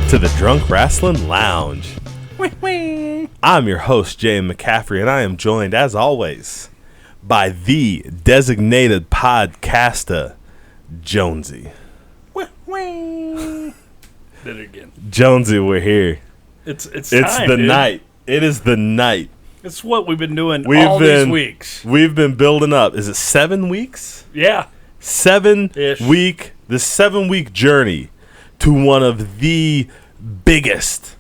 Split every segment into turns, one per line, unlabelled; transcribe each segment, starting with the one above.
to the Drunk Rasslin Lounge. I'm your host, Jay McCaffrey, and I am joined, as always, by the designated podcaster, Jonesy.
Did it again.
Jonesy, we're here.
It's time,
It's the
dude.
night. It is the night.
It's what we've been doing these weeks.
We've been building up. Is it 7 weeks?
Yeah.
7-ish. The 7-week journey to one of the biggest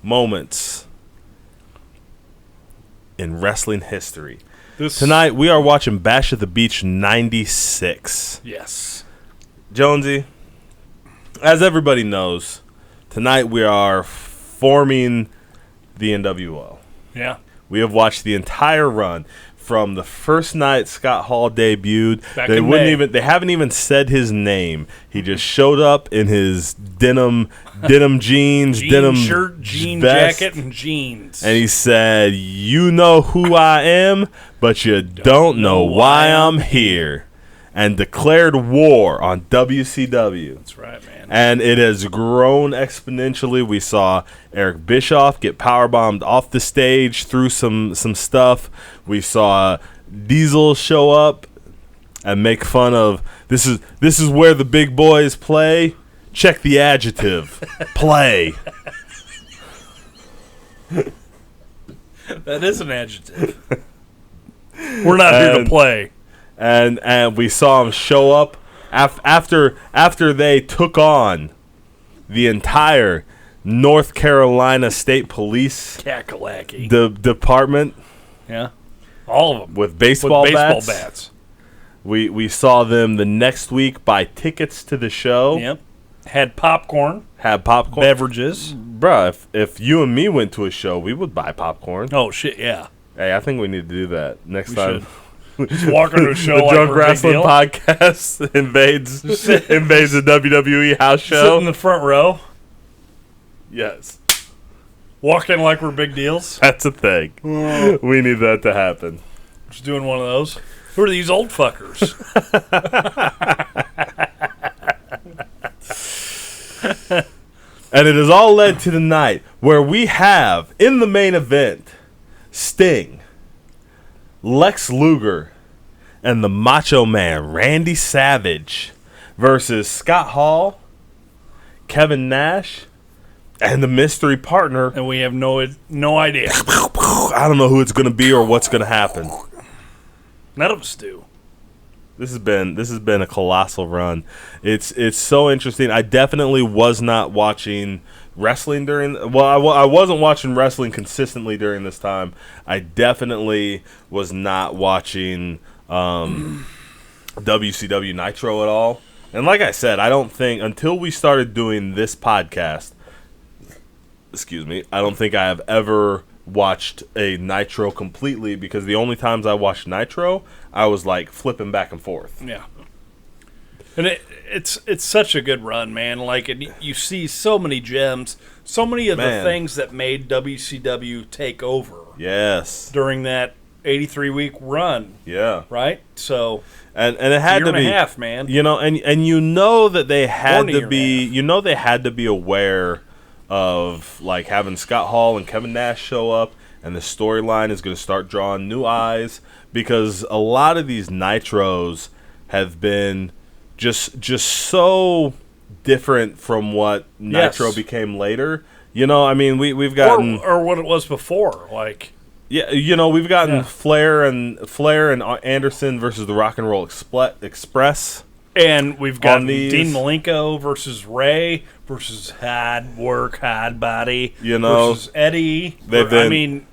moments in wrestling history. Tonight we are watching Bash at the Beach 96.
Yes.
Jonesy, as everybody knows, tonight we are forming the NWO.
Yeah.
We have watched the entire run from the first night Scott Hall debuted. They haven't even said his name. He just showed up in his denim jeans, denim
shirt, jean
vest,
jacket, and jeans.
and he said, "You know who I am, but you don't know why I'm here," and declared war on WCW.
That's right, man.
And it has grown exponentially. We saw Eric Bischoff get powerbombed off the stage through some stuff. We saw Diesel show up and make fun of this is where the big boys play. Check the adjective. Play.
That is an adjective. We're not here to play.
And we saw him show up after they took on the entire North Carolina State Police department.
Yeah, all of them
with baseball bats. We saw them the next week buy tickets to the show.
Yep, had popcorn, beverages.
Bruh, if you and me went to a show, we would buy popcorn.
Oh shit, yeah.
Hey, I think we need to do that next time.
Should. Just walk into a show
the
like
Drunk
we're a big
Wrestling
deal.
Podcast invades the WWE house show.
Sit in the front row.
Yes.
Walk in like we're big deals.
That's a thing.
Oh.
We need that to happen.
Just doing one of those. Who are these old fuckers?
And it has all led to the night where we have, in the main event, Sting, Lex Luger, and the Macho Man, Randy Savage, versus Scott Hall, Kevin Nash, and the mystery partner.
And we have no idea.
I don't know who it's going to be or what's going to happen.
None of us do.
This has been a colossal run. It's so interesting. I definitely was not watching wrestling I wasn't watching wrestling consistently during this time. I definitely was not watching WCW Nitro at all. And like I said, I don't think until we started doing this podcast, I don't think I have ever watched a Nitro completely, because the only times I watched Nitro, I was like flipping back and forth.
Yeah. And it's such a good run, man. Like, you see so many gems, so many of the things that made WCW take over.
Yes.
During that 83-week run.
Yeah.
Right? So
and it had to be
a year and a half, man.
You know, and you know that they had to be aware of like having Scott Hall and Kevin Nash show up, and the storyline is going to start drawing new eyes, because a lot of these Nitros have been just so different from what Nitro became later. You know, I mean, we've gotten
or what it was before, like.
Yeah, you know, we've gotten Flair and Anderson versus the Rock and Roll Express.
And we've got Dean Malenko versus Ray versus Hard Body,
you know,
versus Eddie. They've thrown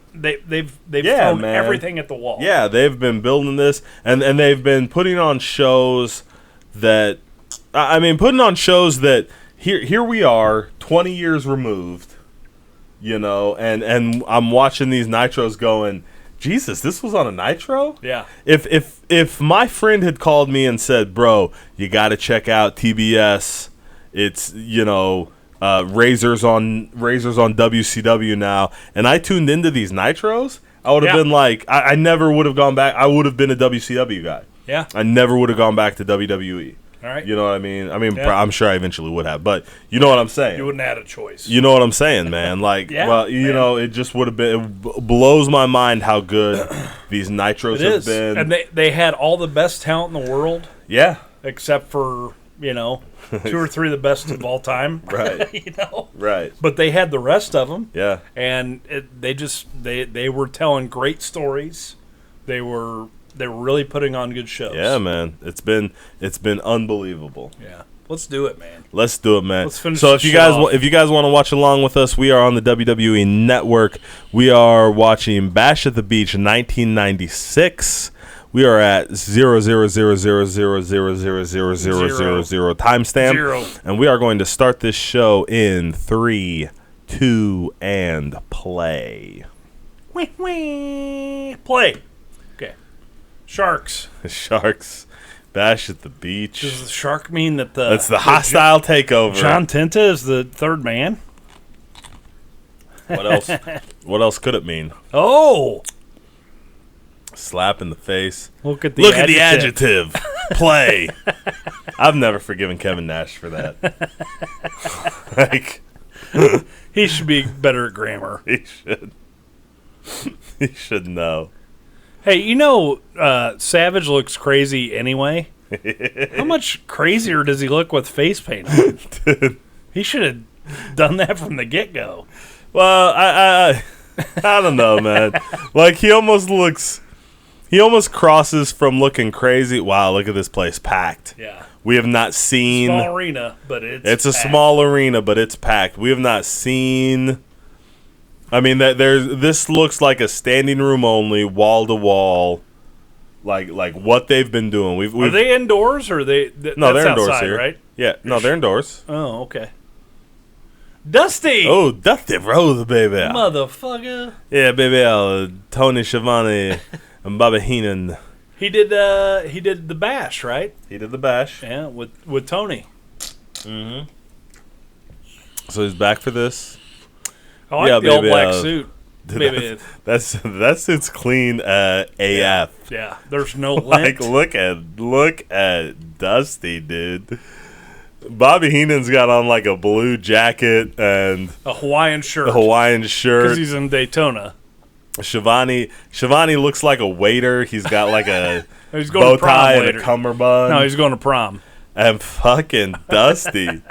everything at the wall.
Yeah, they've been building this, and they've been putting on shows that, here we are, 20 years removed, you know, and I'm watching these Nitros going, Jesus, this was on a Nitro?
Yeah.
If my friend had called me and said, bro, you got to check out TBS, it's, you know, Razors on WCW now, and I tuned into these Nitros, I would have been like, I never would have gone back. I would have been a WCW guy.
Yeah.
I never would have gone back to WWE.
All right.
You know what I mean? I'm sure I eventually would have, but you know what I'm saying.
You wouldn't have had a choice.
You know what I'm saying, man? Like, it just would have been. It blows my mind how good these Nitros have been.
And they had all the best talent in the world.
Yeah.
Except for, 2 or 3 of the best of all time.
Right. Right.
But they had the rest of them.
Yeah.
And they were telling great stories. They were really putting on good shows.
Yeah, man. It's been unbelievable.
Yeah. Let's do it, man.
Let's do it, man.
Let's finish
so
if you
guys want to watch along with us, we are on the WWE Network. We are watching Bash at the Beach 1996. We are at 00000000000 timestamp.
0.
And we are going to start this show in 3, 2, and play.
Play. Okay. Sharks.
Bash at the Beach.
Does the shark mean that
That's the hostile takeover.
John Tenta is the third man?
What else? What else could it mean?
Oh.
Slap in the face.
Look at the
adjective. Play. I've never forgiven Kevin Nash for that.
He should be better at grammar.
He should. He should know.
Hey, Savage looks crazy anyway. How much crazier does he look with face paint on?
Dude.
He should have done that from the get-go.
Well, I don't know, man. Like, he almost crosses from looking crazy. Wow, look at this place, packed.
Yeah.
We have not seen...
Small arena, but it's
a small arena, but it's packed. We have not seen... this looks like a standing room only, wall to wall, like what they've been doing.
Are they indoors or are they?
No, they're indoors
outside,
here,
right?
Yeah, no, they're indoors.
Oh, okay. Dusty.
Oh, Dusty Rose, baby,
motherfucker.
Yeah, baby, Tony Schiavone and Bobby Heenan.
He did the bash, right?
He did the bash.
Yeah, with Tony.
Mm-hmm. So he's back for this.
I like the old black suit. Dude,
that suit's clean AF.
Yeah, there's no lint.
Look at Dusty, dude. Bobby Heenan's got on like a blue jacket and
a Hawaiian shirt.
Because
he's in Daytona.
Shivani looks like a waiter. He's got like a
he's going
bow
to prom
tie
later.
and a cummerbund.
No, he's going to prom.
And fucking Dusty.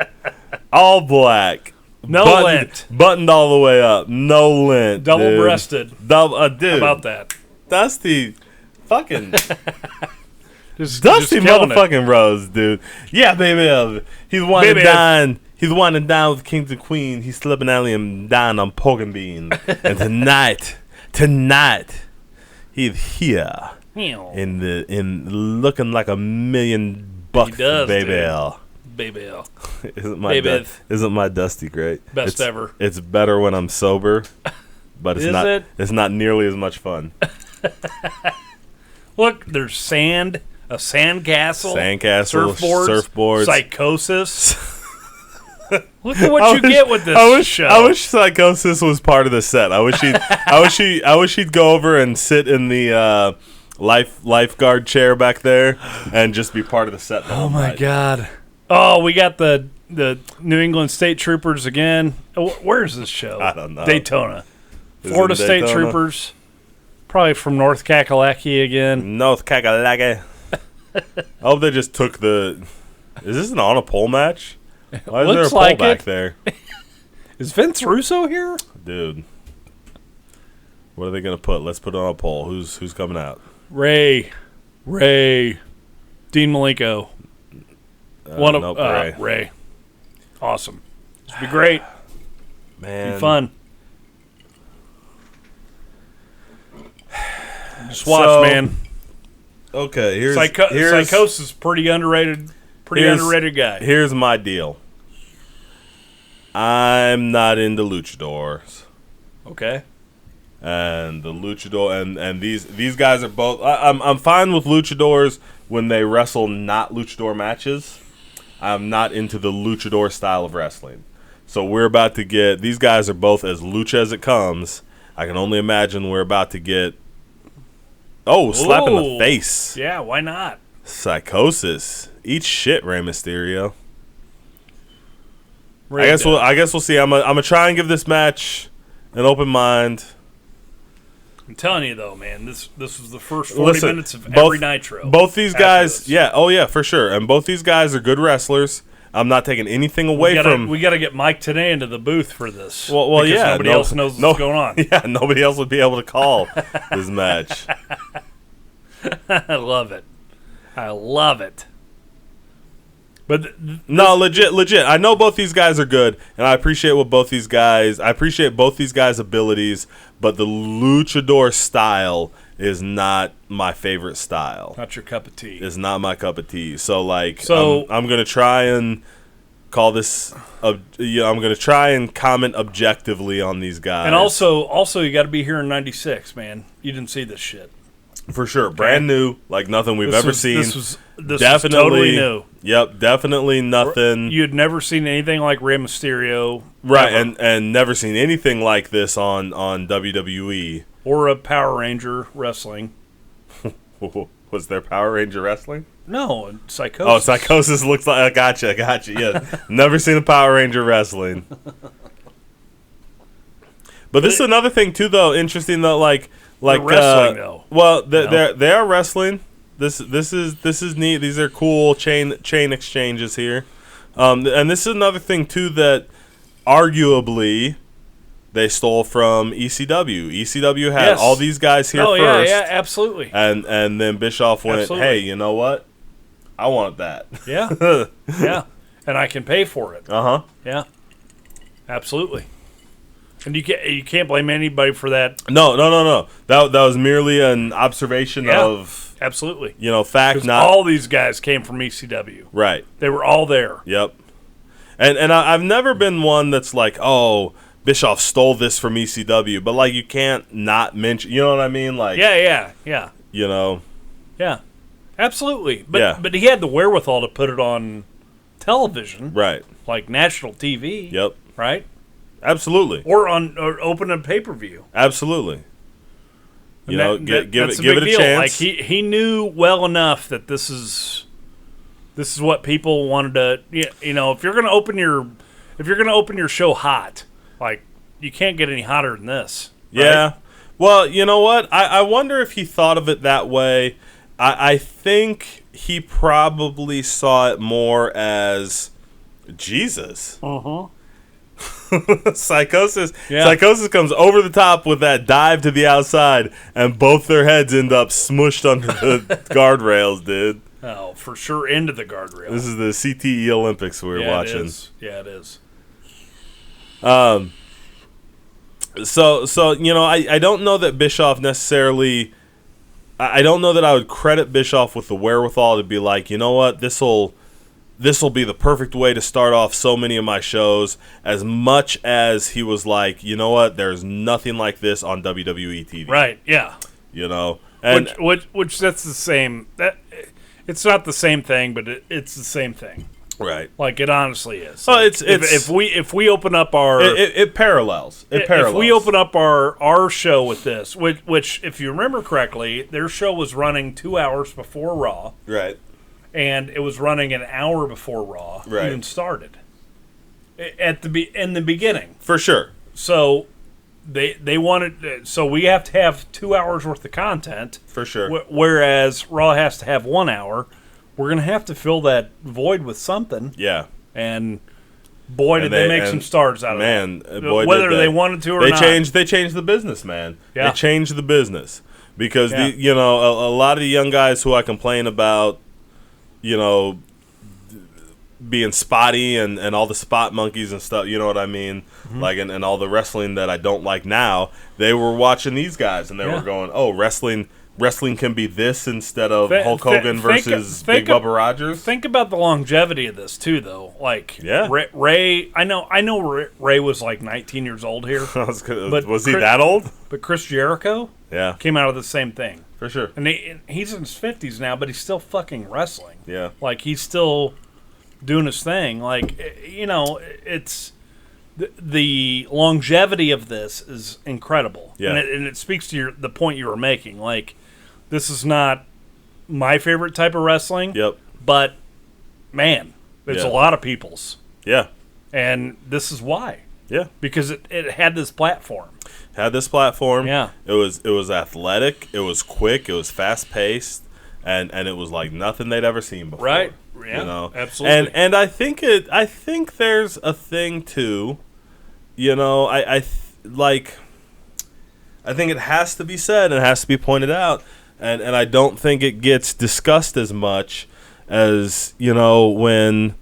All black.
No lint.
Buttoned all the way up. No lint.
Double-breasted.
Dude.
How about that?
Dusty. Fucking.
just
Dusty motherfucking Rose, dude. Yeah, baby. He's wanting to dine. He's wanting to dine with kings and queens. He's slipping alley and dine on pork and beans. And tonight, he's here in looking like $1 million bucks, baby.
Baby.
Isn't my Dusty great?
Best ever.
It's better when I'm sober, but it's not nearly as much fun.
Look, there's sand, a sandcastle,
surfboards,
Psychosis. Look at what you get with this show.
I wish Psychosis was part of the set. I wish she'd go over and sit in the lifeguard chair back there and just be part of the set.
Oh my God. Oh, we got the New England State Troopers again. Where is this show?
I don't know.
Daytona. Florida State Troopers. Probably from North Kakalaki again.
North Kakalaki. I hope they just took the... Is this an on-a-pole match? Why is there a pole back there?
Is Vince Russo here?
Dude. What are they going to put? Let's put it on a poll. Who's coming out?
Ray. Dean Malenko. Ray. Awesome. This would be great.
Man.
Be fun. Just watch, man.
Okay, here's
Psychosis is pretty underrated guy.
Here's my deal. I'm not into luchadors.
Okay.
And the luchador and these guys are both. I'm fine with luchadors when they wrestle not luchador matches. I'm not into the luchador style of wrestling. So we're about to get... These guys are both as lucha as it comes. I can only imagine we're about to get... Oh, slap in the face.
Yeah, why not?
Psychosis. Eat shit, Rey Mysterio.
Really
I guess we'll see. I'm gonna try and give this match an open mind.
I'm telling you though, man, this was the first 40 minutes of every Nitro.
Both these guys, for sure. And both these guys are good wrestlers. I'm not taking anything away from.
We got to get Mike today into the booth for this.
Well, yeah.
Nobody else knows what's going on.
Yeah, nobody else would be able to call this match.
I love it. But
legit. I know both these guys are good, and I appreciate both these guys' abilities, but the luchador style is not my favorite style.
Not your cup of tea.
It's not my cup of tea. So I'm gonna try and call this. I'm gonna try and comment objectively on these guys.
And also, you got to be here in '96, man. You didn't see this shit.
For sure, brand new, like nothing we've ever seen.
This was totally new.
Yep, definitely nothing.
You'd never seen anything like Rey Mysterio,
right? And never seen anything like this on WWE
or a Power Ranger wrestling.
Was there Power Ranger wrestling?
No, Psychosis.
Oh, Psychosis looks like. I gotcha. Yeah, never seen a Power Ranger wrestling. But this is another thing too, though. Interesting though, like
wrestling though.
Well, they are wrestling. This is neat. These are cool chain exchanges here, and this is another thing too that arguably they stole from ECW. ECW had all these guys here first.
Yeah, absolutely.
And then Bischoff went,
absolutely.
Hey, you know what? I want that.
Yeah, yeah, and I can pay for it. Yeah, absolutely. And you can't blame anybody for that.
No. That was merely an observation of
absolutely.
Fact. Not
all these guys came from ECW.
Right.
They were all there.
Yep. And I've never been one that's like, oh, Bischoff stole this from ECW, but like you can't not mention. You know what I mean? Like
yeah. Yeah, absolutely. But he had the wherewithal to put it on television,
right? Like
national TV.
Yep.
Right.
Absolutely.
Or open a pay-per-view.
Absolutely. Give it a
deal.
chance.
Like he knew well enough that this is what people wanted to. If you're gonna open your show hot, like you can't get any hotter than this. Right?
Yeah. Well, you know what? I wonder if he thought of it that way. I think he probably saw it more as Jesus. Psychosis. Yeah. Psychosis comes over the top with that dive to the outside, and both their heads end up smushed under the guardrails, dude.
Oh, for sure, into the guardrail.
This is the CTE Olympics we were watching.
It is. Yeah, it is.
So I don't know that Bischoff necessarily. I don't know that I would credit Bischoff with the wherewithal to be like, you know what, this will be the perfect way to start off so many of my shows, as much as he was like, you know what, there's nothing like this on WWE TV.
Right, yeah.
And
which that's the same. That it's not the same thing, but it's the same thing.
Right.
Like it honestly is.
Well,
like if we open up our
it parallels.
If we open up our show with this, which if you remember correctly, their show was running 2 hours before Raw.
Right.
And it was running an hour before Raw even started. In the beginning.
For sure.
So they wanted, so we have to have 2 hours worth of content.
For sure.
Whereas Raw has to have 1 hour. We're going to have to fill that void with something.
Yeah.
And boy, did they make some stars out of it.
Man, boy,
whether they wanted to or not.
They changed the business, man.
Yeah.
They changed the business. Because, a lot of the young guys who I complain about, being spotty and all the spot monkeys and stuff, you know what I mean? Mm-hmm. Like, and all the wrestling that I don't like now, they were watching these guys and they were going, oh, wrestling can be this instead of Hulk Hogan versus Big Bubba Rogers.
Think about the longevity of this too, though. Like, Ray, I know Ray was like 19 years old here.
Was he that old?
But Chris Jericho, came out of the same thing
for sure.
And he's in his 50s now, but he's still fucking wrestling.
Yeah,
like he's still doing his thing. Like it's. The longevity of this is incredible, and it speaks to the point you were making. Like, this is not my favorite type of wrestling.
Yep.
But, man, it's a lot of people's.
Yeah.
And this is why.
Yeah.
Because it had this platform.
Yeah. It was athletic. It was quick. It was fast paced, and it was like nothing they'd ever seen before.
Right. Yeah.
You know.
Absolutely.
And I think there's a thing too. You know, I think it has to be said. It has to be pointed out, and I don't think it gets discussed as much as, you know, when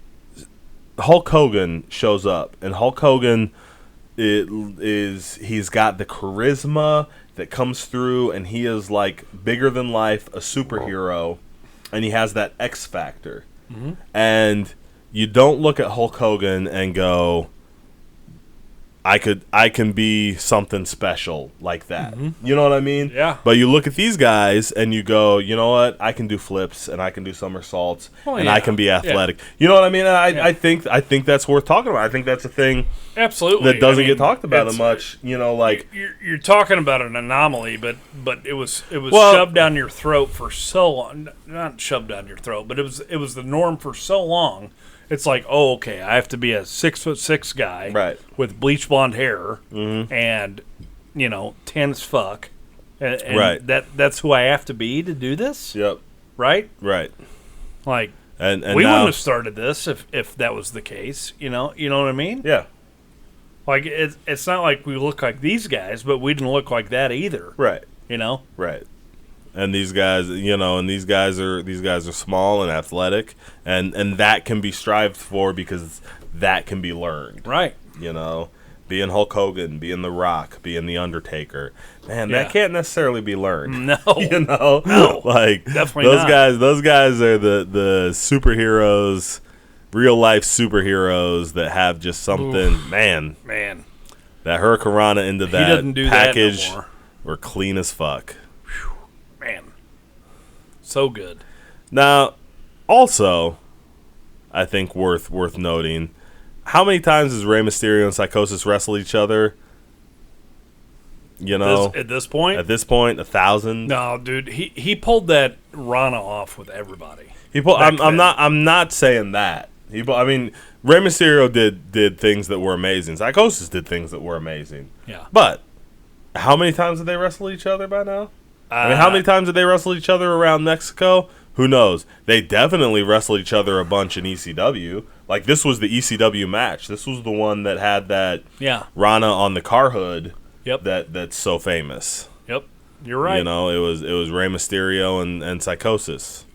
Hulk Hogan shows up, and Hulk Hogan he's got the charisma that comes through, and he is like bigger than life, a superhero, and he has that X factor. Mm-hmm. And you don't look at Hulk Hogan and go, I can be something special like that. Mm-hmm. You know what I mean?
Yeah.
But you look at these guys and you go, you know what? I can do flips and I can do somersaults and I can be athletic. Yeah. You know what I mean? And I think that's worth talking about. I think that's a thing
absolutely
that doesn't get talked about as much. You know, like
you're talking about an anomaly, but it was shoved down your throat for so long. Not shoved down your throat, but it was the norm for so long. It's like, oh, okay, I have to be a 6'6" guy with bleach blonde hair and, you know, tan as fuck. And that's who I have to be to do this?
Yep.
Right?
Right.
Like,
and
we wouldn't have started this if that was the case. You know what I mean?
Yeah.
Like, it's not like we look like these guys, but we didn't look like that either.
Right.
You know?
Right. And these guys, you know, these guys are small and athletic, and that can be strived for because that can be learned.
Right.
You know, being Hulk Hogan, being The Rock, being The Undertaker, man, that can't necessarily be learned.
No.
You know?
No.
Like,
definitely
those guys are the superheroes, real life superheroes that have just something, man. That Hurricanrana into that
doesn't do
package
that no more.
were clean as fuck.
Man, so good.
Now, also, I think worth noting, how many times has Rey Mysterio and Psychosis wrestled each other? You know,
at this point,
1,000.
No, dude, he pulled that Rana off with everybody.
I'm not saying that. I mean, Rey Mysterio did things that were amazing. Psychosis did things that were amazing.
Yeah,
but how many times did they wrestle each other by now? I mean, how many times did they wrestle each other around Mexico? Who knows? They definitely wrestled each other a bunch in ECW. Like, this was the ECW match. This was the one that had that Rana on the car hood.
Yep.
That's so famous.
Yep. You're right.
You know, it was Rey Mysterio and Psychosis.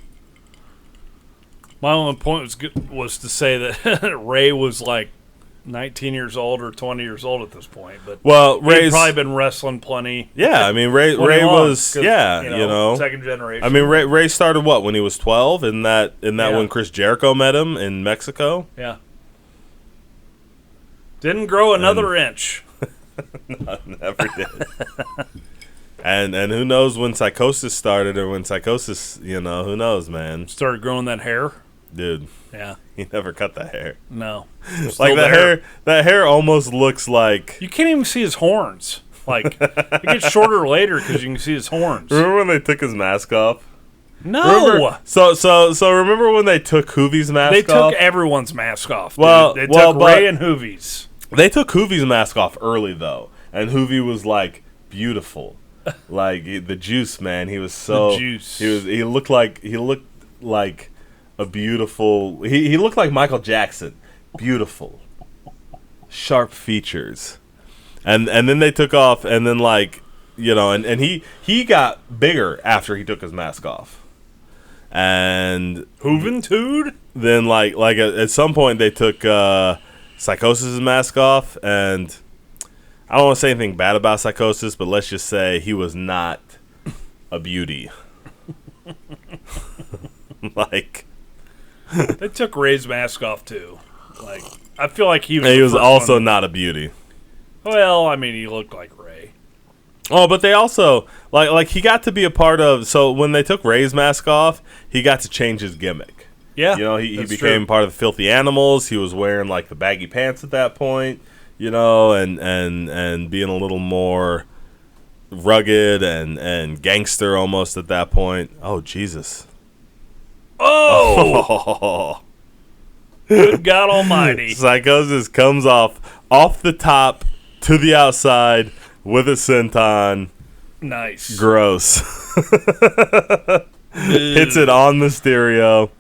My only point was to say that Rey was like 19 years old or 20 years old at this point, but Ray's probably been wrestling plenty.
Yeah, I mean Ray was you know,
second generation.
I mean Ray started when he was 12 in that when Chris Jericho met him in Mexico.
Yeah. Didn't grow another inch.
No, never did. And who knows when Psychosis started or when Psychosis, you know, who knows, man.
Started growing that hair.
Dude.
Yeah.
He never cut that hair.
No.
Like that hair almost looks like...
You can't even see his horns. Like, it gets shorter later because you can see his horns.
Remember when they took his mask off?
No.
Remember, so remember when they took Hoovie's mask off?
They took everyone's mask off, dude.
Well,
they took Ray and Hoovie's.
They took Hoovie's mask off early, though. And Hoovie was, like, beautiful. Like, the juice, man. He was so...
The juice.
He looked like a beautiful... He looked like Michael Jackson. Beautiful. Sharp features. And then they took off, and then, like, you know, and he got bigger after he took his mask off. And...
Hooventude?
Then, like at some point, they took Psychosis' mask off, and... I don't want to say anything bad about Psychosis, but let's just say he was not a beauty. Like...
They took Ray's mask off, too. Like, I feel like he was...
And he was also not a beauty.
Well, I mean, he looked like Ray.
Oh, but they also... Like he got to be a part of... So, when they took Ray's mask off, he got to change his gimmick.
Yeah,
you know, he became part of the Filthy Animals. He was wearing, like, the baggy pants at that point. You know, and being a little more rugged and gangster almost at that point. Oh, Jesus.
Oh! Good God Almighty!
Psychosis comes off the top to the outside with a senton.
Nice.
Gross. Hits it on Mysterio.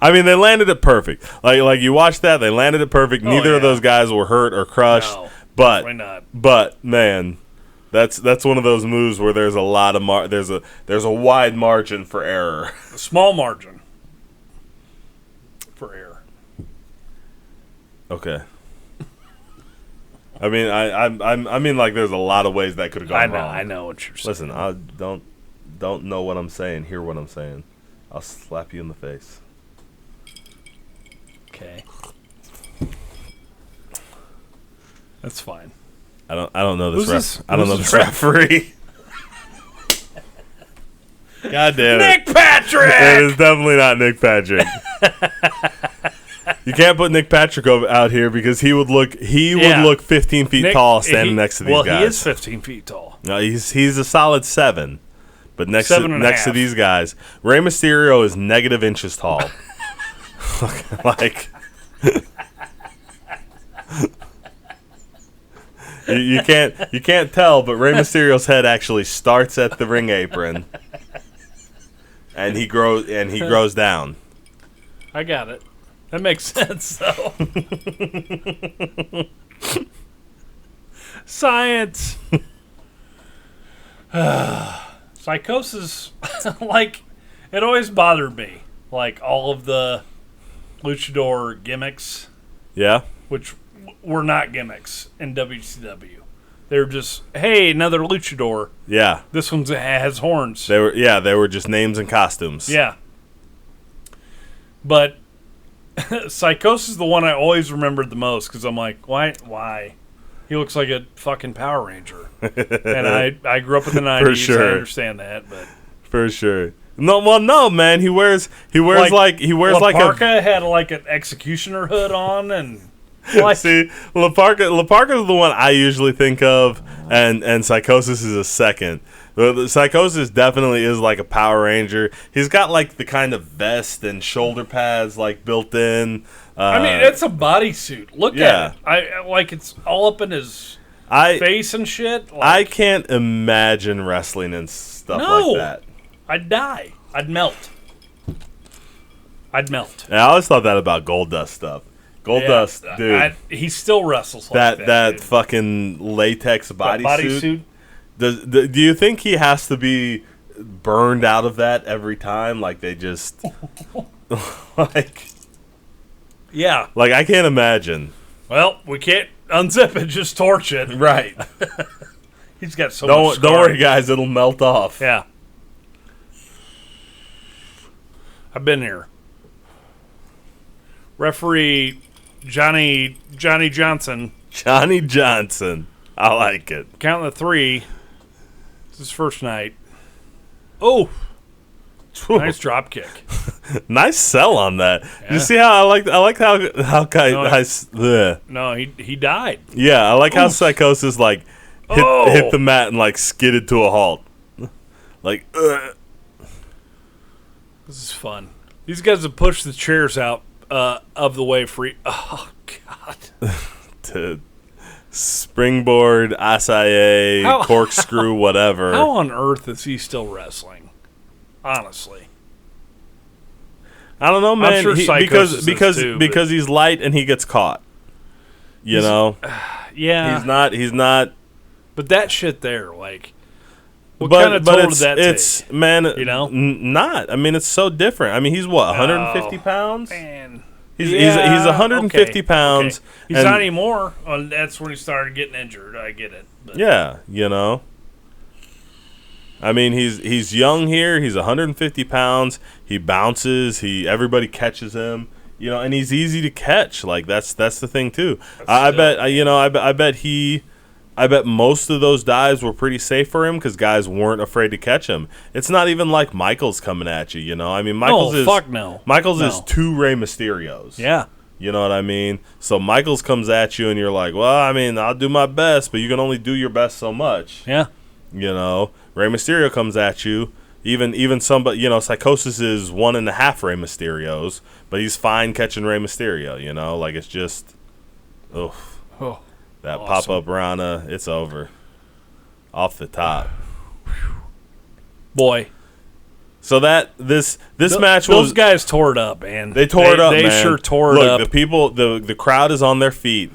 I mean, they landed it perfect. Like you watch that, they landed it perfect. Neither of those guys were hurt or crushed.
No,
but
not.
But man, that's one of those moves where there's a lot of there's a wide margin for error.
A small margin for error.
Okay. I mean, I mean, like, there's a lot of ways that could have gone wrong.
I know what you're saying.
Listen, I don't know what I'm saying. Hear what I'm saying. I'll slap you in the face.
Okay. That's fine.
I don't know this
I don't know
this referee. God damn it.
Nick Patrick!
It is definitely not Nick Patrick. You can't put Nick Patrick out here because he would look 15 feet tall standing next to these guys.
Well, he is 15 feet tall.
No, he's a solid 7. But next to these guys, Rey Mysterio is negative inches tall. Like you can't tell, but Rey Mysterio's head actually starts at the ring apron, and he grows down.
I got it. That makes sense, though. Science. Psychosis, like, it always bothered me. Like, all of the luchador gimmicks.
Yeah.
Which were not gimmicks in WCW. They were just, hey, another luchador.
Yeah.
This one has horns.
They were just names and costumes.
Yeah. But Psychosis is the one I always remembered the most because I'm like, why? He looks like a fucking Power Ranger. And I grew up in the 90s.
For sure.
I understand that, but
for sure. No, man. He wears
La Parka had like an executioner hood on, and like,
see, La Parka is the one I usually think of, and Psychosis is a second. The Psychosis definitely is like a Power Ranger. He's got like the kind of vest and shoulder pads like built in.
I mean, it's a bodysuit. Look at it. I like it's all up in his face and shit. Like,
I can't imagine wrestling and stuff like that.
I'd die. I'd melt.
Yeah, I always thought that about Goldust stuff. Goldust, dude.
He still wrestles like
that
dude.
Fucking latex bodysuit.
Bodysuit.
Do you think he has to be burned out of that every time? Like they just like.
Yeah.
Like I can't imagine.
Well, we can't unzip it, just torch it.
Right.
He's got so much scarring.
Don't worry, guys. It'll melt off.
Yeah. I've been here. Referee Johnny Johnson.
Johnny Johnson. I like it.
Counting the 3. It's his first night. Oh. Nice drop kick.
Nice sell on that. Yeah. You see how I like how
No, he died.
Yeah, I like how Psychosis like hit the mat and like skidded to a halt. Like
This is fun. These guys have pushed the chairs out of the way free. Oh God.
To springboard, acai, corkscrew, whatever.
How on earth is he still wrestling? Honestly.
I don't know, man.
I'm sure
because he's light and he gets caught. You know?
Yeah.
He's not.
But that shit there, like, what kind of toll did that take?
Man,
you know?
Not. I mean, it's so different. I mean, he's what, 150 pounds?
Man.
He's 150 pounds.
Okay. He's not anymore. That's when he started getting injured. I get it. But.
Yeah, you know. I mean, he's young here. He's 150 pounds. He bounces. Everybody catches him. You know, and he's easy to catch. Like that's the thing too. I bet most of those dives were pretty safe for him because guys weren't afraid to catch him. It's not even like Michaels coming at you. You know, I mean, Michaels is 2 Rey Mysterios.
Yeah.
You know what I mean? So Michaels comes at you and you're like, well, I mean, I'll do my best, but you can only do your best so much.
Yeah.
You know, Rey Mysterio comes at you. Even somebody, Psychosis is 1.5 Rey Mysterios, but he's fine catching Rey Mysterio. Like it's just, that awesome. Pop-up Rana, it's over, off the top.
Boy.
So this match was,
those guys tore it up, man.
They tore it up, man.
They sure tore it up.
Look, the people, the crowd is on their feet.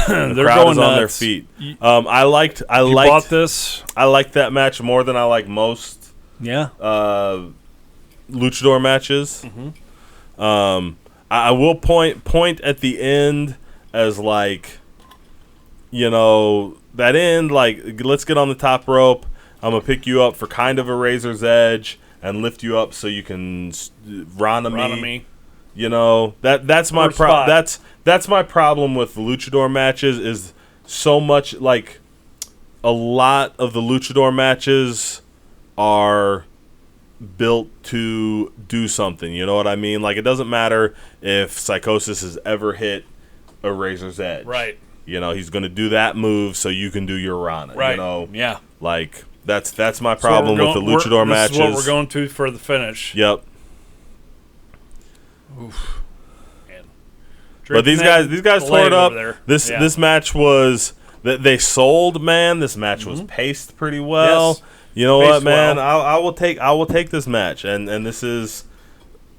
They're going nuts.
On their feet. I liked
bought this.
I liked that match more than I like most.
Yeah.
Luchador matches.
Mm-hmm.
I will point at the end as like, that end, like, let's get on the top rope. I'm gonna pick you up for kind of a razor's edge and lift you up so you can Rana me. That's my that's my problem with the Luchador matches is so much, like, a lot of the Luchador matches are built to do something. You know what I mean? Like, it doesn't matter if Psychosis has ever hit a razor's edge.
Right.
He's going to do that move so you can do your Rana.
Right. Yeah.
Like, that's my problem with the Luchador matches.
This is what we're going to for the finish.
Yep.
Oof.
But these guys tore it up. This match was that they sold, man. This match was paced pretty well.
Yes.
You know what, man? I will take this match, and this is,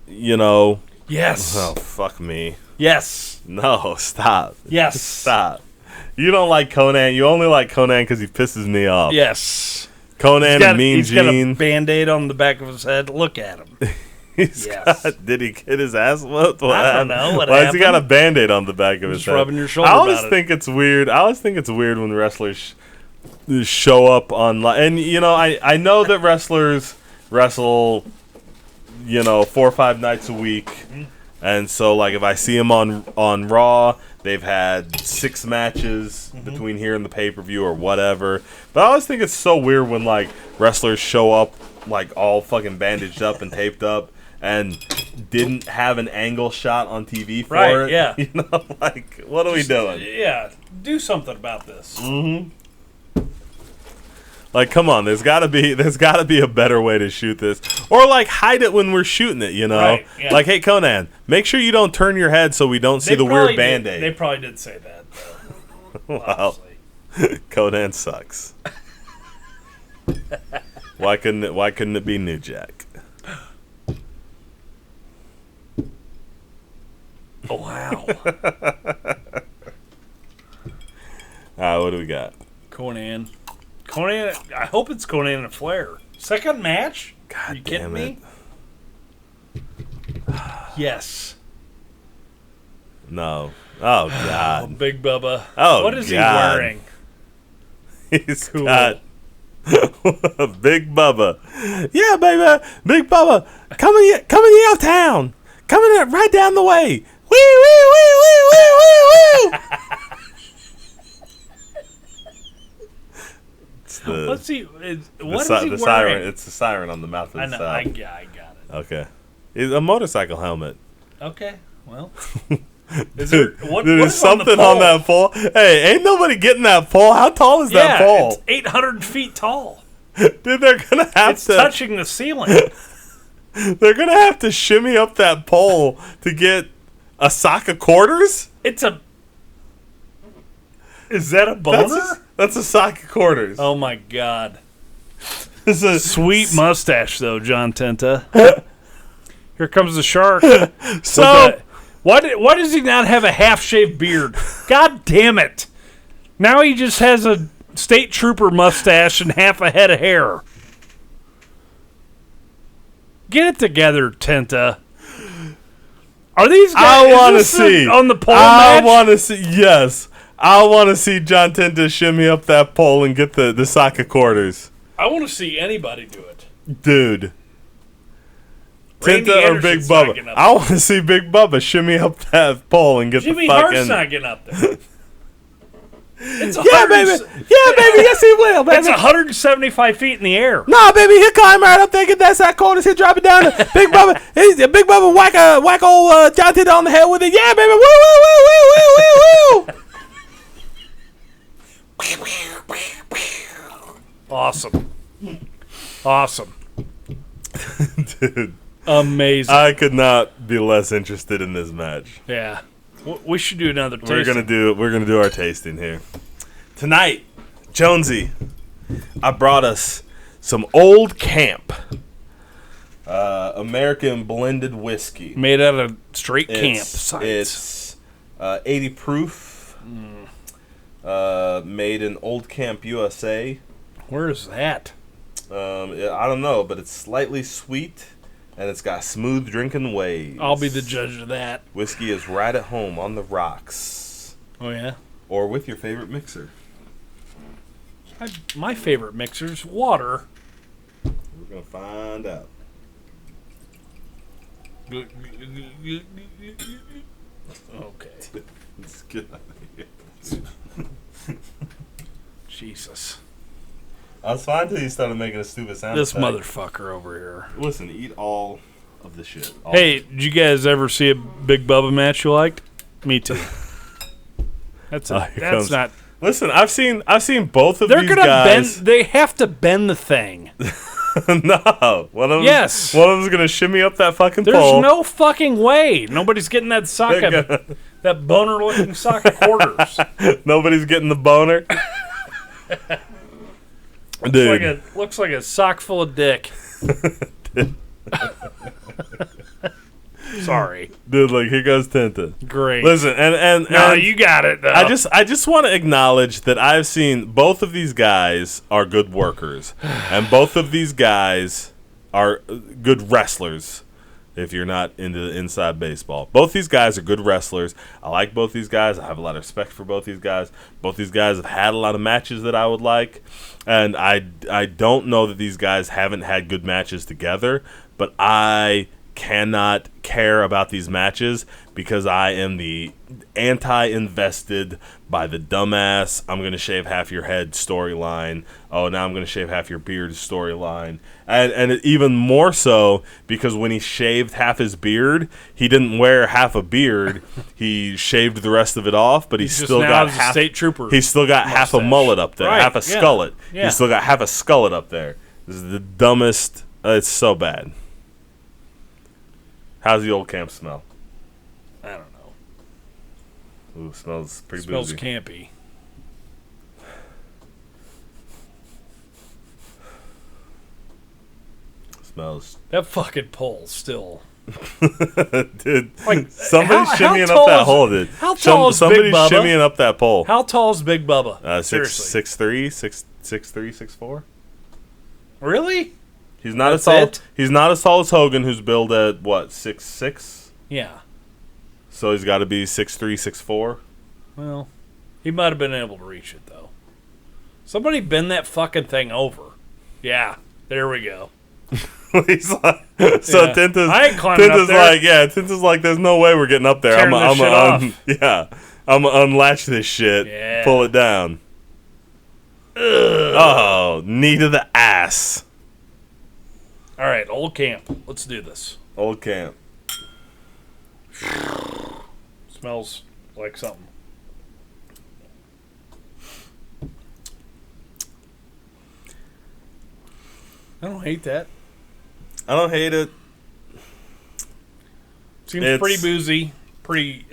Yes.
Oh, fuck me.
Yes.
No, stop.
Yes.
Stop. You don't like Conan. You only like Conan because he pisses me off.
Yes.
Conan and Mean Gene.
He's got a Band-Aid on the back of his head. Look at him.
Did he get his ass whooped?
I don't know.
Why has he got a Band-Aid on the back of his head?
Rubbing your shoulder.
I always think it's weird. I always think it's weird when wrestlers show up online. And, I know that wrestlers wrestle, 4 or 5 nights a week. Mm-hmm. And so, like, if I see them on Raw, they've had 6 matches between here and the pay-per-view or whatever. But I always think it's so weird when, like, wrestlers show up, like, all fucking bandaged up and taped up and didn't have an angle shot on TV for it.
Right, yeah.
Like, what are we doing?
Yeah, do something about this.
Mm-hmm. Like, come on, there's gotta be a better way to shoot this. Or, like, hide it when we're shooting it,
Right, yeah.
Like, hey, Conan, make sure you don't turn your head so we don't see the weird Band-Aid.
They probably did say that, though.
Wow. Conan sucks. Why couldn't it be New Jack?
Oh, wow.
What do we got?
Conan, I hope it's Conan and Flair. Second match?
God
Are you kidding me? Yes.
No. Oh, God.
Oh, Big Bubba.
Oh,
what is
God.
he wearing?
He's cool. Got Big Bubba. Yeah, baby. Big Bubba. Coming to your town. Coming right down the way. Wee, wee, wee, wee, wee, wee, wee.
What's he? What is he wearing?
Siren. It's the siren on the mouth of the
I got it.
Okay. It's a motorcycle helmet.
Okay. Well.
There's something on that pole. Hey, ain't nobody getting that pole. How tall is that pole?
It's 800 feet tall.
Dude, they're gonna have
to. It's touching the ceiling.
They're gonna have to shimmy up that pole to get a sock of quarters.
Is that a boner?
That's a sock of quarters.
Oh my God.
It's a
sweet mustache though, John Tenta. Here comes the shark.
So
why does he not have a half-shaved beard? God damn it! Now he just has a state trooper mustache and half a head of hair. Get it together, Tenta. Are these guys?
I want to see
on the pole match?
I want to see. Yes, I want to see John Tenta shimmy up that pole and get the sock of quarters.
I want to see anybody do it,
dude. Tenta or Big Bubba? I want to see Big Bubba shimmy up that pole and get
Jimmy
the fucking.
Hart's not getting up there.
Yeah, baby. Yes, he will, baby.
It's 175 feet in the air.
Nah, baby, he'll climb right up there, get that sack quarters, he'll drop it down. Big Bubba, Big Bubba whack old John Tenta on the head with it. Yeah, baby. Woo, woo, woo, woo, woo, woo, woo.
Awesome.
Dude,
amazing.
I could not be less interested in this match.
Yeah, we should do another tasting.
We're gonna do our tasting here tonight. Jonesy, I brought us some Old Camp American blended whiskey
made out of straight camp sites.
It's 80 proof. Made in Old Camp, USA.
Where is that?
I don't know, but it's slightly sweet, and it's got smooth drinking waves.
I'll be the judge of that.
Whiskey is right at home on the rocks.
Oh, yeah?
Or with your favorite mixer.
My favorite mixer's water.
We're going to find out.
Okay.
Let's get out of here.
Jesus.
I was fine until you started making a stupid sound.
This motherfucker over here.
Listen, eat all of the shit.
Hey, did you guys ever see a Big Bubba match you liked? Me too. That's not.
Listen, I've seen both of
They're
these
gonna
guys.
bend. They have to bend the thing.
No, one of them's gonna shimmy up that fucking pole.
There's no fucking way. Nobody's getting that sock of that boner-looking sock of quarters.
Nobody's getting the boner. Dude,
looks like a sock full of dick. Sorry,
dude. Like, here goes Tinta.
Great.
Listen, and
you got it. Though.
I just want to acknowledge that I've seen both of these guys are good workers, and both of these guys are good wrestlers. If you're not into the inside baseball, both these guys are good wrestlers. I like both these guys. I have a lot of respect for both these guys. Both these guys have had a lot of matches that I would like, and I don't know that these guys haven't had good matches together, but I cannot care about these matches because I am the anti-invested by the dumbass I'm gonna shave half your head storyline. Oh, now I'm gonna shave half your beard storyline, and even more so because when he shaved half his beard, he didn't wear half a beard. He shaved the rest of it off, but he's still got half.
State trooper.
He's still got half a mullet up there, half a skullet.
Yeah.
He's still got half a skullet up there. This is the dumbest. It's so bad. How's the Old Camp smell?
I don't know.
Ooh, smells pretty
Smells
boozy.
campy.
Smells.
That fucking pole still.
Dude,
Like,
somebody's
how
shimmying
tall
up that
is-
hole, dude.
how tall is Big
Somebody's
Bubba?
shimmying up that pole.
How tall is Big Bubba? Seriously.
6'3", 6'4".
Really?
He's not
That's
as tall.
it?
He's not as tall as Hogan, who's billed at what, 6'6".
Yeah.
So he's got to be 6'3", 6'4".
Well, he might have been able to reach it though. Somebody bend that fucking thing over. Yeah. There we go.
He's like, so
Yeah.
Tinta's,
I ain't climbing up there.
Tinta's like, there's no way we're getting up there.
Tearing this shit off.
I'm gonna unlatch this shit,
Yeah.
pull it down. Ugh. Oh, knee to the ass.
All right, Old Camp. Let's do this.
Old Camp.
Smells like something. I don't hate that.
I don't hate it.
Seems pretty boozy, pretty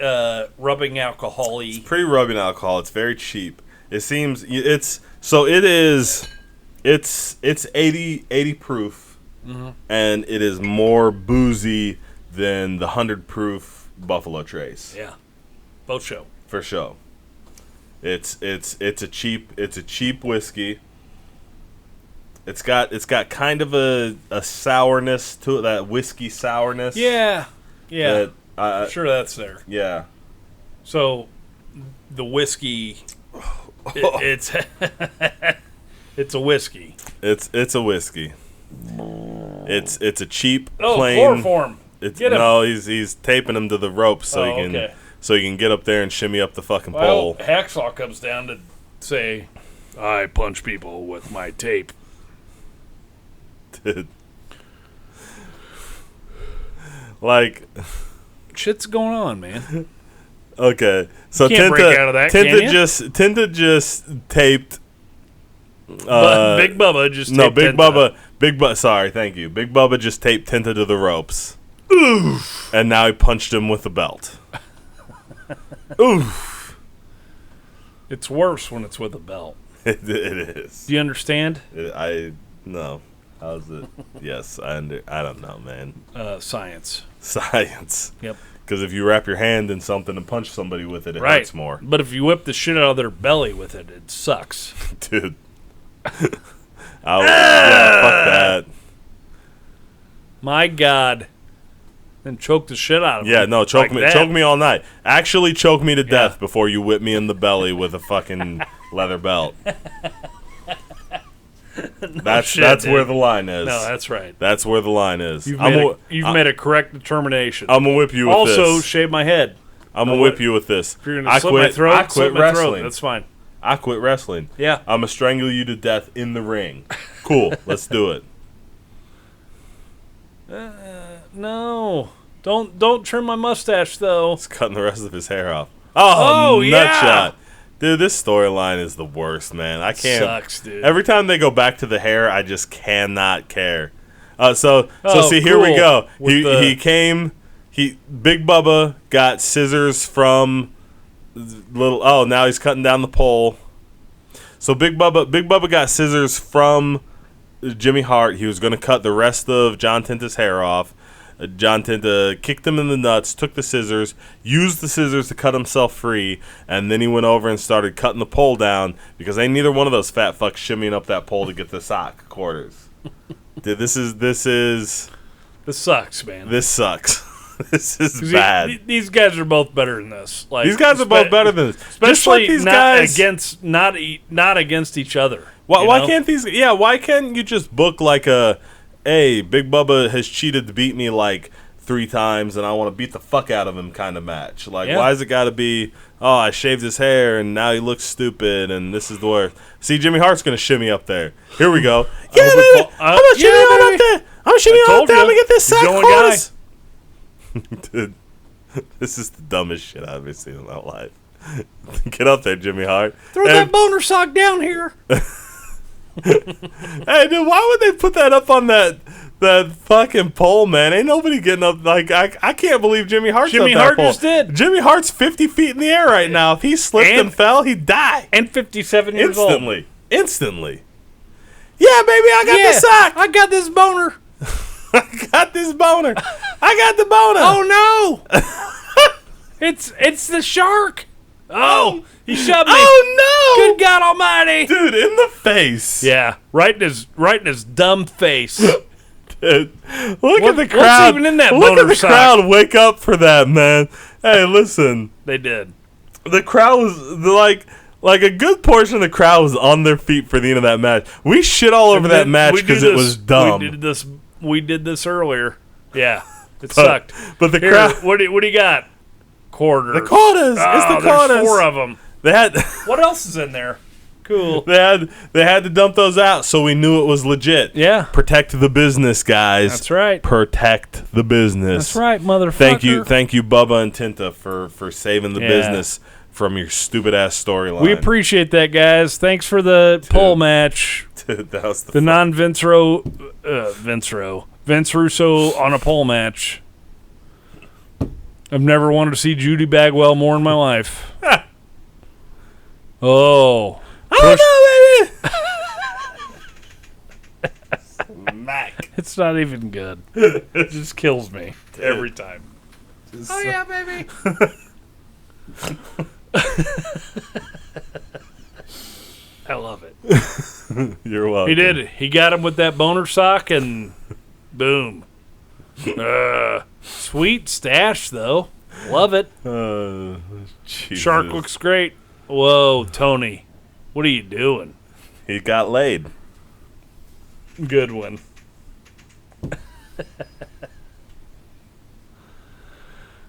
rubbing alcohol-y.
Pretty rubbing alcohol. It's very cheap. It seems it's 80 proof, and it is more boozy than the 100 proof Buffalo Trace.
Yeah, both show
For sure. It's a cheap whiskey. It's got kind of a sourness to it, that whiskey sourness.
Yeah.
That,
Sure, that's there.
Yeah.
So, the whiskey, it's it's a whiskey.
It's a whiskey. It's a cheap plain.
Chloroform. Get him.
No, he's taping him to the rope so he can
okay.
so he can get up there and shimmy up the fucking
Well,
pole.
Hacksaw comes down to say, I punch people with my tape.
Dude. Like,
Shit's going on, man.
okay, so
You can't break out of that, can ya?
Tinta just taped
But Big Bubba just taped
Tinta. Sorry, thank you. Big Bubba just taped Tinta to the ropes. Oof. And now he punched him with the belt. Oof.
It's worse when it's with a belt.
It is.
Do you understand?
No. How's it? Yes, I don't know, man.
Science.
Yep. Because if you wrap your hand in something and punch somebody with it, it hurts more.
But if you whip the shit out of their belly with it, it sucks.
Dude. Yeah, fuck that.
My God. Then choke the shit out of me.
Yeah, no, choke me all night. Actually choke me to death before you whip me in the belly with a fucking leather belt. That's where the line is.
No, that's right.
That's where the line is.
You've made a correct determination.
I'm gonna whip you with this.
Also, shave my head.
I'm gonna whip you with this.
If you're gonna slit my throat,
I quit wrestling.
That's fine.
I quit wrestling.
Yeah.
I'm gonna strangle you to death in the ring. Cool. Let's do it.
No. Don't trim my mustache though.
It's cutting the rest of his hair off. Oh nutshot. Dude, this storyline is the worst, man. I can't.
Sucks, dude.
Every time they go back to the hair, I just cannot care. So see, here
cool.
we go. Big Bubba got scissors from now he's cutting down the pole. So Big Bubba got scissors from Jimmy Hart. He was going to cut the rest of John Tinta's hair off. John Tinta kicked him in the nuts, took the scissors, used the scissors to cut himself free, and then he went over and started cutting the pole down because ain't neither one of those fat fucks shimmying up that pole to get the sock quarters. Dude, this
sucks, man.
This sucks. This is bad.
These guys are both better than this. Like,
these guys are both better than this.
Especially
just like these guys
not against each other.
Why can't these? Yeah, why can't you just book like hey, Big Bubba has cheated to beat me like 3 times, and I want to beat the fuck out of him kind of match. Like, why has it got to be, I shaved his hair, and now he looks stupid, and this is the worst. See, Jimmy Hart's going to shimmy up there. Here we go. Yeah, baby. I'm going to shimmy on up there. I'm going to shimmy on up there. I'm going to get this sack quarters. Dude, this is the dumbest shit I've ever seen in my life. Get up there, Jimmy Hart.
Throw that boner sock down here.
Hey, dude, why would they put that up on that fucking pole, man? Ain't nobody getting up. Like, I can't believe Jimmy Hart's up that pole. Jimmy Hart just did. Jimmy Hart's 50 feet in the air right now. If he slipped and fell, he'd die.
And 57 years old.
Instantly. Yeah, baby, I got the sock.
I got this boner.
I got this boner. I got the boner.
Oh, no. It's the shark. Oh, he shoved me.
Oh, no.
Good God almighty.
Dude, in the face.
Yeah, right in his dumb face.
Dude, look at the crowd.
What's even in that
Look
boner
at the
sock?
crowd wake up for that, man. Hey, listen.
They did.
The crowd was like a good portion of the crowd was on their feet for the end of that match. We shit all over that match because it was dumb.
We did this earlier. Yeah, it sucked.
But the crowd.
What do you got? Quarters.
The quarters. It's the quarters.
There's 4 of them.
They had.
What else is in there? Cool.
They had to dump those out, so we knew it was legit.
Yeah.
Protect the business, guys.
That's right.
Protect the business.
That's right, motherfucker.
Thank you, Bubba and Tinta, for saving the business from your stupid ass storyline.
We appreciate that, guys. Thanks for the pole match.
Dude, that was
the non-Vince Russo on a pole match. I've never wanted to see Judy Bagwell more in my life. Oh no, baby! Smack. It's not even good. It just kills me every time. Yeah, baby! I love it.
You're welcome.
He did it. He got him with that boner sock, and boom. Sweet stash, though. Love it. Shark looks great. Whoa, Tony. What are you doing?
He got laid.
Good one.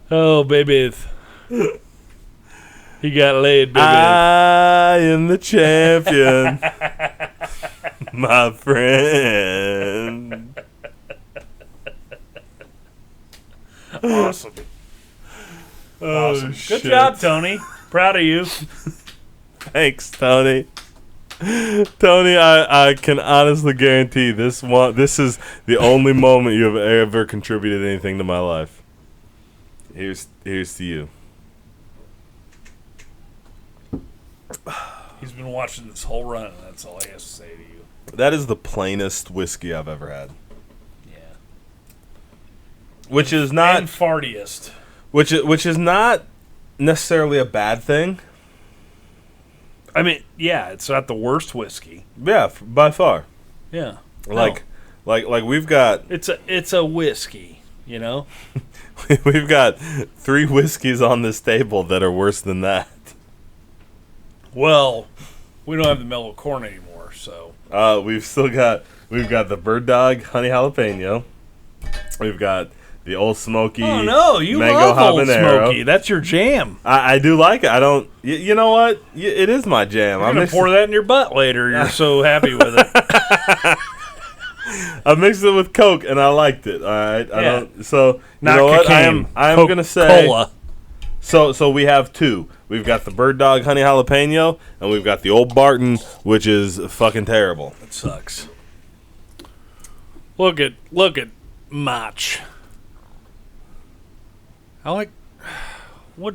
Oh, baby. He got laid, baby.
I am the champion, my friend.
Awesome.
Oh,
awesome. Good job, Tony. Proud of you.
Thanks, Tony. Tony, I can honestly guarantee this is the only moment you have ever contributed anything to my life. Here's to you.
He's been watching this whole run, and that's all he has to say to you.
That is the plainest whiskey I've ever had.
Yeah.
Which is not
and fartiest.
Which is not necessarily a bad thing.
I mean, yeah, it's not the worst whiskey.
Yeah, by far.
Yeah.
Like we've got
it's a whiskey, you know?
We've got 3 whiskeys on this table that are worse than that.
Well, we don't have the mellow corn anymore, so
we've got the Bird Dog Honey Jalapeno. We've got the Old Smoky.
Oh no, you
Mango
love Old
Habanero.
Smoky. That's your jam.
I do like it. I don't. You know what? It is my jam.
I'm gonna pour that in your butt later. You're so happy with it.
I mixed it with Coke and I liked it. All right. I don't. So
not
you know
cocaine,
what? I am gonna say.
Cola.
So we have 2. We've got the Bird Dog Honey Jalapeno, and we've got the Old Barton, which is fucking terrible.
It sucks. Look at Mach. I like what?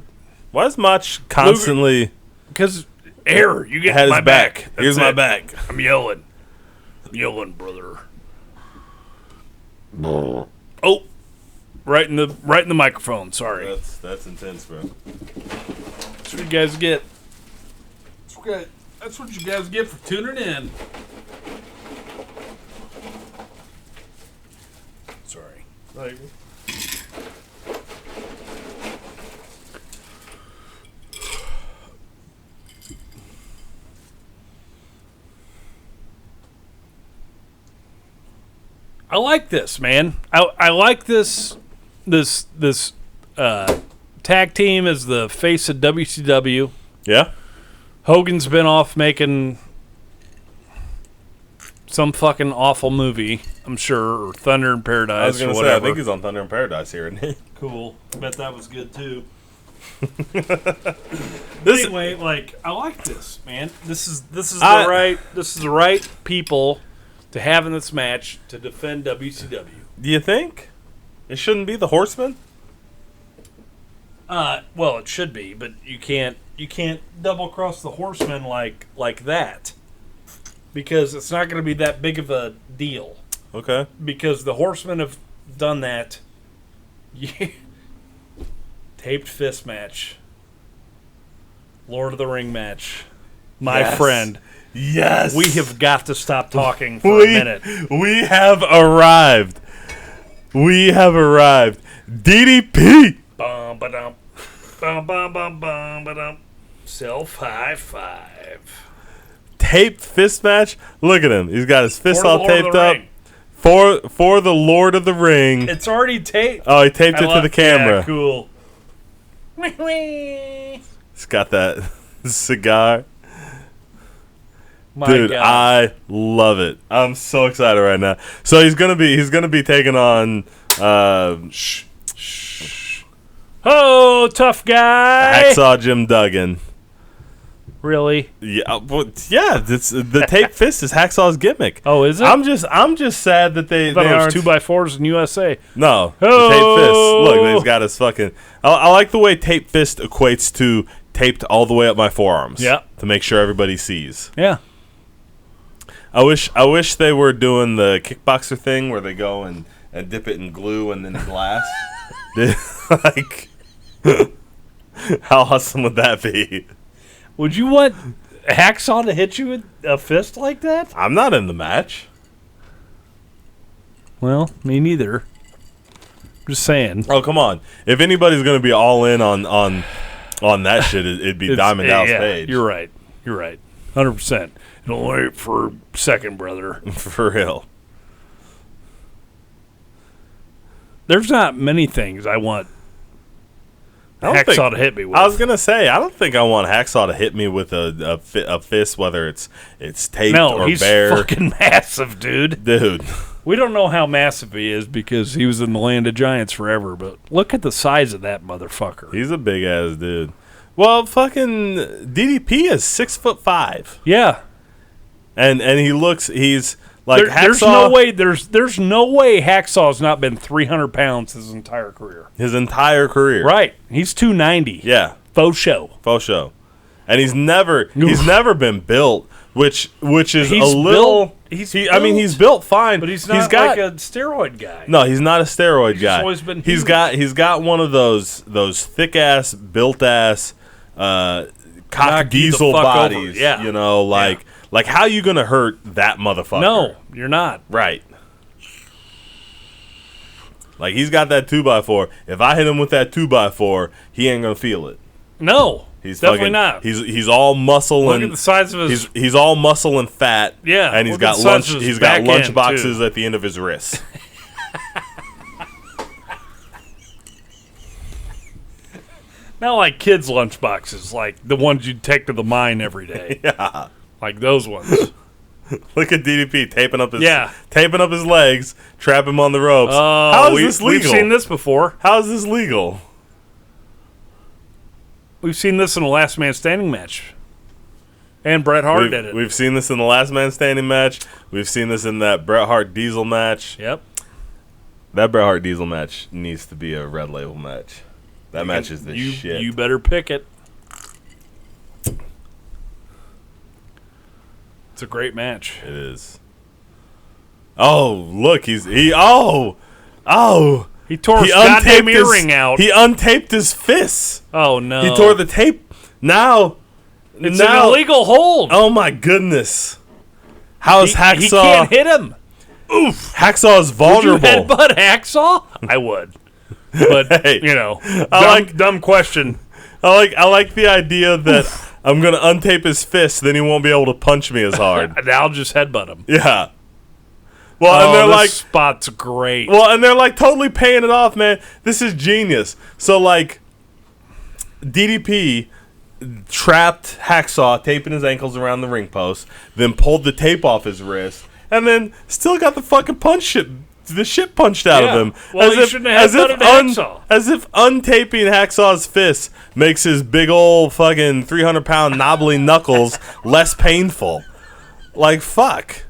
Why is Mach constantly?
Because air, you get
had
my
his
back.
Here's my back.
I'm yelling, brother. Oh, right in the microphone. Sorry.
That's intense, bro.
That's what you guys get. That's what you guys get for tuning in. Sorry. I like this, man. I like this tag team as the face of WCW.
Yeah.
Hogan's been off making some fucking awful movie, I'm sure, or Thunder in Paradise.
I was gonna
or
say,
whatever.
I think he's on Thunder in Paradise here, isn't he?
Cool. I bet that was good too. Anyway, like I like this, man. This is the right people to have in this match to defend WCW.
Do you think it shouldn't be the Horsemen?
Well, it should be, but you can't double cross the Horsemen like that because it's not going to be that big of a deal.
Okay.
Because the Horsemen have done that. Yeah. Taped fist match. Lord of the Ring match. My friend.
Yes.
We have got to stop talking for a minute.
We have arrived. DDP.
Bum ba-dum. Bum bum bum bum ba-dum. Self high five.
Taped fist match. Look at him. He's got his fist all taped up.
Ring.
For the Lord of the Ring.
It's already taped.
Oh, he taped it to the camera.
Yeah, cool.
He's got that cigar.
My
Dude,
God.
I love it. I'm so excited right now. So he's gonna be taking on
Oh, tough guy.
Hacksaw Jim Duggan.
Really?
Yeah, the tape fist is Hacksaw's gimmick.
Oh, is it?
I'm just sad that they
I thought it
aren't.
was 2x4s in USA.
No,
Oh.
the tape fist. Look, he's got his fucking. I like the way tape fist equates to taped all the way up my forearms.
Yeah.
To make sure everybody sees.
Yeah.
I wish they were doing the kickboxer thing where they go and dip it in glue and then glass. Like, how awesome would that be?
Would you want Hacksaw to hit you with a fist like that?
I'm not in the match.
Well, me neither. Just saying.
Oh, come on. If anybody's going to be all in on that shit, it'd be Diamond Dallas Page.
You're right. 100%. Don't wait for a second, brother.
For real.
There's not many things I want Hacksaw to hit me with.
I was going to say, I don't think I want Hacksaw to hit me with a fist, whether it's taped or
he's
bare.
fucking massive, dude.
Dude.
We don't know how massive he is because he was in the land of giants forever, but look at the size of that motherfucker.
He's a big-ass dude. Well, fucking DDP is 6'5".
Yeah.
and he's like
there's no way Hacksaw's not been 300 pounds his entire career.
Right.
He's 290.
Yeah.
Faux show.
And he's never been built, which is
he's
a little.
He's
built fine,
but he's not like a steroid guy.
No, he's not a steroid guy.
Always been
he's got one of those thick ass, built ass, cock diesel bodies.
Yeah.
You know, like how you gonna hurt that motherfucker?
No, you're not.
Right. Like he's got that 2x4. If I hit him with that 2x4, he ain't gonna feel it.
No.
He's
definitely not.
He's all muscle.
Look at the size of his.
He's all muscle and fat.
Yeah,
and he's got lunch. He's got lunch boxes at the end of his wrists.
Not like kids' lunch boxes, like the ones you'd take to the mine every day.
Yeah,
like those ones.
Look at DDP taping up his legs, trap him on the ropes.
How is this legal? We've seen this before.
How is this legal?
We've seen this in the Last Man Standing match. And Bret Hart did it.
We've seen this in the Last Man Standing match. We've seen this in that Bret Hart Diesel match.
Yep.
That Bret Hart Diesel match needs to be a Red Label match. That match is the shit.
You better pick it. It's a great match.
It is. Oh, look, he
tore his goddamn earring out.
He untaped his fists.
Oh, no.
He tore the tape. Now.
It's an illegal hold.
Oh, my goodness. How is Hacksaw?
He can't hit him.
Oof. Hacksaw is vulnerable.
Would you headbutt Hacksaw? I would. But,
hey,
dumb question.
I like the idea that I'm going to untape his fist, then he won't be able to punch me as hard.
And I'll just headbutt him.
Yeah. Well, and they're
this spot's great.
Well, and they're like totally paying it off, man. This is genius. So like, DDP trapped Hacksaw, taping his ankles around the ring post, then pulled the tape off his wrist, and then still got the fucking the shit punched out of him.
Well, he shouldn't have headbutted Hacksaw.
As if untaping Hacksaw's fist makes his big old fucking 300-pound knobbly knuckles less painful. Like, fuck.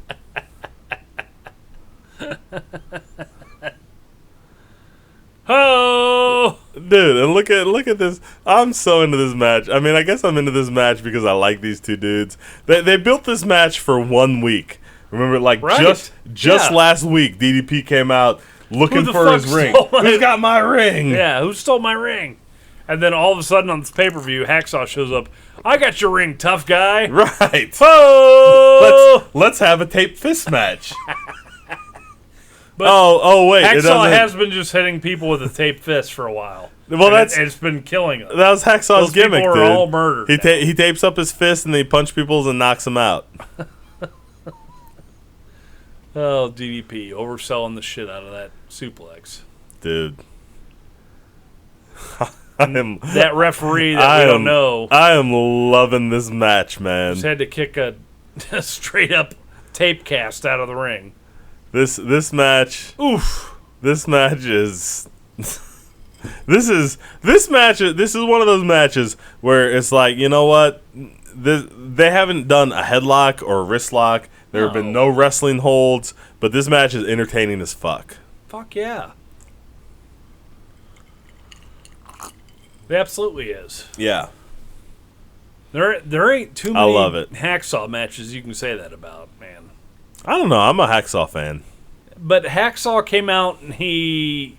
Oh,
dude, and look at this. I'm so into this match. I mean, I guess I'm into this match because I like these two dudes. They built this match for 1 week. Remember, like just last week, DDP came out looking for his ring. Who's got my ring?
Yeah, who stole my ring? And then all of a sudden on this pay-per-view, Hacksaw shows up. I got your ring, tough guy.
Right.
Oh!
Let's have a taped fist match.
But
wait.
Hacksaw has been just hitting people with a taped fist for a while.
Well,
it's been killing them.
That was Hacksaw's gimmick,
people
dude.
Are all murdered.
He tapes up his fist and then he punches people and knocks them out.
Oh, DDP overselling the shit out of that suplex,
dude.
That referee that we don't know.
I am loving this match, man.
Just had to kick a straight up tape cast out of the ring.
This match.
Oof.
This match is. This is one of those matches where it's like, you know what? They haven't done a headlock or a wrist lock. There have been no wrestling holds, but this match is entertaining as fuck.
Fuck yeah. It absolutely is.
Yeah.
There ain't too many
I love it.
Hacksaw matches you can say that about, man.
I don't know. I'm a Hacksaw fan.
But Hacksaw came out and he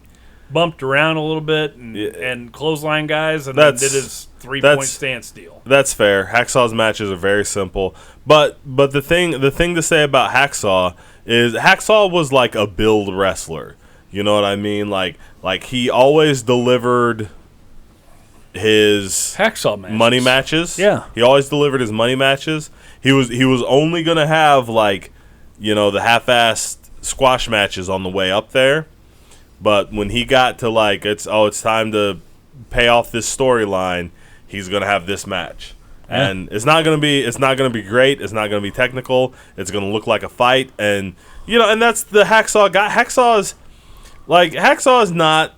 bumped around a little bit and clothesline guys and then did his 3-point stance deal.
That's fair. Hacksaw's matches are very simple. But the thing to say about Hacksaw is Hacksaw was like a build wrestler. You know what I mean? Like he always delivered his
Hacksaw matches.
Money matches.
Yeah.
He always delivered his money matches. He was only gonna have like, you know, the half-assed squash matches on the way up there. But when he got to like it's time to pay off this storyline, he's gonna have this match. Yeah. And it's not gonna be great, it's not gonna be technical, it's gonna look like a fight, and you know, and that's the Hacksaw guy. Hacksaw is not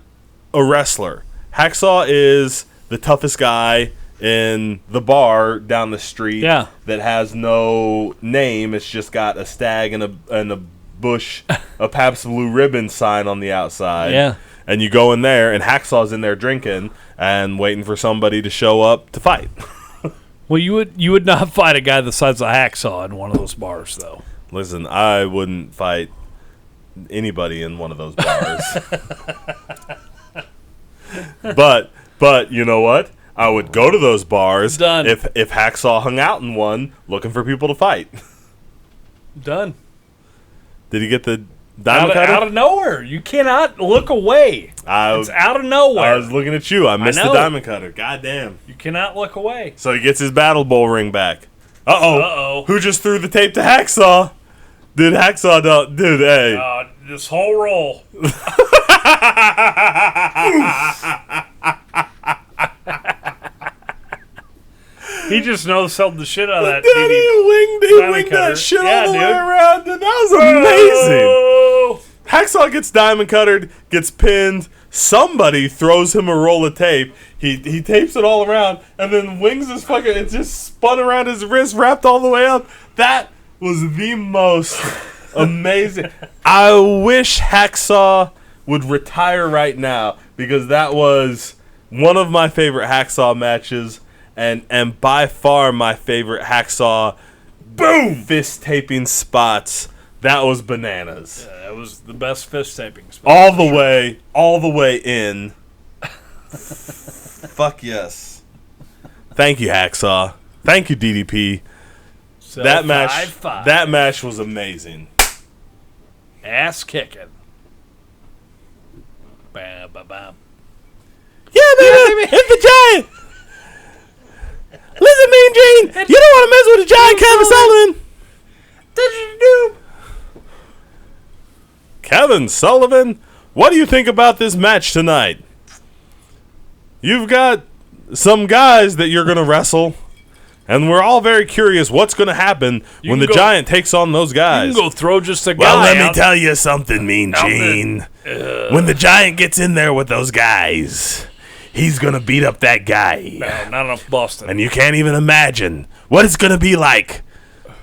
a wrestler. Hacksaw is the toughest guy in the bar down the street
Yeah.
that has no name. It's just got a stag and a bush, a Pabst Blue Ribbon sign on the outside.
Yeah.
And you go in there, and Hacksaw's in there drinking and waiting for somebody to show up to fight.
Well, you would not fight a guy the size of Hacksaw in one of those bars, though.
Listen, I wouldn't fight anybody in one of those bars. but you know what? I would go to those bars
Done.
if Hacksaw hung out in one looking for people to fight.
Done.
Did he get the diamond cutter?
Out of nowhere. You cannot look away. It's out of nowhere.
I was looking at you. I missed the diamond cutter. God damn.
You cannot look away.
So he gets his Battle Bowl ring back.
Uh-oh.
Who just threw the tape to Hacksaw? Dude, Hacksaw, dude, hey.
This whole roll. He just no-sold the shit out of that.
He winged that shit all the way around, dude. That was amazing. Hacksaw gets diamond cuttered, gets pinned. Somebody throws him a roll of tape. He tapes it all around, and then wings his fucking. It just spun around his wrist, wrapped all the way up. That was the most amazing. I wish Hacksaw would retire right now, because that was one of my favorite Hacksaw matches. And by far my favorite Hacksaw fist taping spots. That was bananas.
Yeah, that was the best fist taping spot.
All the way in. Fuck yes. Thank you, Hacksaw. Thank you, DDP.
So
that match was amazing.
Ass kicking. Bam, bam, bam.
Yeah, baby. It's the Giant. Listen, Mean Gene, you don't want to mess with the Giant Kevin Sullivan. Kevin Sullivan, what do you think about this match tonight? You've got some guys that you're going to wrestle, and we're all very curious what's going to happen when the Giant takes on those guys.
You can go throw just a guy.
Well, let me tell you something, Mean Gene. When the Giant gets in there with those guys, he's going to beat up that guy.
No, not enough Boston.
And you can't even imagine what it's going to be like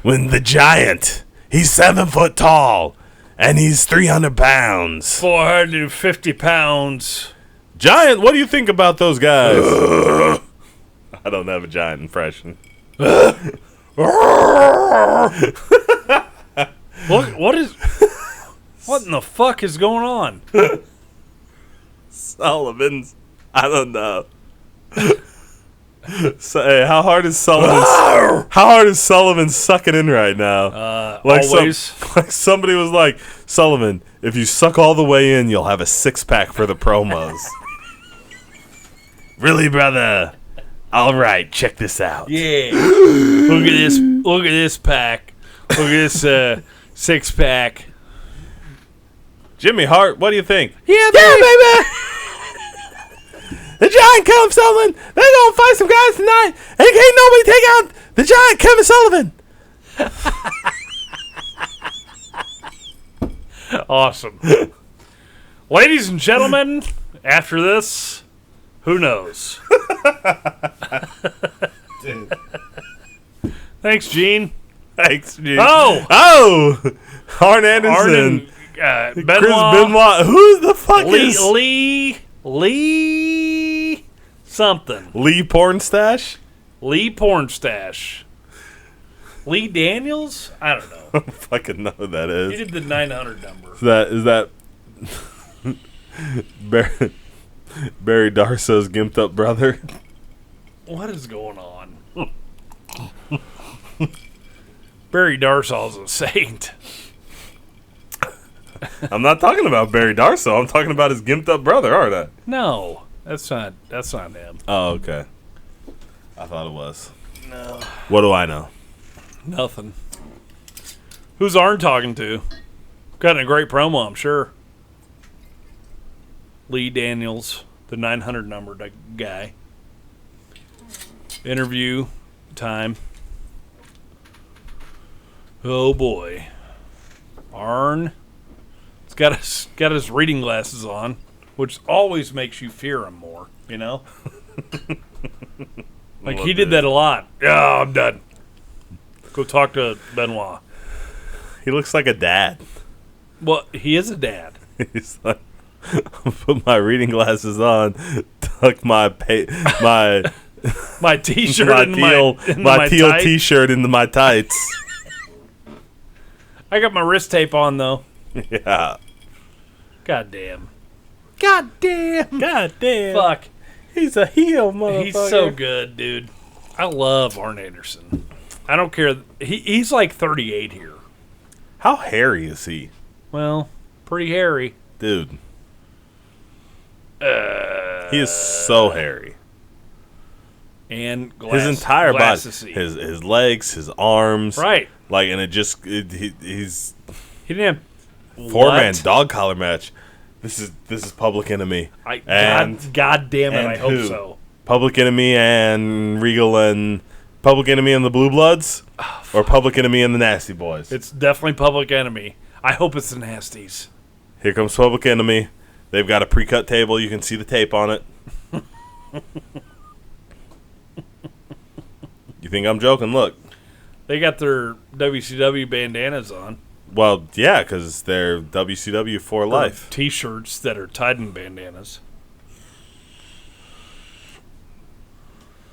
when the Giant, he's 7 foot tall, and he's 300 pounds.
450 pounds.
Giant, what do you think about those guys? I don't have a Giant impression.
What in the fuck is going on?
Sullivan's, I don't know. So, hey, how hard is Sullivan sucking in right now?
Always.
Like somebody was like, Sullivan, if you suck all the way in, you'll have a 6-pack for the promos. Really, brother? All right, check this out.
Yeah. Look at this. Look at this pack. Look at this 6-pack.
Jimmy Hart, what do you think?
Yeah, baby.
The Giant Kevin Sullivan, they're going to fight some guys tonight, and can't nobody take out the Giant Kevin Sullivan.
Awesome. Ladies and gentlemen, after this, who knows?
Dude.
Thanks, Gene.
Thanks, Gene.
Oh!
Arn Anderson.
Benoit.
Chris Benoit. Who the fuck is...
Lee something.
Lee Pornstache?
Lee Pornstache. Lee Daniels? I don't know.
I don't fucking know who that is.
He did the 900 number.
Is that Barry Darso's gimped up brother?
What is going on? Barry Darsow's a saint.
I'm not talking about Barry Darso. I'm talking about his gimped up brother, aren't I?
No, that's not him.
Oh, okay. I thought it was.
No.
What do I know?
Nothing. Who's Arn talking to? Got a great promo, I'm sure. Lee Daniels, the 900 numbered guy. Interview time. Oh boy. Arn got his reading glasses on, which always makes you fear him more, you know? Like, he did that a lot. Yeah, I'm done. Go talk to Benoit.
He looks like a dad.
Well, he is a dad.
He's like, put my reading glasses on, tuck my
my t-shirt
my teal t-shirt into my tights.
I got my wrist tape on, though.
Yeah.
God damn.
Fuck. He's a heel, motherfucker.
He's so good, dude. I love Arn Anderson. I don't care. He's like 38 here.
How hairy is he?
Well, pretty hairy.
Dude. He is so hairy.
And
his entire body, his legs, his arms,
right?
Like, and he's
he didn't have
4-man dog collar match. This is Public Enemy.
God damn it! I hope so.
Public Enemy and Regal and Public Enemy and the Blue Bloods, or Public Enemy and the Nasty Boys.
It's definitely Public Enemy. I hope it's the Nasties.
Here comes Public Enemy. They've got a pre-cut table. You can see the tape on it. You think I'm joking? Look.
They got their WCW bandanas on.
Well, yeah, because they're WCW for life.
T-shirts that are tied in bandanas.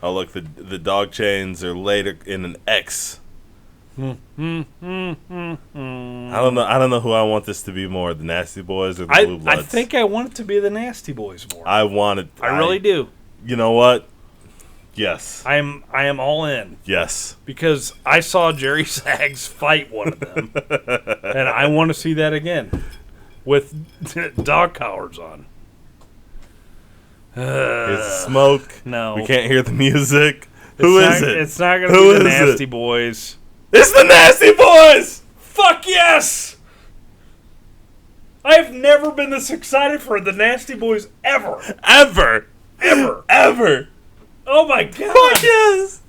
Oh, look, the dog chains are laid in an X. I don't know who I want this to be more, the Nasty Boys or the Blue Bloods.
I think I want it to be the Nasty Boys more.
I
really do.
You know what? Yes.
I am all in.
Yes.
Because I saw Jerry Sags fight one of them. And I want to see that again. With dog collars on.
Here's the smoke.
No.
We can't hear the music. Who is it?
It's not going to be the Nasty Boys.
It's the Nasty Boys!
Fuck yes! I have never been this excited for the Nasty Boys ever.
Ever. Oh my god. Fuck yes.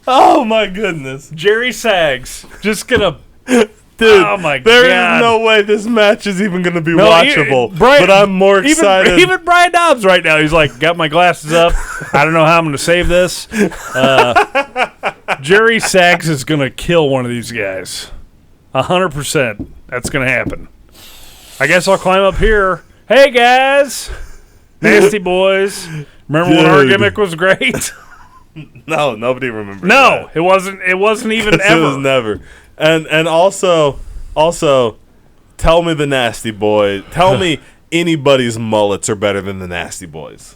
Oh my goodness.
Jerry Sags. Just gonna.
Dude,
oh my god.
There is no way this match is even gonna be watchable. But I'm more excited.
Even Brian Dobbs right now, he's like, got my glasses up. I don't know how I'm gonna save this. Jerry Sags is gonna kill one of these guys. 100%. That's gonna happen. I guess I'll climb up here. Hey guys. Nasty Boys. Remember when our gimmick was great?
No, nobody remembers.
No, that. It wasn't even ever.
It was never. And also, tell me the Nasty Boys. Tell me anybody's mullets are better than the Nasty Boys.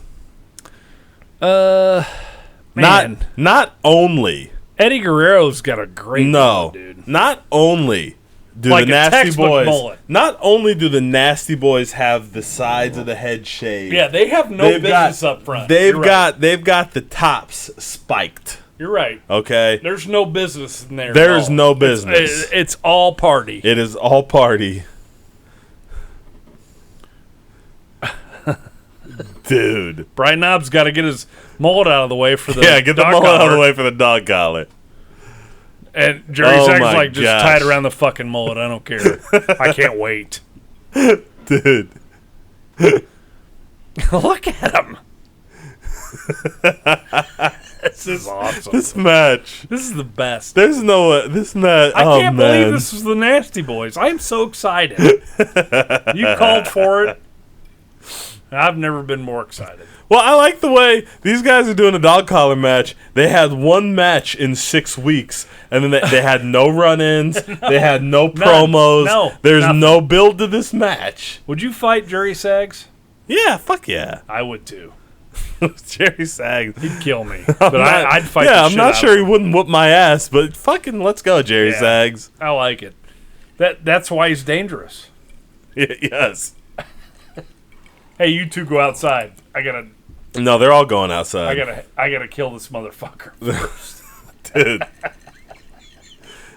Man.
Not only
Eddie Guerrero's got a great mullet, dude.
Not only do
like
the Nasty Boys
mullet.
Not only do the Nasty Boys have the sides of the head shaved.
Yeah, they have business up front.
They've got the tops spiked.
You're right.
Okay.
There's no business in there.
There's no business.
It's all party.
It is all party. Dude.
Brian Knobbs got to get his mullet out of the way for the
get the mullet out of the way for the dog collar.
And Jerry Sags just tie it around the fucking mullet. I don't care. I can't wait.
Dude.
Look at him. This is awesome.
This match.
This is the best.
There's no this match.
I can't believe this was the Nasty Boys. I'm so excited. You called for it. I've never been more excited.
Well, I like the way these guys are doing a dog collar match. They had one match in 6 weeks, and then they had no run-ins. They had no promos. There's no build to this match.
Would you fight Jerry Sags?
Yeah, fuck yeah.
I would too.
Jerry Sags.
He'd kill me. But I'd fight
the shit I'm not sure he wouldn't whoop my ass, but fucking let's go, Jerry Sags.
I like it. That's why he's dangerous.
Yes.
Hey, you two go outside.
No, they're all going outside.
I gotta kill this motherfucker first.
Dude.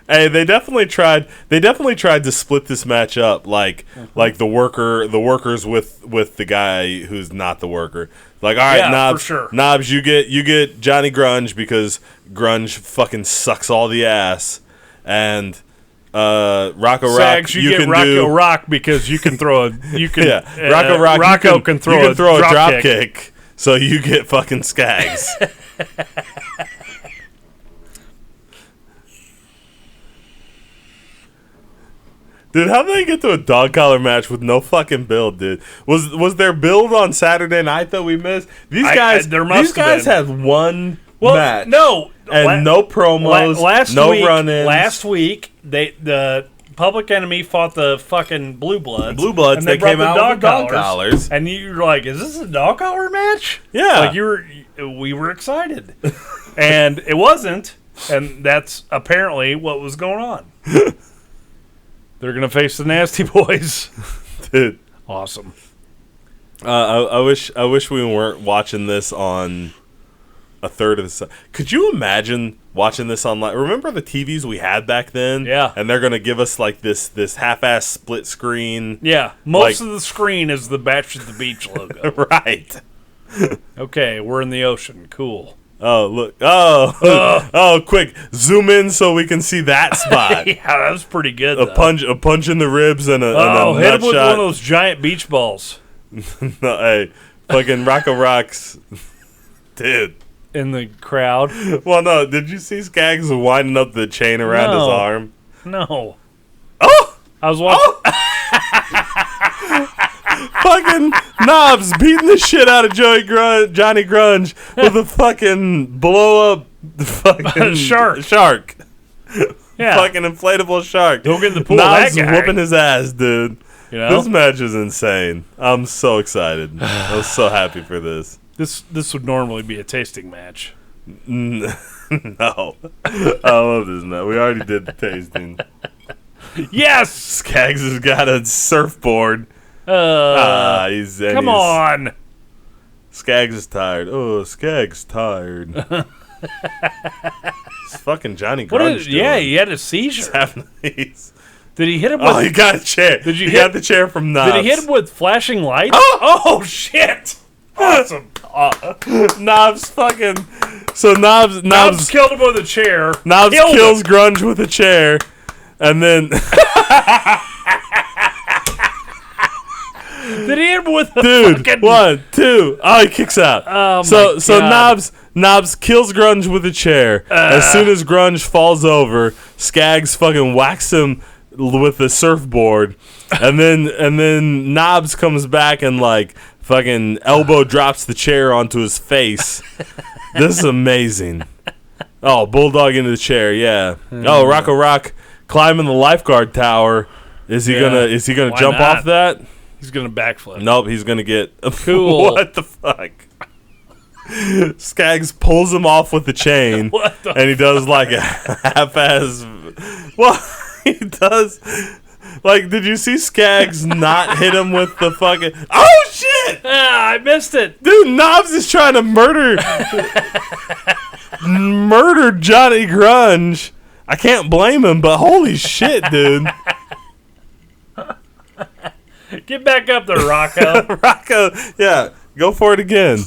Hey, they definitely tried to split this match up like the workers with the guy who's not the worker. Like, all right, Knobs,
for sure.
Knobs, you get Johnny Grunge because Grunge fucking sucks all the ass, and Rocco
Sags,
Rock,
you get Rocco Rock because you can throw a
Rocco Rock,
Rocco can throw a drop kick.
So you get fucking Skaggs. Dude, how did they get to a dog collar match with no fucking build, dude? Was there build on Saturday night that we missed? These guys had one match.
No.
And no promos, no run-ins.
Last week, the Public Enemy fought the fucking Blue Bloods.
And they came out with dog collars.
And you were like, is this a dog collar match?
Yeah.
Like, we were excited. And it wasn't. And that's apparently what was going on. They're going to face the Nasty Boys.
Dude.
Awesome.
I wish we weren't watching this on a third of the... Could you imagine watching this online? Remember the TVs we had back then?
Yeah.
And they're going to give us like this half-ass split screen.
Yeah. Most of the screen is the Bash at the Beach logo.
Right.
Okay, we're in the ocean. Cool.
Oh, look. Oh, quick. Zoom in so we can see that spot.
Yeah, that was pretty good,
A punch in the ribs and a
hit him with
shot.
one of those giant beach balls.
No, hey, fucking Rocco Rocks. Dude.
In the crowd.
Well, no. Did you see Skaggs winding up the chain around his arm?
No.
Oh!
I was watching...
Fucking Knobs beating the shit out of Johnny Grunge with a fucking blow up fucking
shark. Yeah.
Fucking inflatable shark.
Don't get in the pool.
Knobs
that guy.
whooping his ass, dude.
You know?
This match is insane. I'm so excited. I was so happy for this.
This would normally be a tasting match.
No. I love this match. We already did the tasting.
Yes!
Skaggs has got a surfboard. He's
come on.
Skaggs is tired. Oh, Skaggs tired. It's fucking Johnny Grunge.
He had a seizure. Did he hit him with...
Oh, he got a chair. He got the chair from Knobs.
Did he hit him with flashing lights?
Oh shit.
Awesome.
Knobs fucking... So Knobs
killed him with a chair.
Knobs kills Grunge with a chair. And then...
Did he hit him with a
fucking... 1, 2. Oh, he kicks out.
Oh,
so Knobs kills Grunge with a chair. As soon as Grunge falls over, Skaggs fucking whacks him with the surfboard. And then Knobs comes back and like fucking elbow drops the chair onto his face. This is amazing. Oh, Bulldog into the chair, yeah. Oh, Rocco Rock climbing the lifeguard tower. Is he gonna jump off that?
He's gonna backflip.
Nope, he's gonna get
cool.
What the fuck? Skaggs pulls him off with the chain, and he does like a half-ass. Well, he does. Like, did you see Skaggs not hit him with the fucking? Oh shit!
I missed it,
dude. Knobs is trying to murder Johnny Grunge. I can't blame him, but holy shit, dude.
Get back up there, Rocco.
Rocco, yeah, go for it again.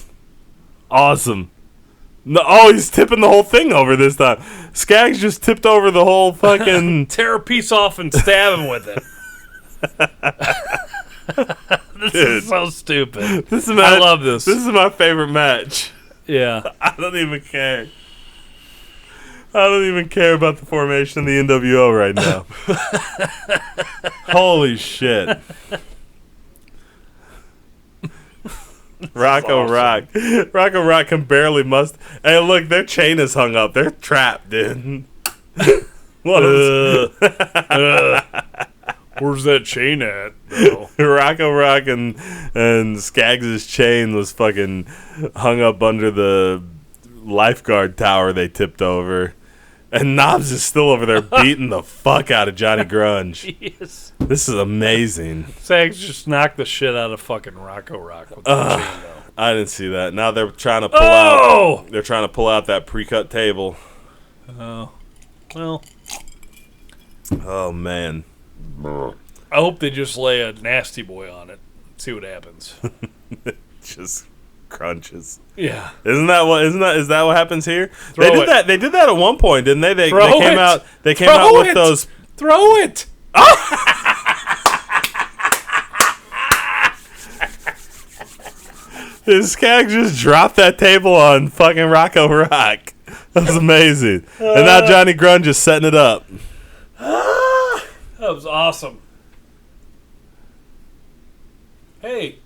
Awesome. No, oh, he's tipping the whole thing over this time. Skaggs just tipped over the whole fucking...
Tear a piece off and stab him with it. This is so stupid. I love this.
This is my favorite match.
Yeah.
I don't even care. I don't even care about the formation of the NWO right now. Holy shit. Rocco Rock can barely must. Hey, look, their chain is hung up. They're trapped, dude.
Where's that chain at?
Rocco Rock and Skaggs' chain was fucking hung up under the lifeguard tower they tipped over. And Knobs is still over there beating the fuck out of Johnny Grunge.
Yes.
This is amazing.
Skaggs just knocked the shit out of fucking Rocco Rock with the chain, though.
I didn't see that. Now they're trying to pull out. They're trying to pull out that pre-cut table.
Oh, well.
Oh man.
I hope they just lay a nasty boy on it. See what happens.
Just crunches.
Yeah.
Is that what happens here? They did that at one point, didn't they? They came out with those.
Throw it.
Skaggs just dropped that table on fucking Rocco Rock. That was amazing. And now Johnny Grunge is setting it up.
That was awesome. Hey.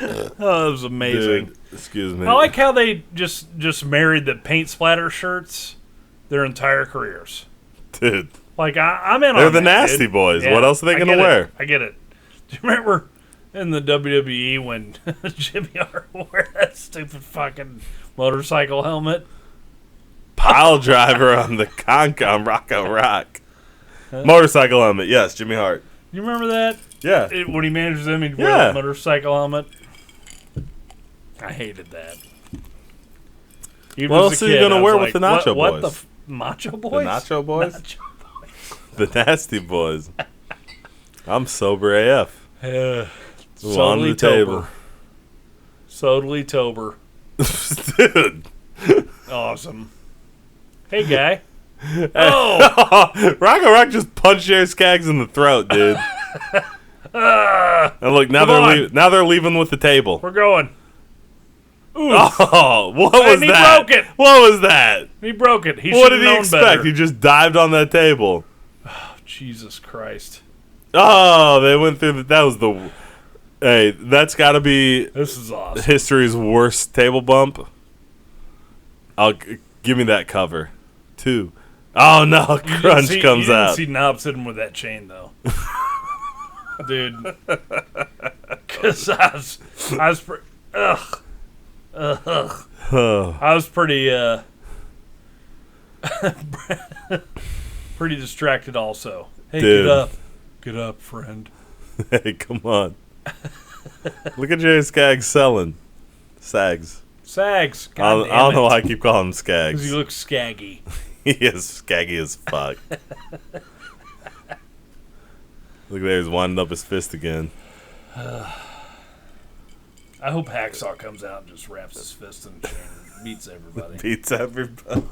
That was amazing.
Dude, excuse me.
I like how they just married the paint splatter shirts their entire careers.
Dude.
Like, I'm in on
They're the
that,
Nasty
dude.
Boys.
Yeah,
What else are they going to wear?
I get it. Do you remember in the WWE when Jimmy Hart wore that stupid fucking motorcycle helmet?
Pile driver on the Concom Rocco Rock. Motorcycle helmet. Yes, Jimmy Hart.
You remember that?
Yeah.
When he managed them, he'd wear that motorcycle helmet. I hated that. Even
What
as
else
a
are you
kid,
going to
I
wear
was
with the
like,
Nacho
what
Boys?
the Macho Boys?
The Nacho Boys?
Nacho Boys.
The Nasty Boys. I'm sober AF. On the table.
Sodally Tober.
Dude.
Awesome. Hey, guy. Oh!
Rocco Rock just punched Jerry Skaggs in the throat, dude. And look, now they're leaving with the table.
We're going. Oof.
Oh, what was
he
that?
broke it.
What was that?
He broke it.
What did he
known
expect?
better.
He just dived on that table.
Oh, Jesus Christ.
Oh, they went through that was the... Hey, that's got to be...
This is awesome.
History's worst table bump. Give me that cover. 2. Oh, no. Crunch comes out.
You didn't see Knobs hit him with that chain, though. Dude. Because I was I was pretty pretty distracted also. Hey,
dude.
Get up, friend.
Hey, come on. Look at Jerry Skaggs selling. Sags.
Sags.
I don't know why I keep calling him Skaggs.
Because he looks scaggy.
He is scaggy as fuck. Look there, he's winding up his fist again.
I hope Hacksaw comes out and just wraps his fist in the chain and beats everybody.
Beats everybody.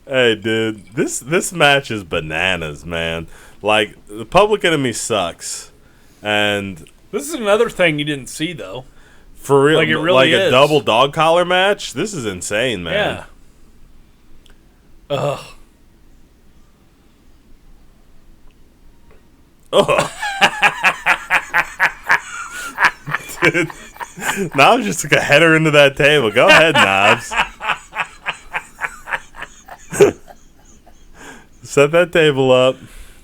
Hey, dude, this match is bananas, man. Like, the Public Enemy sucks, and
this is another thing you didn't see though.
For real,
like it really
like
is.
A double dog collar match. This is insane, man.
Yeah. Ugh.
Ugh. Dude, Knobs just took a header into that table. Go ahead, Knobs. Set that table up.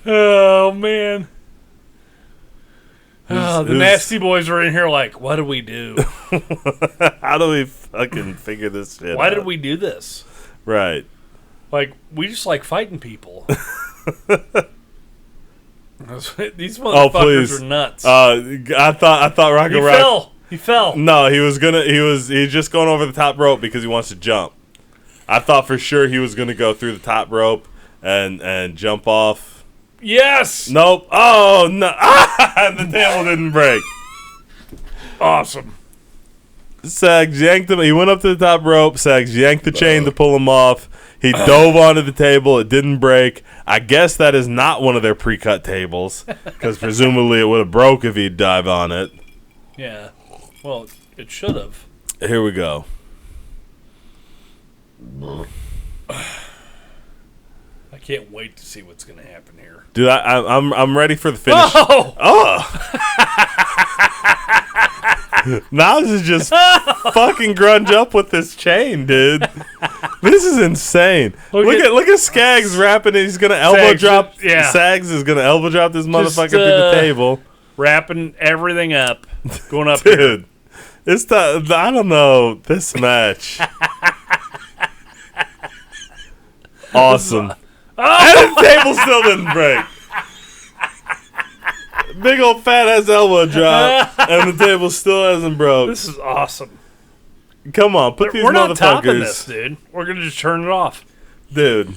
Oh, man. The Nasty Boys are in here like, what do we do?
How do we fucking figure this shit out?
Why did we do this?
Right.
Like, we just like fighting people. These motherfuckers are nuts.
I thought Rocco Rock...
He fell.
No, he's just going over the top rope because he wants to jump. I thought for sure he was gonna go through the top rope and jump off.
Yes.
Nope. Oh no! The table didn't break.
Awesome.
Sags yanked him. He went up to the top rope. Sags yanked the chain to pull him off. He dove onto the table. It didn't break. I guess that is not one of their pre-cut tables because presumably it would have broke if he'd dive on it.
Yeah. Well, it should have.
Here we go.
I can't wait to see what's going to happen here.
Dude, I'm ready for the finish.
Oh!
Knobs is just fucking grunge up with this chain, dude. This is insane. Look at Skaggs rapping. He's gonna elbow drop.
Yeah.
Sags is gonna elbow drop this motherfucker through the table,
wrapping everything up, going up.
Dude, it's I don't know this match. Awesome. And the table still didn't break. Big old fat ass elbow drop, and the table still hasn't broke.
This is awesome.
Come on, put these
We're not
motherfuckers.
topping this, dude. We're gonna just turn it off,
dude.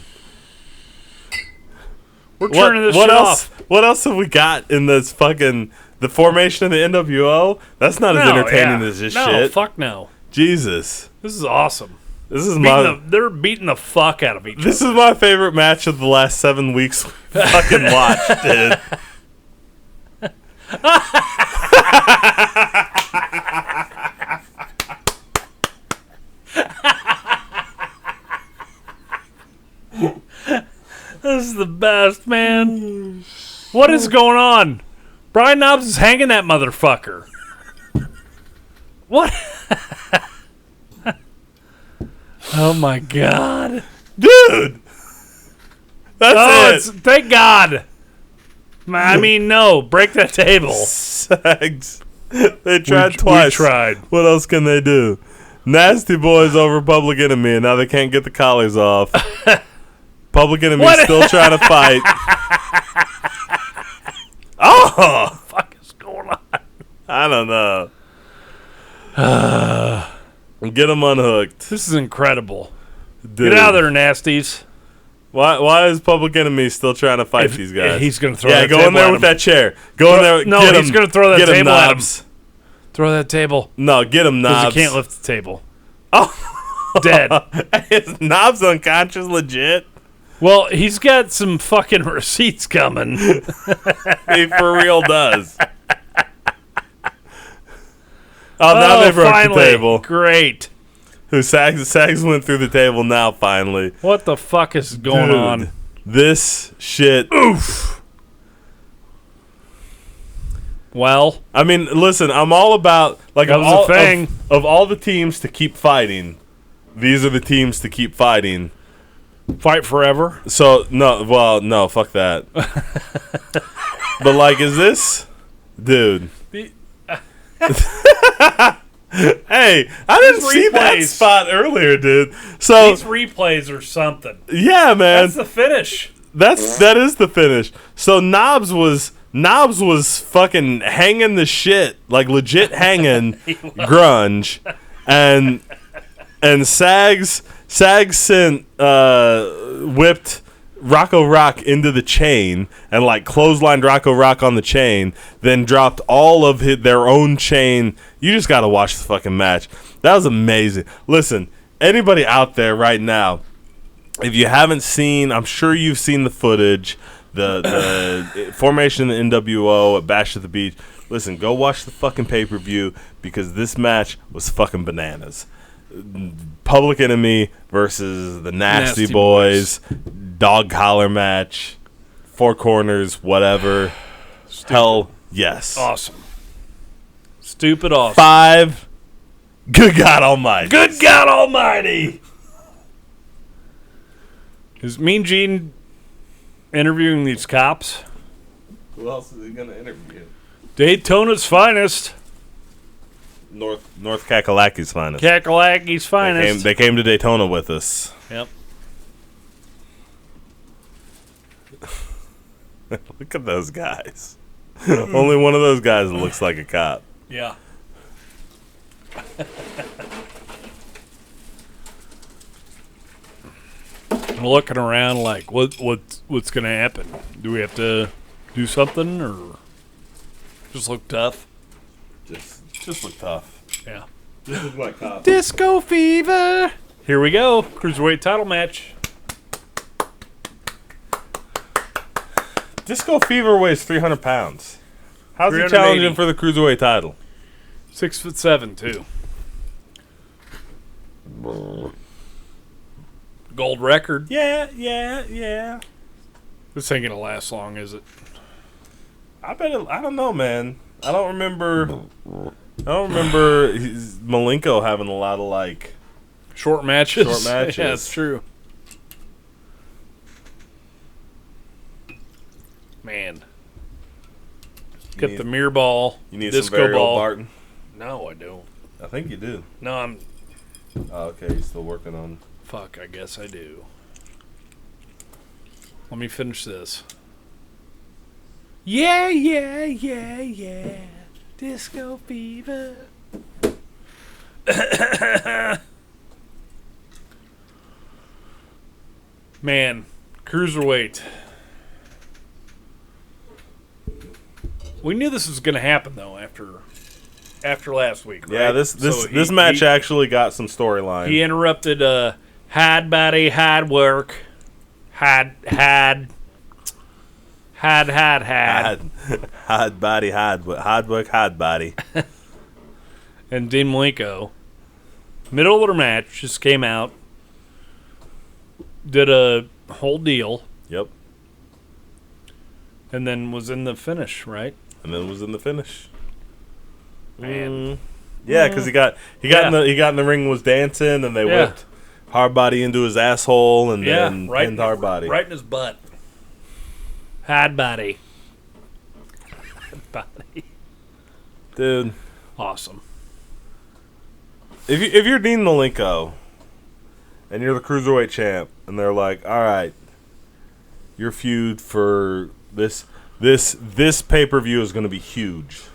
We're turning this shit off.
What else have we got in this fucking the formation of the NWO? That's not as entertaining as this shit.
No, fuck no.
Jesus,
this is awesome.
This is
they're beating the fuck out of each other.
This is my favorite match of the last 7 weeks we fucking watched, dude.
This is the best, man. What is going on? Brian Knobbs is hanging that motherfucker. What? Oh my god,
dude! That's it.
Thank God. I mean, no, break that table.
Sags. They tried twice.
We tried.
What else can they do? Nasty Boys over Public Enemy, and now they can't get the collars off. Public Enemy still trying to fight. Oh!
What the fuck is going on?
I don't know. Get them unhooked.
This is incredible.
Dude.
Get out of there, nasties.
Why is Public Enemy still trying to fight these guys?
He's going to throw
that table. Yeah, go in there with that chair. Go in there.
No, he's going to throw that table at him. Throw that table.
No, get him, Knobs.
Because he can't lift the table.
Oh.
Dead.
Is Knobs unconscious legit?
Well, he's got some fucking receipts coming.
He for real does. Oh, now they broke the table.
Great.
Sags went through the table now, finally.
What the fuck is going on?
This shit.
Oof. Well,
I mean, listen, I'm all about, like,
that was a thing.
Of all the teams to keep fighting, these are the teams to keep fighting.
Fight forever?
So, no, fuck that. But, like, is this... Dude. Hey, I didn't see that spot earlier, dude. So
these replays or something.
Yeah, man.
That's the finish.
That is the finish. So Knobs was fucking hanging the shit, like legit hanging grunge, and Sags sent whipped Rocco Rock into the chain and like clotheslined Rocco Rock on the chain, then dropped all of their own chain. You just gotta watch the fucking match. That was amazing. Listen, anybody out there right now, if you haven't seen, I'm sure you've seen the footage, the formation of the NWO at Bash at the Beach. Listen, go watch the fucking pay-per-view because this match was fucking bananas. Public Enemy versus the Nasty Boys. Dog collar match, 4 corners, whatever. Hell yes.
Awesome. Stupid awesome.
5. Good God Almighty.
Good God Almighty. Is Mean Gene interviewing these cops?
Who else is he going to interview?
Daytona's finest.
North Kakalaki's finest.
Kakalaki's finest.
They came to Daytona with us.
Yep.
Look at those guys. Only one of those guys looks like a cop.
Yeah. I'm looking around like, what's going to happen? Do we have to do something or just look tough?
Just look tough.
Yeah.
Just look like cops.
Disco Fever. Here we go. Cruiserweight title match.
Disco Fever weighs 300 pounds. How's he challenging for the Cruiserweight title?
6'7" too. Gold record.
Yeah.
This ain't gonna last long, is it?
I don't know, man. I don't remember Malenko having a lot of like
short matches.
Yeah,
that's true. Man. Get the mirror ball.
You need
disco
some Barry
ball.
Barton?
No, I don't.
I think you do.
No, I'm...
Oh, okay, you're still working on...
Fuck, I guess I do. Let me finish this. Yeah. Disco Fever. Man, Cruiserweight. We knew this was going to happen though after last week, right?
Yeah, this match actually got some storyline.
He interrupted hard body, hard work, hard Had.
Hard body, hard work, hard body.
And Dean Malenko, middle of their match, just came out, did a whole deal.
Yep.
And then was in the finish, right?
And then was in the finish.
Man.
Yeah, because he got in the ring and was dancing, and they whipped hard body into his asshole, and then pinned hard body
right in his butt. Hard body. Hard body.
Dude,
awesome.
If you're Dean Malenko and you're the cruiserweight champ, and they're like, all right, your feud for this pay-per-view is going to be huge.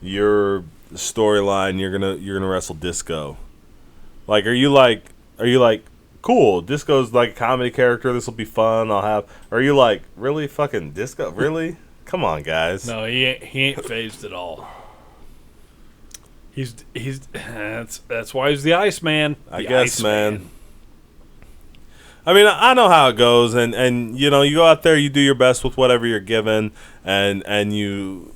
Your storyline, you're gonna wrestle Disco. Like, are you like, cool? Disco's like a comedy character. This will be fun. Are you like, really fucking Disco? Really? Come on, guys.
No, he ain't phased at all. That's why he's the Iceman.
I guess, man. I mean, I know how it goes, and you know, you go out there, you do your best with whatever you're given, and you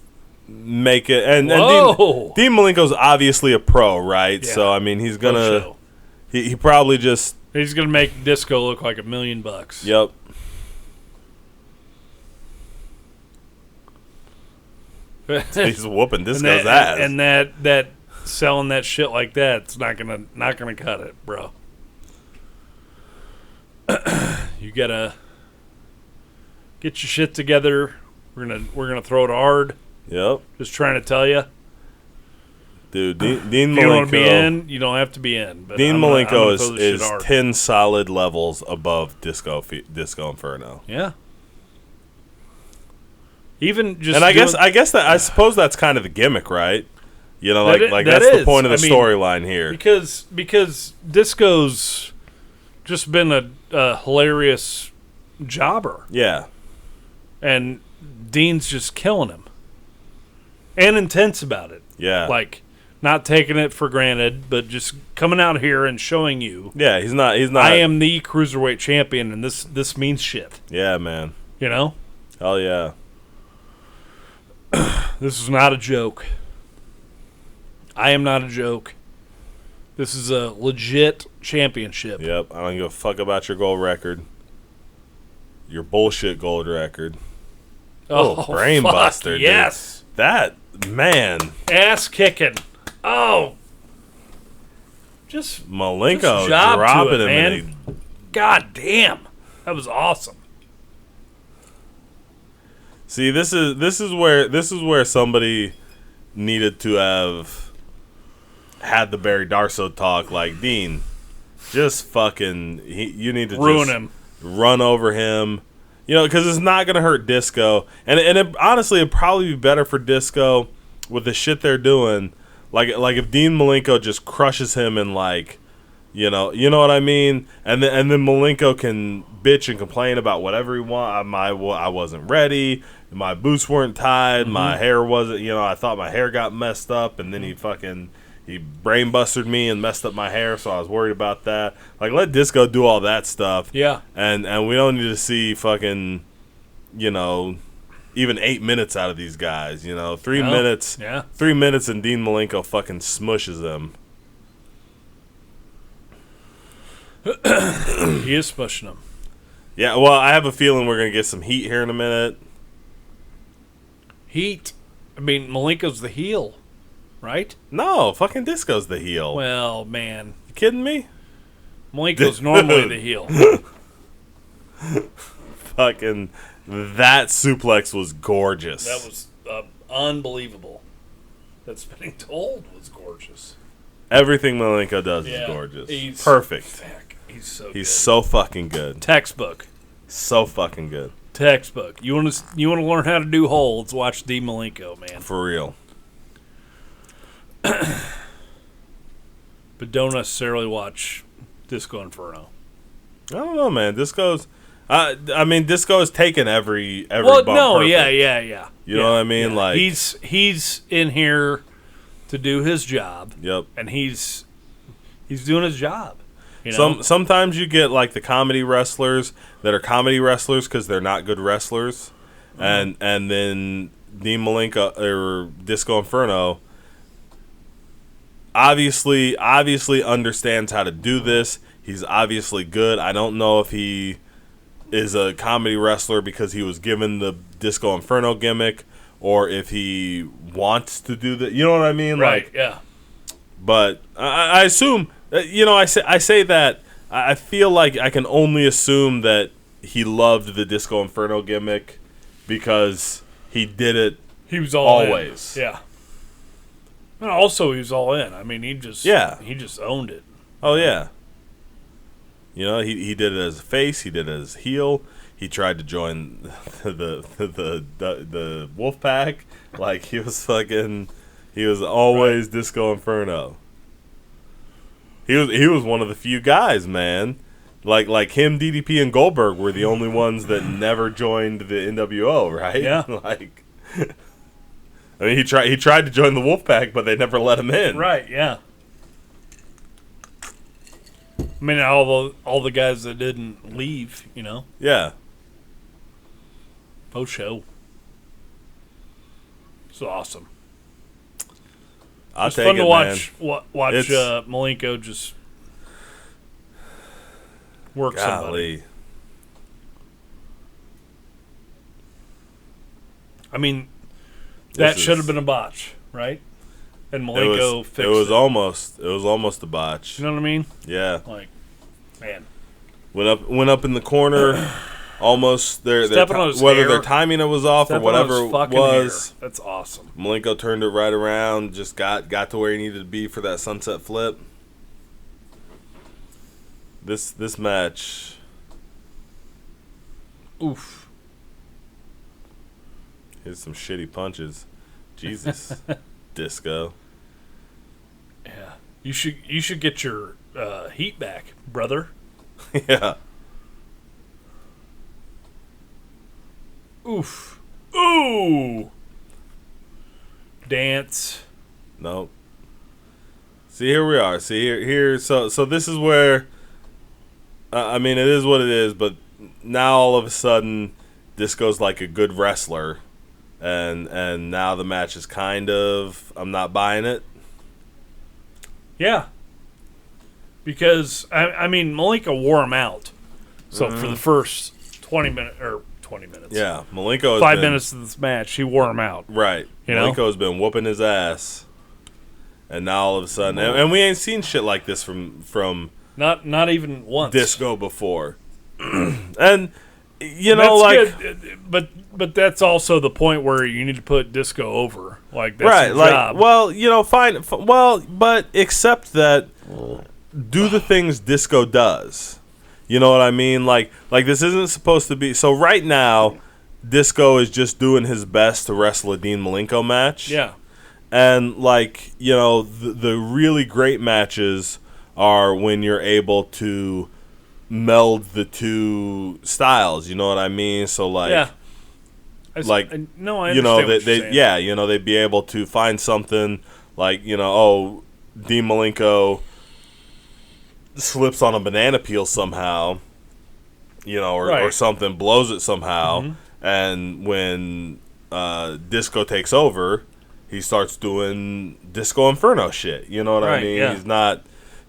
make it. And Dean Malenko's obviously a pro, right? Yeah. So I mean, he's gonna he probably just
he's gonna make Disco look like $1 million.
Yep. He's whooping Disco's ass,
and that selling that shit like that's not gonna cut it, bro. You gotta get your shit together. We're gonna throw it hard.
Yep.
Just trying to tell you,
dude. Dean Malenko.
If you want to be in, you don't have to be in. But
Dean Malenko is 10 solid levels above Disco Inferno.
Yeah. Even just,
and I suppose that's kind of the gimmick, right? You know, like that's the point of the storyline here.
Because Disco's just been a hilarious jobber.
Yeah.
And Dean's just killing him. And intense about it.
Yeah.
Like, not taking it for granted, but just coming out here and showing you.
Yeah, he's not.
I am the cruiserweight champion, and this means shit.
Yeah, man.
You know?
Hell yeah.
This is not a joke. I am not a joke. This is a legit championship.
Yep. I don't give a fuck about your gold record. Your bullshit gold record.
Oh,
brain
fuck,
buster.
Yes.
Dude. That, man.
Ass kicking. Oh.
Malenko dropping him, man.
God damn. That was awesome.
See, this is where somebody needed to have had the Barry Darso talk. Like, Dean, just fucking, you need to
ruin him,
run over him, you know, because it's not gonna hurt Disco, and honestly, it'd probably be better for Disco with the shit they're doing. Like if Dean Malenko just crushes him and like, you know what I mean, and then Malenko can bitch and complain about whatever he wants. I wasn't ready. My boots weren't tied. Mm-hmm. My hair wasn't. You know, I thought my hair got messed up, and then he brain busted me and messed up my hair, so I was worried about that. Like, let Disco do all that stuff.
Yeah.
And we don't need to see fucking, you know, even 8 minutes out of these guys. You know, 3 minutes.
Yeah.
3 minutes, and Dean Malenko fucking smushes them.
He is smushing them.
Yeah. Well, I have a feeling we're gonna get some heat here in a minute.
Heat. I mean, Malenko's the heel, right?
No, fucking Disco's the heel.
Well, man.
You kidding me?
Malenko's normally the heel.
Fucking, that suplex was gorgeous.
That was unbelievable. That spinning told was gorgeous.
Everything Malenko does is gorgeous. He's perfect. He's so fucking good.
Textbook.
So fucking good.
Textbook. You want to learn how to do holds? Watch Dean Malenko, man.
For real.
But don't necessarily watch Disco Inferno.
I don't know, man. Disco's. I mean, Disco has taken every bump.
No,
perfect.
yeah.
You know what I mean?
Yeah.
Like,
he's in here to do his job.
Yep.
And he's doing his job. You know?
Sometimes you get like the comedy wrestlers that are comedy wrestlers because they're not good wrestlers, and then Dean Malenko or Disco Inferno obviously understands how to do this. He's obviously good. I don't know if he is a comedy wrestler because he was given the Disco Inferno gimmick, or if he wants to do that. You know what I mean?
Right.
Like,
yeah.
But I assume, I say that. I feel like I can only assume that he loved the Disco Inferno gimmick because he did it.
He was all
always.
In. Yeah. And also, he was all in. I mean, he just owned it.
Oh yeah. He did it as a face. He did it as a heel. He tried to join the Wolf Pack. Like he was always right. Disco Inferno. He was one of the few guys, man. Like him, DDP, and Goldberg were the only ones that never joined the NWO, right?
Yeah.
Like, I mean, he tried to join the Wolfpack, but they never let him in.
Right. Yeah. I mean, all the guys that didn't leave,
Yeah.
Oh, show. It's awesome. It's fun to watch Malenko just work somebody. I mean, that should have been a botch, right? And Malenko fixed it.
It was almost a botch.
You know what I mean?
Yeah.
Like, man.
Went up in the corner. Almost whether their timing was off or whatever it was.
That's awesome.
Malenko turned it right around, just got to where he needed to be for that sunset flip. This match.
Oof.
Here's some shitty punches. Jesus. Disco.
Yeah. You should get your heat back, brother.
Yeah.
Oof. Ooh. Dance.
Nope. See, here we are. See, here. So this is where, I mean, it is what it is, but now all of a sudden, Disco's like a good wrestler, and now the match is kind of, I'm not buying it.
Yeah. Because, I mean, Malenko wore him out. So for the first 20 minutes.
Yeah, Malenko has
5 minutes of this match, he wore him out.
Right. Malenko has been whooping his ass. And now all of a sudden, and we ain't seen shit like this from
not even once
Disco before. And that's
good, but that's also the point where you need to put Disco over. Like that's
right,
your job.
Well, fine. Well, but except that do the things Disco does. You know what I mean? Like this isn't supposed to be. So right now, Disco is just doing his best to wrestle a Dean Malenko match.
Yeah.
And the really great matches are when you're able to meld the two styles. You know what I mean? So
yeah. I understand what you're saying.
They'd be able to find something like Dean Malenko slips on a banana peel somehow, or something, blows it somehow, and when Disco takes over, he starts doing Disco Inferno shit. You know what I mean?
Yeah.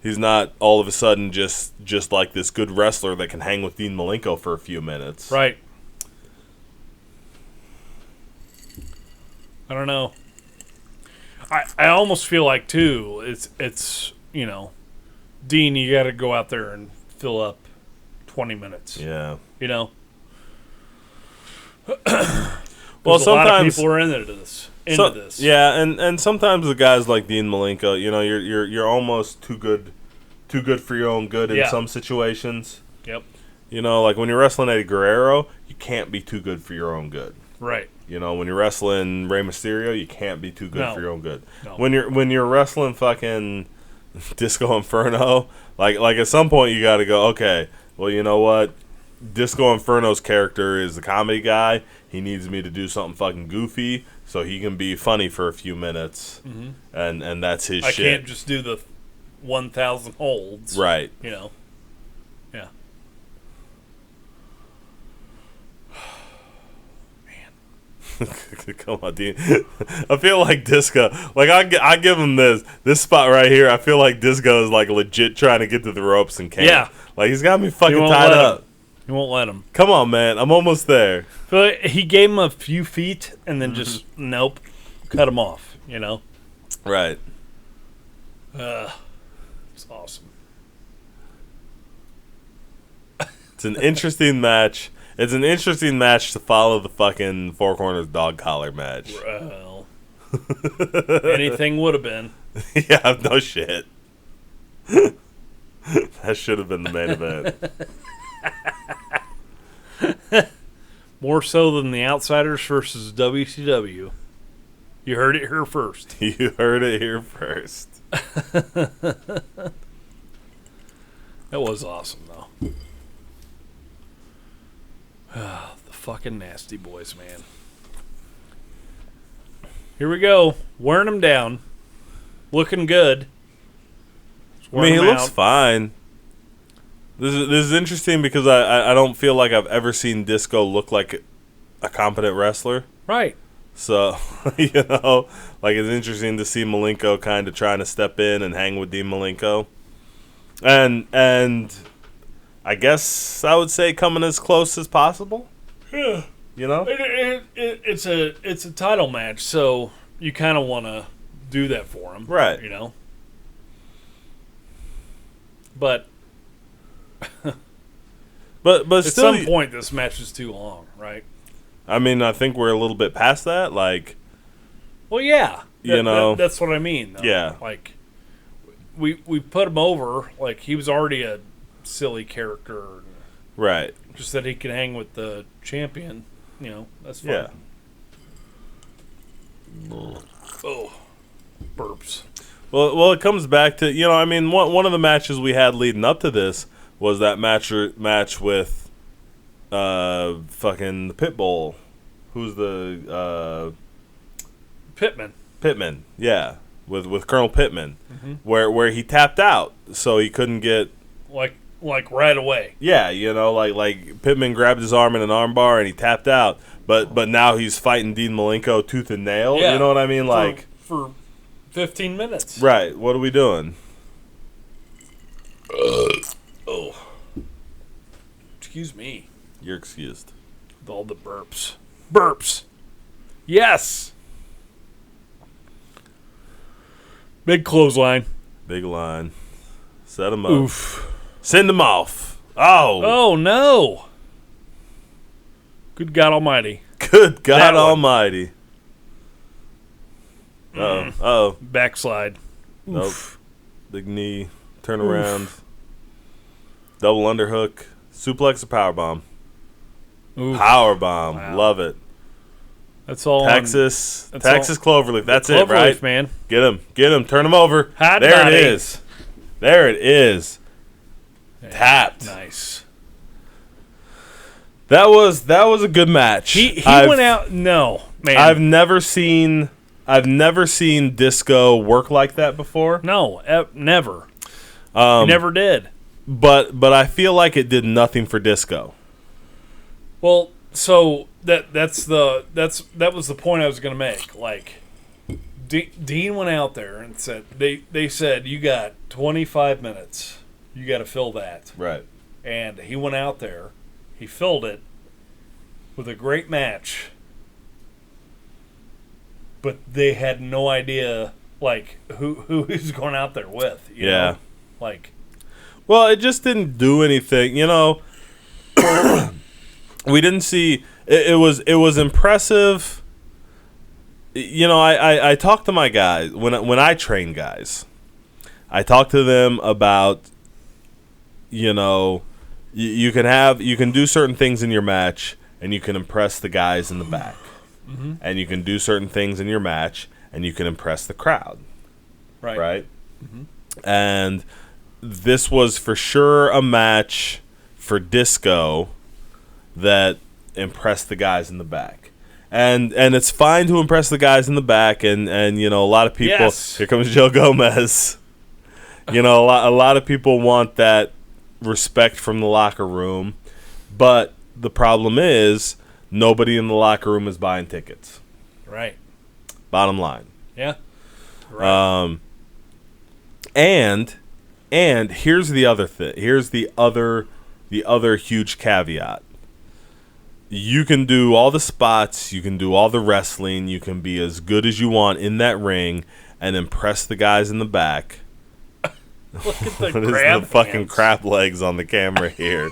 He's not all of a sudden just like this good wrestler that can hang with Dean Malenko for a few minutes.
Right. I don't know. I almost feel like too. It's Dean, you got to go out there and fill up 20 minutes.
Yeah.
Well,
sometimes
a lot of people are into this.
Yeah, and sometimes the guys like Dean Malenko, you're almost too good for your own good in some situations.
Yep.
Like when you're wrestling Eddie Guerrero, you can't be too good for your own good.
Right.
When you're wrestling Rey Mysterio, you can't be too good for your own good.
No.
When you're wrestling fucking Disco Inferno, like at some point you got to go, okay, well, you know what? Disco Inferno's character is the comedy guy. He needs me to do something fucking goofy so he can be funny for a few minutes, and that's his shit.
I can't just do the 1,000 holds.
Right.
Yeah. Man.
Come on, Dean. I feel like Disco. Like I give him this spot right here. I feel like Disco is like legit trying to get to the ropes and can't.
Yeah.
Like he's got me fucking tied up.
He won't let him.
Come on, man. I'm almost there.
But he gave him a few feet and then just nope, cut him off. You know.
Right.
It's awesome.
It's an interesting match. It's an interesting match to follow the fucking Four Corners dog collar match.
Well, anything would have been.
Yeah, no shit. That should have been the main event.
More so than the Outsiders versus WCW. You heard it here first.
You heard it here first.
That was awesome, though. The fucking Nasty Boys, man. Here we go. Wearing them down. Looking good.
I mean, he looks fine. This is interesting because I don't feel like I've ever seen Disco look like a competent wrestler.
Right.
So, you know, like it's interesting to see Malenko kind of trying to step in and hang with Dean Malenko. And I guess I would say coming as close as possible.
Yeah.
You know?
It's a title match, so you kind of want to do that for him.
Right.
You know? But
but
at
still,
some point this match is too long, right?
I mean, I think we're a little bit past that. Like,
well, yeah, that's what I mean. Though.
Yeah,
like we put him over. Like he was already a silly character,
right?
Just that he can hang with the champion. You know, that's fine.
Yeah.
Oh, burps.
Well, it comes back to, you know, I mean, one of the matches we had leading up to this was that match with fucking the Pitbull. Who's the Pittman, yeah, with Colonel Pittman, where he tapped out, so he couldn't get
like right away.
Yeah, you know, like Pittman grabbed his arm in an armbar and he tapped out, but now he's fighting Dean Malenko tooth and nail.
Yeah,
you know what I mean? Like
for 15 minutes.
Right. What are we doing?
Oh. Excuse me.
You're excused.
With all the burps. Burps. Yes. Big clothesline.
Big line. Set him up.
Oof.
Send him off. Oh.
Oh, no. Good God Almighty.
Good God Almighty. Uh-oh. Uh-oh.
Backslide.
Nope.
Oof.
Big knee. Turn around. Double underhook. Suplex or powerbomb? Powerbomb.
Wow.
Love it.
That's all.
Texas Cloverleaf. That's it, right?
Man.
Get him. Turn him over.
Hot
there
body.
It is. There it is.
Yeah,
tapped.
Nice.
That was a good match.
He went out. No, man.
I've never seen Disco work like that before.
No, never. He never did.
But I feel like it did nothing for Disco.
Well, so that was the point I was going to make. Like, Dean went out there and said they said you got 25 minutes. You got to fill that.
Right.
And he went out there. He filled it with a great match. But they had no idea, like, who he was going out there with. You know? Like,
well, it just didn't do anything. You know, we didn't see. It was impressive. You know, I talked to my guys when I train guys. I talk to them about, you know, you can do certain things in your match and you can impress the guys in the back. Mm-hmm. And you can do certain things in your match and you can impress the crowd. Right? Mm-hmm. And this was for sure a match for Disco that impressed the guys in the back. And it's fine to impress the guys in the back and you know, a lot of people,
yes.
Here comes Joe Gomez. You know, a lot of people want that respect from the locker room, but the problem is nobody in the locker room is buying tickets.
Right.
Bottom line.
Yeah. Right.
And here's the other thing. Here's the other huge caveat. You can do all the spots, you can do all the wrestling, you can be as good as you want in that ring and impress the guys in the back.
Look at the
What is
crab
the fucking
hands.
crab legs on the camera here?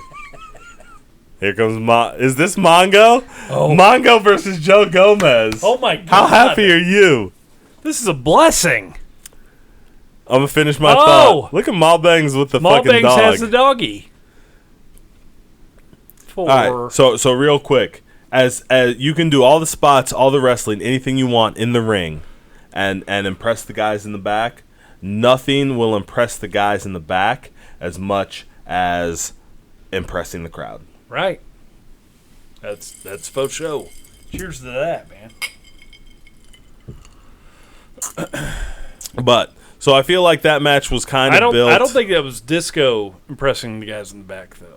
Here comes is this Mongo?
Oh.
Mongo versus Joe Gomez.
Oh my God.
How happy are you?
This is a blessing.
I'm gonna finish my
Oh.
thought. Look at Malbangs with the fucking
Malbangs
dog.
has the doggy.
All right, so real quick, as you can do all the spots, all the wrestling, anything you want in the ring, and impress the guys in the back. Nothing will impress the guys in the back as much as impressing the crowd.
Right. That's faux show. Cheers to that, man.
But so I feel like that match was kind of built.
I don't think that was Disco impressing the guys in the back though.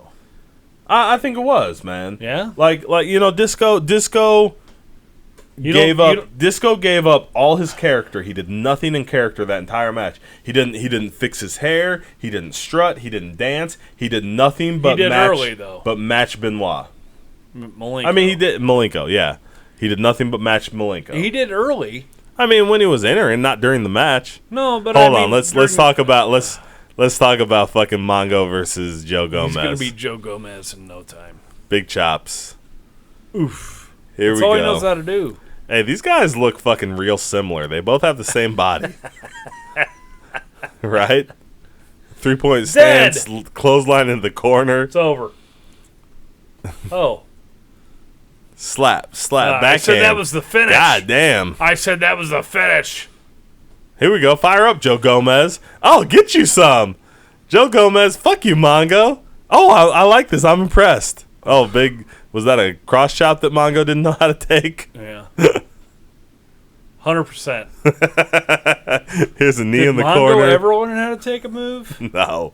I think it was, man.
Yeah?
Like Disco gave up all his character. He did nothing in character that entire match. He didn't fix his hair, he didn't strut, he didn't dance, he did nothing but match Benoit.
Malenko.
I mean, he did Malenko, yeah. He did nothing but match Malenko.
He did early.
I mean, when he was entering, not during the match.
No, but
Hold on, let's talk about fucking Mongo versus Joe Gomez.
He's gonna be Joe Gomez in no time.
Big chops.
Oof.
Here
That's
we
all
go.
he knows how to do.
Hey, these guys look fucking real similar. They both have the same body. Right? 3-point stance, clothesline in the corner.
It's over. Oh.
Slap, backhand.
I said that was the finish.
God damn.
I said that was the finish.
Here we go. Fire up, Joe Gomez. I'll get you some. Joe Gomez, fuck you, Mongo. Oh, I like this. I'm impressed. Oh, big. Was that a cross chop that Mongo didn't know how to take?
Yeah. 100%.
Here's a knee
Did
in the
Mongo
corner.
ever learn how to take a move?
No.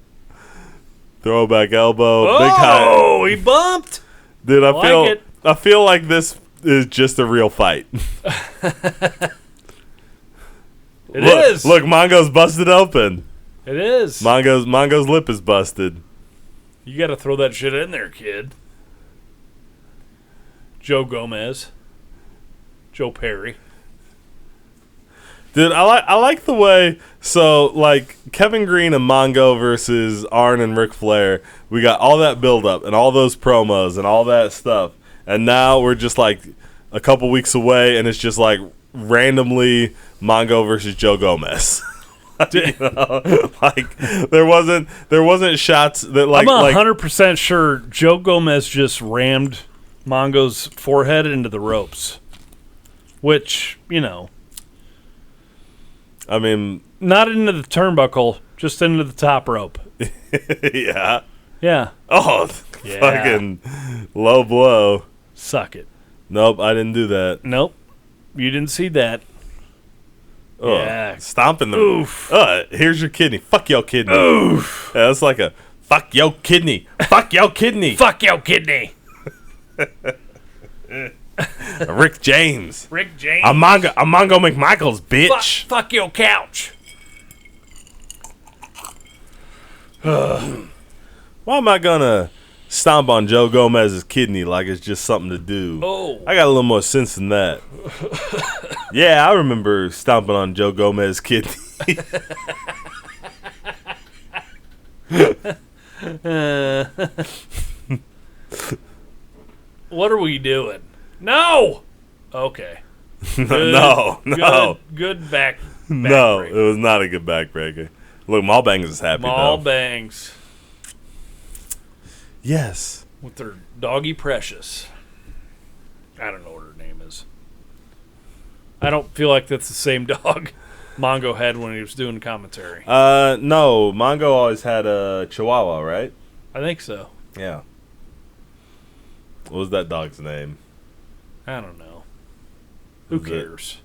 Throwback elbow. Big
Oh,
high.
he bumped.
Dude,
I
feel like this is just a real fight.
It is.
Look, Mongo's busted open.
It is.
Mongo's lip is busted.
You got to throw that shit in there, kid. Joe Gomez. Joe Perry.
Dude, I like the way, so like Kevin Green and Mongo versus Arn and Ric Flair, we got all that build up and all those promos and all that stuff, and now we're just like a couple weeks away and it's just like randomly Mongo versus Joe Gomez. You know? Like there wasn't shots that like
I'm 100% sure Joe Gomez just rammed Mongo's forehead into the ropes, which, you know,
I mean,
not into the turnbuckle, just into the top rope.
yeah.
Yeah.
Oh,
Yeah.
fucking low blow.
Suck it.
Nope, I didn't do that.
Nope. You didn't see that.
Oh,
Yeah.
stomping the.
Oof.
Here's your kidney. Fuck your kidney.
Oof.
Yeah, that's like a fuck your kidney. Fuck your kidney.
Fuck your kidney.
Rick James.
Rick James.
Mongo McMichaels, bitch.
Fuck your couch.
Why am I gonna stomp on Joe Gomez's kidney like it's just something to do?
Oh.
I got a little more sense than that. Yeah, I remember stomping on Joe Gomez's kidney.
What are we doing? No. Okay.
No.
Good back.
No,
break.
it was not a good backbreaker. Look, Malbangs is happy
Mall
though.
bangs
Yes.
with their doggy Precious. I don't know what her name is. I don't feel like that's the same dog Mongo had when he was doing commentary.
No, Mongo always had a Chihuahua, right?
I think so.
Yeah. What was that dog's name?
I don't know. Who
Was it-
cares?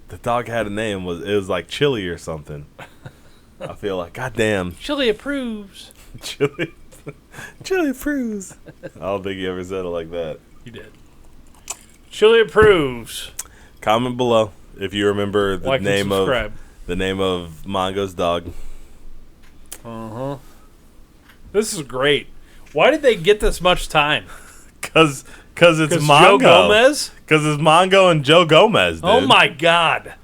The dog had a name. It was like Chili or something. I feel like, goddamn,
Chili approves.
Chili approves. I don't think he ever said it like that.
You did. Chili approves.
Comment below if you remember the
Like
name
and subscribe.
the name of Mongo's dog.
This is great. Why did they get this much time?
Cause it's Mongo.
Joe Gomez?
Because it's Mongo and Joe Gomez, dude.
Oh my God.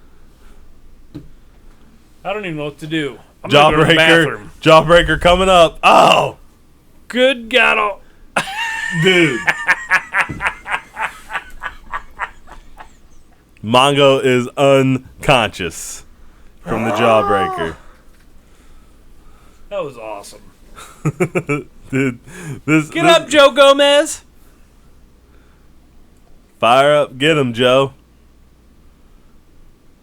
I don't even know what to do. I'm gonna go to the bathroom.
Jawbreaker coming up. Oh,
Good God.
dude. Mongo is unconscious from the Jawbreaker.
That was awesome.
Dude,
Get up, Joe Gomez.
Fire up, get him, Joe.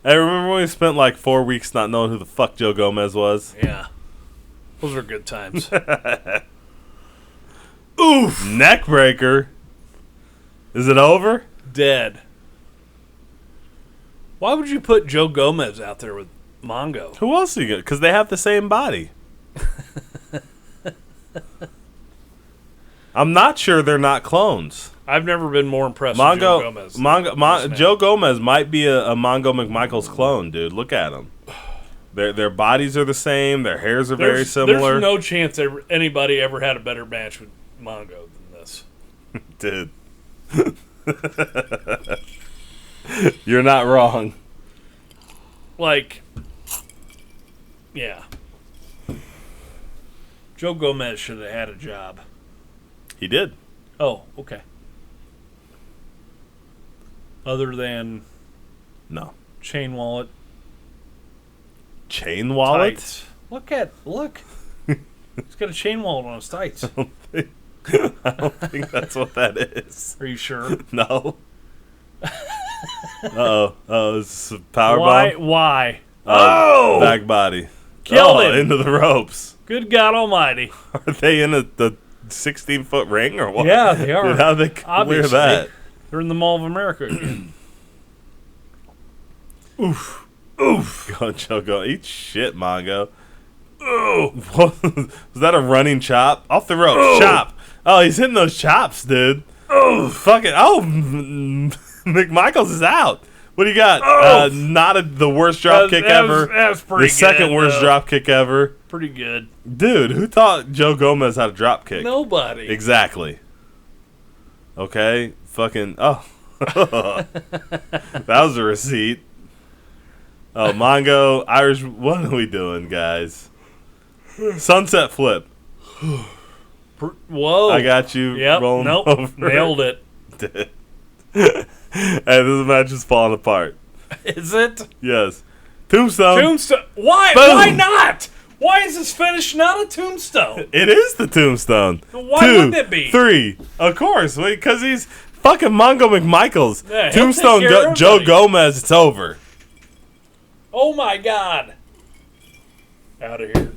Hey, remember when we spent like 4 weeks not knowing who the fuck Joe Gomez was?
Yeah. Those were good times.
Oof! Neck breaker. Is it over?
Dead. Why would you put Joe Gomez out there with Mongo?
Who else are you gonna? Because they have the same body. I'm not sure they're not clones.
I've never been more impressed with Joe Gomez.
Joe Gomez might be a Mongo McMichael's clone, dude. Look at him. Their bodies are the same. Their hairs are very similar.
There's no chance anybody ever had a better match with Mongo than this.
Dude. You're not wrong.
Like, yeah. Joe Gomez should have had a job.
He did.
Oh, okay. Other than
No.
chain wallet.
Chain wallet?
Tights. Look. He's got a chain wallet on his tights.
I don't think that's what that is.
Are you sure?
No. Uh-oh. Oh, it's a power bomb?
Why?
Oh! Back body.
Killed him.
Into the ropes.
Good God Almighty.
Are they in the 16-foot ring or what?
Yeah, they are.
Dude, how'd they clear that?
They're in the Mall of America again.
Oof. Go, Joe, go. Eat shit, Mongo. Oh, was that a running chop? Off the rope. Oh. Chop. Oh, he's hitting those chops, dude. Oh, fuck it. Oh, McMichaels is out. What do you got? Oh. Not the worst drop kick ever.
That was pretty good.
The second worst drop kick ever.
Pretty good.
Dude, who taught Joe Gomez how to drop kick?
Nobody.
Exactly. Okay. Fucking. Oh. That was a receipt. Oh, Mongo, Irish. What are we doing, guys? Sunset flip.
Whoa.
I got you.
Yep.
Rolling
Nope.
over.
Nailed it.
Hey, this match is falling apart.
Is it?
Yes. Tombstone.
Why?
Boom.
Why not? Why is this finish not a tombstone?
It is the tombstone.
Why wouldn't it be?
3. Of course. Because he's fucking Mongo McMichaels.
Yeah,
Tombstone Joe Gomez, it's over.
Oh my God. Out of here.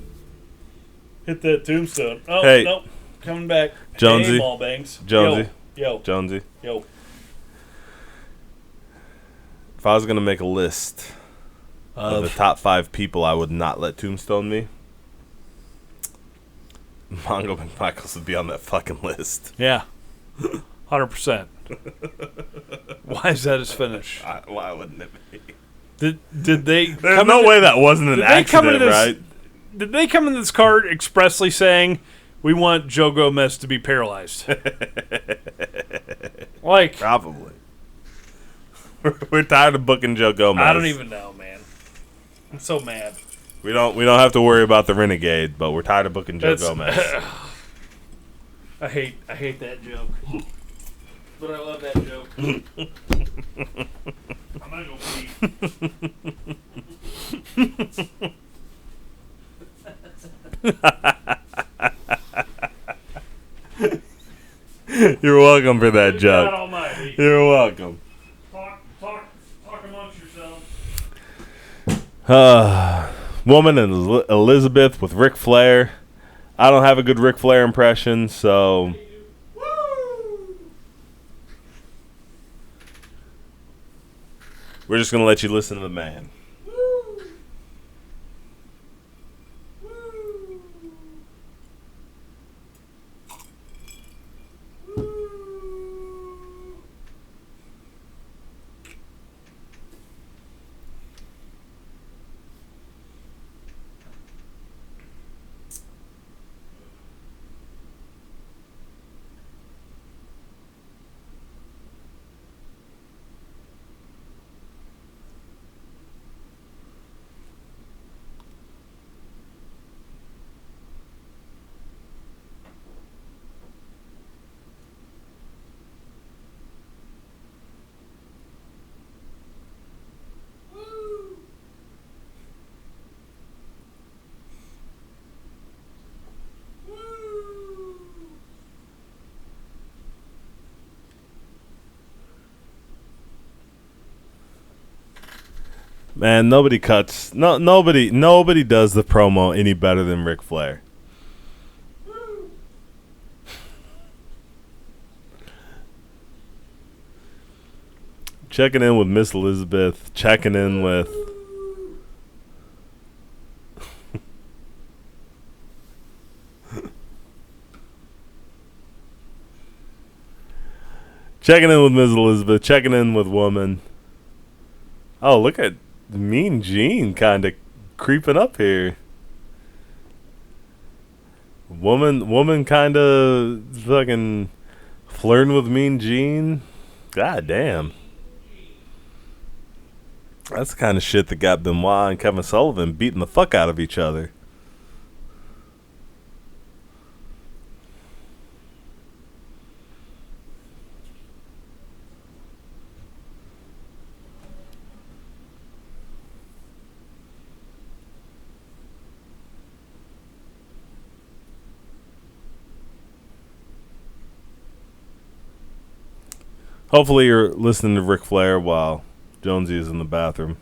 Hit that tombstone. Oh,
hey.
Nope. Coming back.
Jonesy.
Hey, ball bangs.
Jonesy.
Yo.
Jonesy.
Yo.
If I was going to make a list of the top 5 people I would not let tombstone me, Mongo McMichaels would be on that fucking list.
Yeah. 100%. Why is that his finish?
Why wouldn't it be?
Did they?
There's no way that wasn't an accident, right?
Did they come into this card expressly saying, we want Joe Gomez to be paralyzed? Like,
probably. We're tired of booking Joe Gomez.
I don't even know, man. I'm so mad.
We don't have to worry about the Renegade, but we're tired of booking Joe Gomez.
I hate that joke. But I love that joke. I'm gonna go pee.
You're welcome for that joke.
God Almighty.
You're welcome.
Talk amongst yourselves.
Woman and Elizabeth with Ric Flair. I don't have a good Ric Flair impression, so we're just going to let you listen to the man. Man, nobody cuts. Nobody does the promo any better than Ric Flair. Checking in with Miss Elizabeth. Checking in with. Checking in with Miss Elizabeth. Checking in with Woman. Oh, look at Mean Gene kind of creeping up here. Woman kind of fucking flirting with Mean Gene. God damn. That's the kind of shit that got Benoit and Kevin Sullivan beating the fuck out of each other. Hopefully you're listening to Ric Flair while Jonesy is in the bathroom.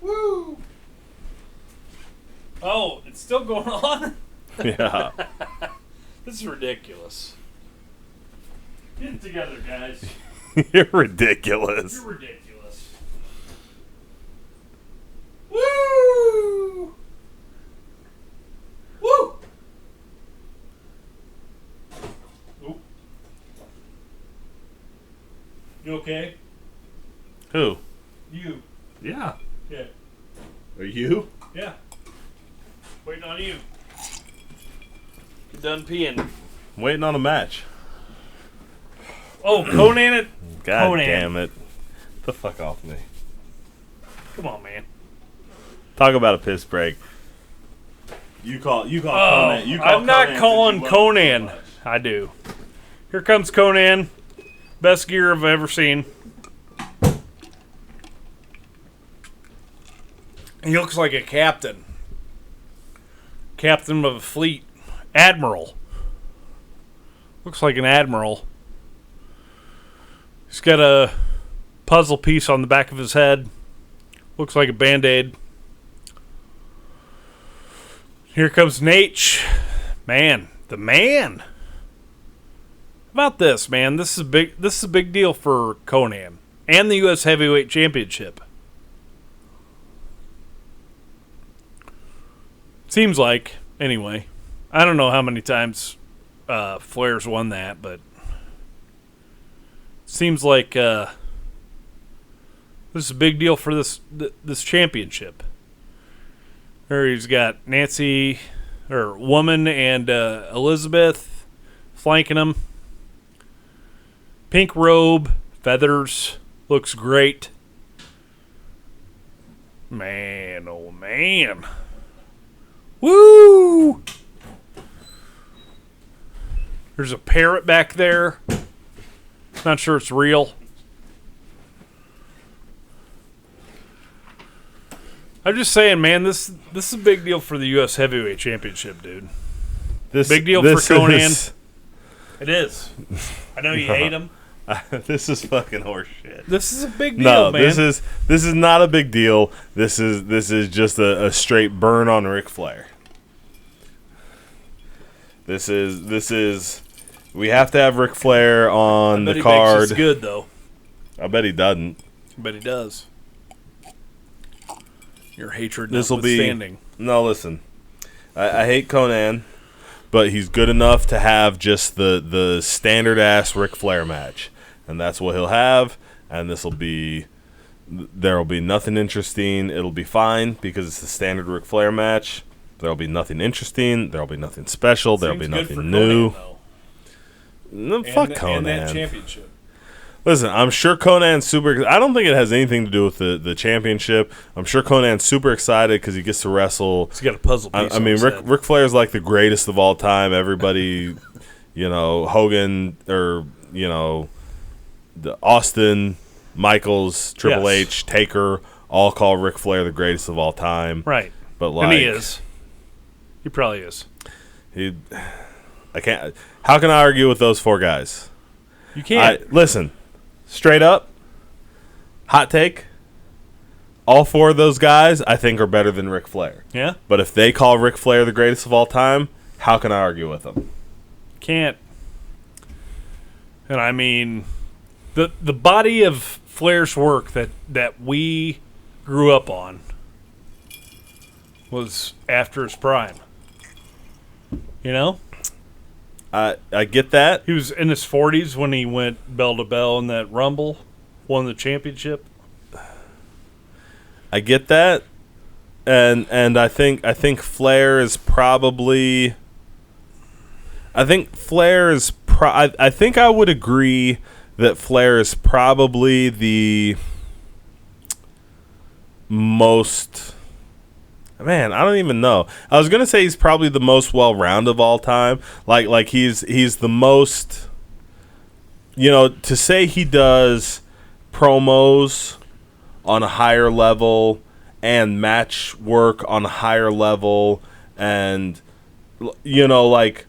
Woo! Oh, it's still going on?
Yeah.
This is ridiculous. Get it together, guys.
You're ridiculous.
You're ridiculous. Woo! Woo! Oop. You okay?
Who?
You.
Yeah.
Yeah.
Are you?
Yeah. Waiting on you. You done peeing?
Waiting on a match.
Oh, Conan it.
God
Conan.
damn it. Get the fuck off me.
Come on, man.
Talk about a piss break. You call Conan. You call
I'm not
Conan
calling
'cause you love him
Conan.
so much.
I do. Here comes Conan. Best gear I've ever seen. He looks like a captain. Captain of a fleet. Admiral. Looks like an admiral. He's got a puzzle piece on the back of his head. Looks like a Band-Aid. Here comes Nate. Man, the man. How about this, man? This is a big deal for Conan and the U.S. Heavyweight Championship. Seems like, anyway. I don't know how many times Flair's won that, but seems like this is a big deal for this championship. There he's got Nancy, or Woman, and Elizabeth flanking him. Pink robe, feathers, looks great. Man, oh man. Woo! There's a parrot back there. Not sure it's real. I'm just saying, man, this is a big deal for the U.S. Heavyweight Championship, dude. Big deal for Conan. It is. I know you hate him.
This is fucking horseshit.
This is a big deal, man.
this is not a big deal. This is just a straight burn on Ric Flair. This is we have to have Ric Flair on the card.
Makes this good though.
I bet he doesn't.
I bet he does. Your hatred
This will be
notwithstanding.
no. Listen, I hate Conan, but he's good enough to have just the standard ass Ric Flair match, and that's what he'll have. And this will be. There will be nothing interesting. It'll be fine because it's the standard Ric Flair match. There'll be nothing interesting. There'll be nothing special. There'll be nothing new.
Conan,
No, fuck Conan.
And that championship.
Listen, I'm sure Conan's super. I don't think it has anything to do with the championship. I'm sure Conan's super excited because he gets to wrestle.
He's got a puzzle piece.
I mean, Ric Flair's like the greatest of all time. Everybody, Hogan or the Austin, Michaels, Triple H, Taker, all call Ric Flair the greatest of all time.
Right.
But like,
and he is. He probably is.
I can't. How can I argue with those four guys?
You can't.
Listen, straight up, hot take. All 4 of those guys, I think, are better than Ric Flair.
Yeah.
But if they call Ric Flair the greatest of all time, how can I argue with them?
Can't. And I mean, the body of Flair's work that we grew up on was after his prime. You know?
I get that.
He was in his 40s when he went bell to bell in that Rumble, won the championship.
I get that. And I think Flair is probably I think I would agree that Flair is probably the most. Man, I don't even know. I was gonna say he's probably the most well-rounded of all time. Like he's the most. To say he does promos on a higher level and match work on a higher level, and like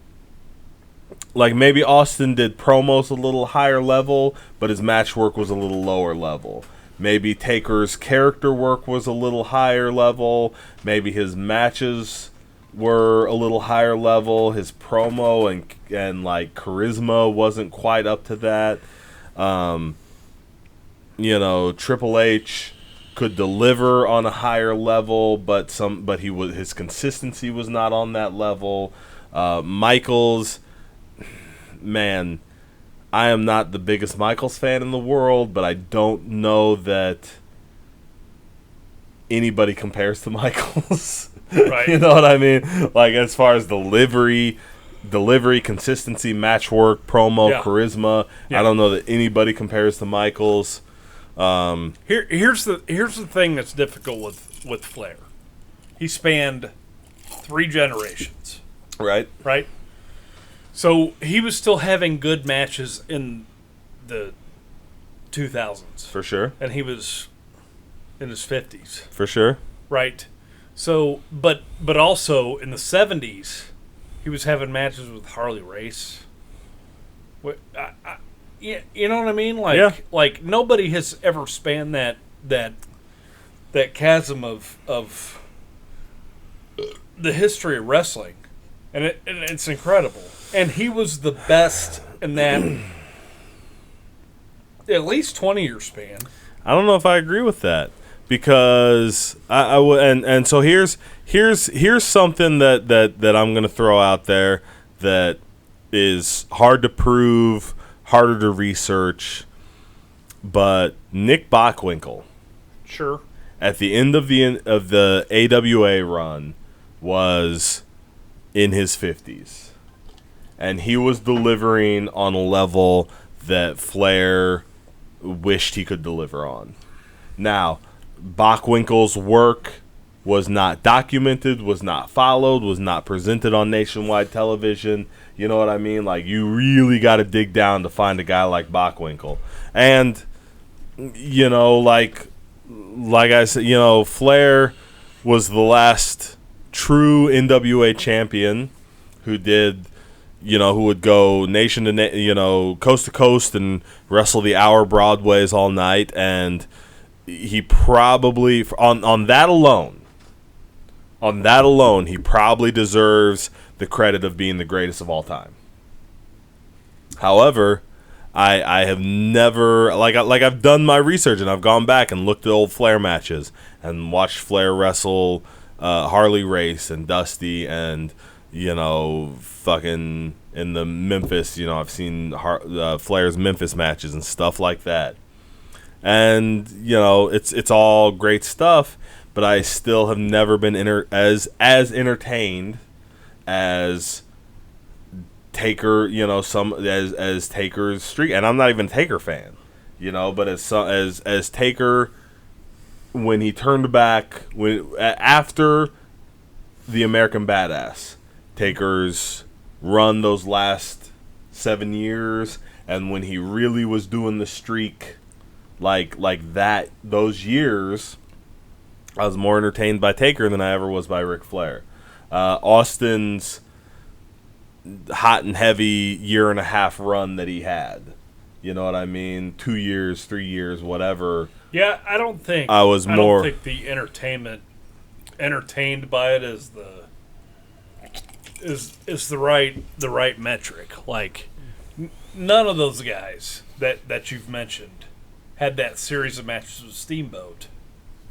maybe Austin did promos a little higher level, but his match work was a little lower level. Maybe Taker's character work was a little higher level. Maybe his matches were a little higher level. His promo and like charisma wasn't quite up to that. Triple H could deliver on a higher level, but his consistency was not on that level. Michaels, man, I am not the biggest Michaels fan in the world, but I don't know that anybody compares to Michaels.
Right.
You know what I mean? Like, as far as delivery, consistency, match work, promo, charisma, I don't know that anybody compares to Michaels.
Here's the thing that's difficult with Flair. He spanned 3 generations.
Right.
Right? So he was still having good matches in the 2000s.
For sure.
And he was in his 50s.
For sure.
Right. So, but also in the 70s, he was having matches with Harley Race. You know what I mean? Like nobody has ever spanned that chasm of the history of wrestling, and it's incredible. And he was the best in that at least 20-year span.
I don't know if I agree with that, because I would, and so here's something that I'm going to throw out there that is hard to prove, harder to research, but Nick Bockwinkel,
sure,
at the end of the AWA run, was in his 50s, and he was delivering on a level that Flair wished he could deliver on. Now, Bockwinkel's work was not documented, was not followed, was not presented on nationwide television. You know what I mean? Like, you really got to dig down to find a guy like Bockwinkel. And, like I said, Flair was the last true NWA champion who did, who would go nation to coast to coast and wrestle the hour Broadways all night. And he probably, on that alone, he probably deserves the credit of being the greatest of all time. However, I have never, I've done my research, and I've gone back and looked at old Flair matches and watched Flair wrestle Harley Race and Dusty, and fucking in the Memphis, I've seen Flair's Memphis matches and stuff like that. And it's all great stuff, but I still have never been as entertained as Taker, as Taker's streak. And I'm not even a Taker fan, but as Taker, when he turned back after the American Badass, Taker's run those last 7 years, and when he really was doing the streak like that, those years, I was more entertained by Taker than I ever was by Ric Flair. Austin's hot and heavy 1.5 year run that he had, You know what I mean? 2 years, 3 years, whatever.
Yeah, I don't think
I don't
think the entertained by it is the right metric. Like none of those guys that you've mentioned had that series of matches with Steamboat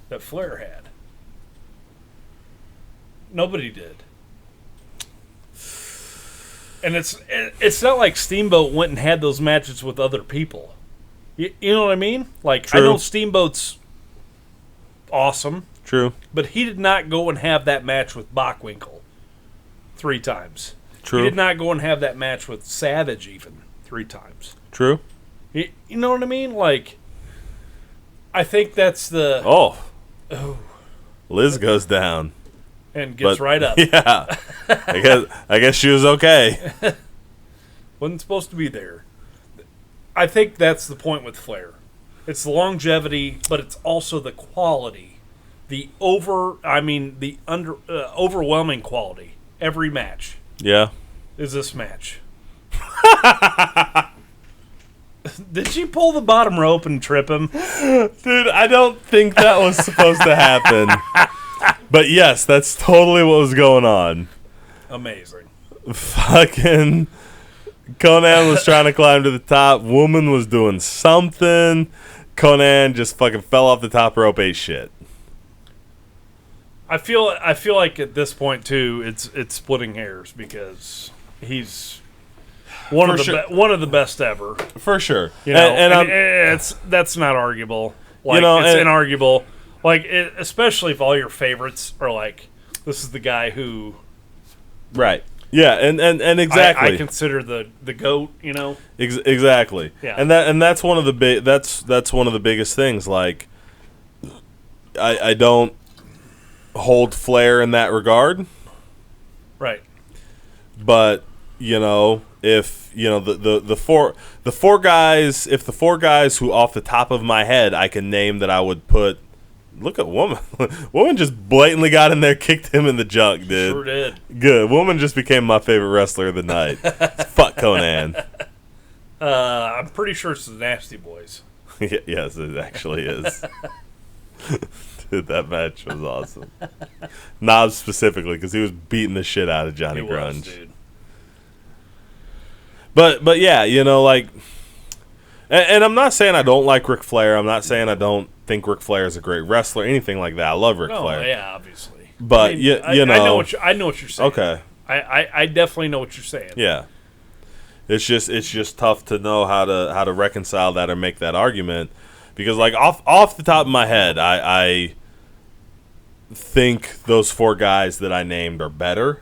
that Flair had. Nobody did. And it's not like Steamboat went and had those matches with other people. You know what I mean? Like,
True.
I know Steamboat's awesome.
True.
But he did not go and have that match with Bockwinkel 3 times.
True.
He did not go and have that match with Savage even 3 times.
True.
You know what I mean? Like, I think that's the...
Oh. Liz goes down.
And gets right up.
Yeah. I guess she was okay.
Wasn't supposed to be there. I think that's the point with Flair. It's the longevity, but it's also the quality. The overwhelming quality. Every match.
Yeah.
Is this match. Did she pull the bottom rope and trip him?
Dude, I don't think that was supposed to happen. But yes, that's totally what was going on.
Amazing.
Fucking Conan was trying to climb to the top. Woman was doing something. Conan just fucking fell off the top rope, ate shit.
I feel like at this point too, it's splitting hairs because he's one of the best ever
for sure.
You know, and that's not arguable. Like, it's inarguable. Like, especially if all your favorites are like, this is the guy who,
right? Yeah, and exactly.
I consider the GOAT. You know,
exactly.
Yeah,
and that's one of the that's one of the biggest things. Like, I don't hold Flair in that regard,
right?
But you know, if you know the four guys, if the 4 guys who off the top of my head I can name that I would put. Look at Woman. Woman just blatantly got in there, kicked him in the junk, dude.
Sure did.
Good. Woman just became my favorite wrestler of the night. Fuck Conan.
I'm pretty sure it's the Nasty Boys.
Yes, it actually is. Dude, that match was awesome. Knobbs specifically, because he was beating the shit out of Johnny Grunge.
Was, dude.
But yeah, you know, like... And I'm not saying I don't like Ric Flair. I'm not saying I don't think Ric Flair is a great wrestler, anything like that. I love Ric Flair.
Yeah, obviously.
But you know,
I know what you're saying.
Okay,
I definitely know what you're saying.
Yeah, it's just tough to know how to reconcile that or make that argument because like off the top of my head, I think those 4 guys that I named are better,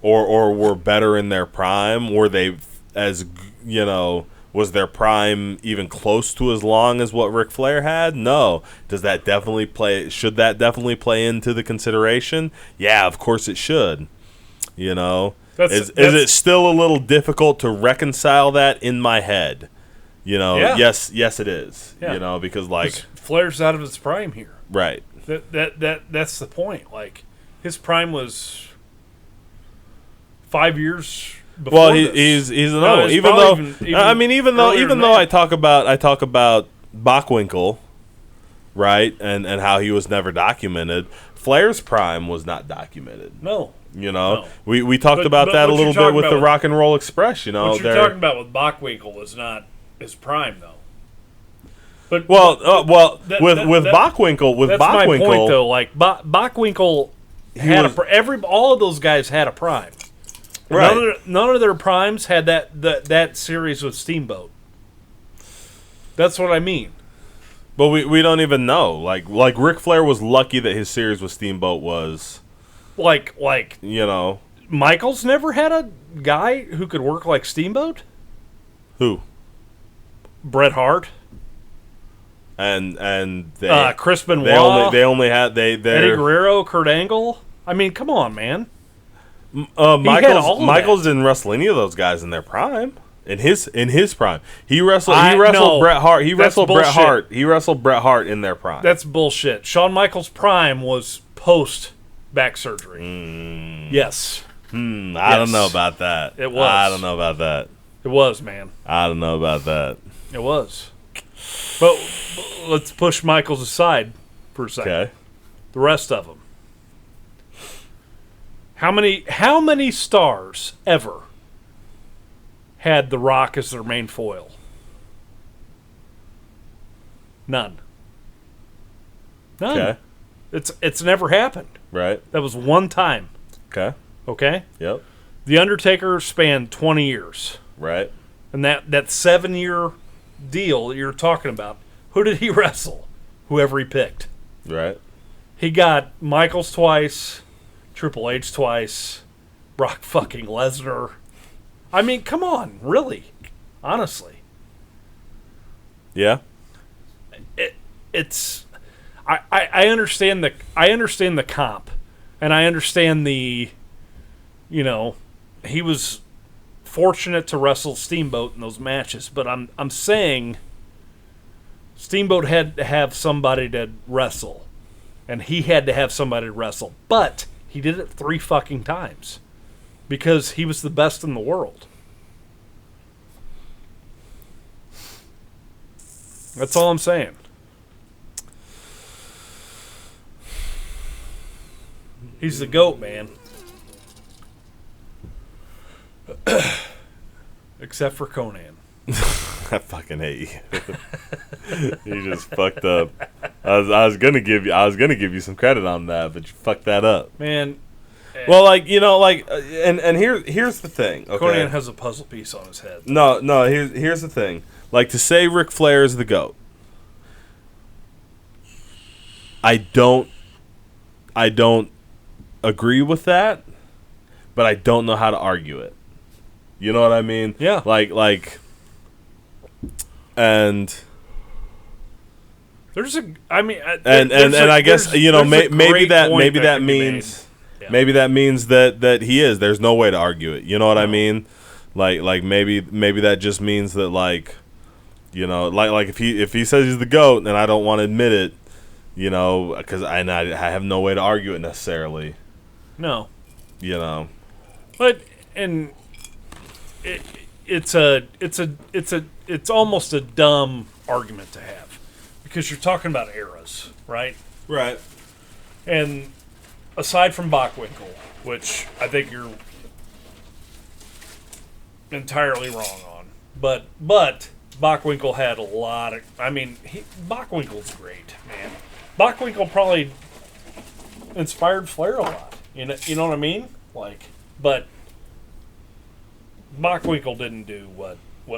or were better in their prime. Were they as you know? Was their prime even close to as long as what Ric Flair had? No. Should that definitely play into the consideration? Yeah, of course it should. You know? Is it still a little difficult to reconcile that in my head? You know,
yeah.
Yes it is.
Yeah.
You know, because like
Flair's out of his prime here.
Right.
That's the point. Like his prime was 5 years
well, he's an old. Even though I talk about Bockwinkel, right, and how he was never documented. Flair's prime was not documented.
No,
you know, no. we talked about that a little bit with the Rock and Roll Express. You know,
what you're talking about with Bockwinkel was not his prime though. But
with Bockwinkel,
that's my point though. Like Bockwinkel had all of those guys had a prime. Right. None of their primes had that series with Steamboat. That's what I mean.
But we don't even know. Like Ric Flair was lucky that his series with Steamboat was
like
you know,
Michaels never had a guy who could work like Steamboat.
Who?
Bret Hart.
And
Chris Benoit.
They only had Eddie
Guerrero, Kurt Angle. I mean, come on, man.
Michaels didn't wrestle any of those guys in their prime. In his prime, he wrestled Bret Hart. He wrestled Bret Hart in their prime.
That's bullshit. Shawn Michaels' prime was post back surgery. Yes.
I don't know about that.
It was.
I don't know about that.
It was, man.
I don't know about that.
It was. But let's push Michaels aside for a second.
Okay.
The rest of them. How many stars ever had The Rock as their main foil? None.
Okay.
It's never happened.
Right.
That was one time.
Okay.
Okay?
Yep.
The Undertaker spanned 20 years.
Right.
And that 7-year deal that you're talking about, who did he wrestle? Whoever he picked.
Right.
He got Michaels twice, Triple H twice, Brock fucking Lesnar. I mean, come on, really? Honestly.
Yeah.
It's I understand the comp, and I understand the, he was fortunate to wrestle Steamboat in those matches, but I'm saying Steamboat had to have somebody to wrestle, and he had to have somebody to wrestle, but he did it 3 fucking times because he was the best in the world. That's all I'm saying. He's the GOAT, man. Except for Conan.
I fucking hate you. You just fucked up. I was gonna give you some credit on that, but you fucked that up,
man.
Well, and here's the thing. Okay?
Conan has a puzzle piece on his head.
No. Here's the thing. Like, to say Ric Flair is the GOAT, I don't agree with that, but I don't know how to argue it. You know what I mean?
Yeah.
And
there's a, I mean,
and I guess maybe that means that he is. There's no way to argue it. You know what I mean? Like maybe that just means that like if he says he's the GOAT and I don't want to admit it, because I have no way to argue it necessarily.
No.
But
and it's almost a dumb argument to have because you're talking about eras, right?
Right.
And aside from Bockwinkel, which I think you're entirely wrong on, but Bockwinkel had a lot of. I mean, Bockwinkel's great, man. Bockwinkel probably inspired Flair a lot. You know what I mean? But Bockwinkel didn't do what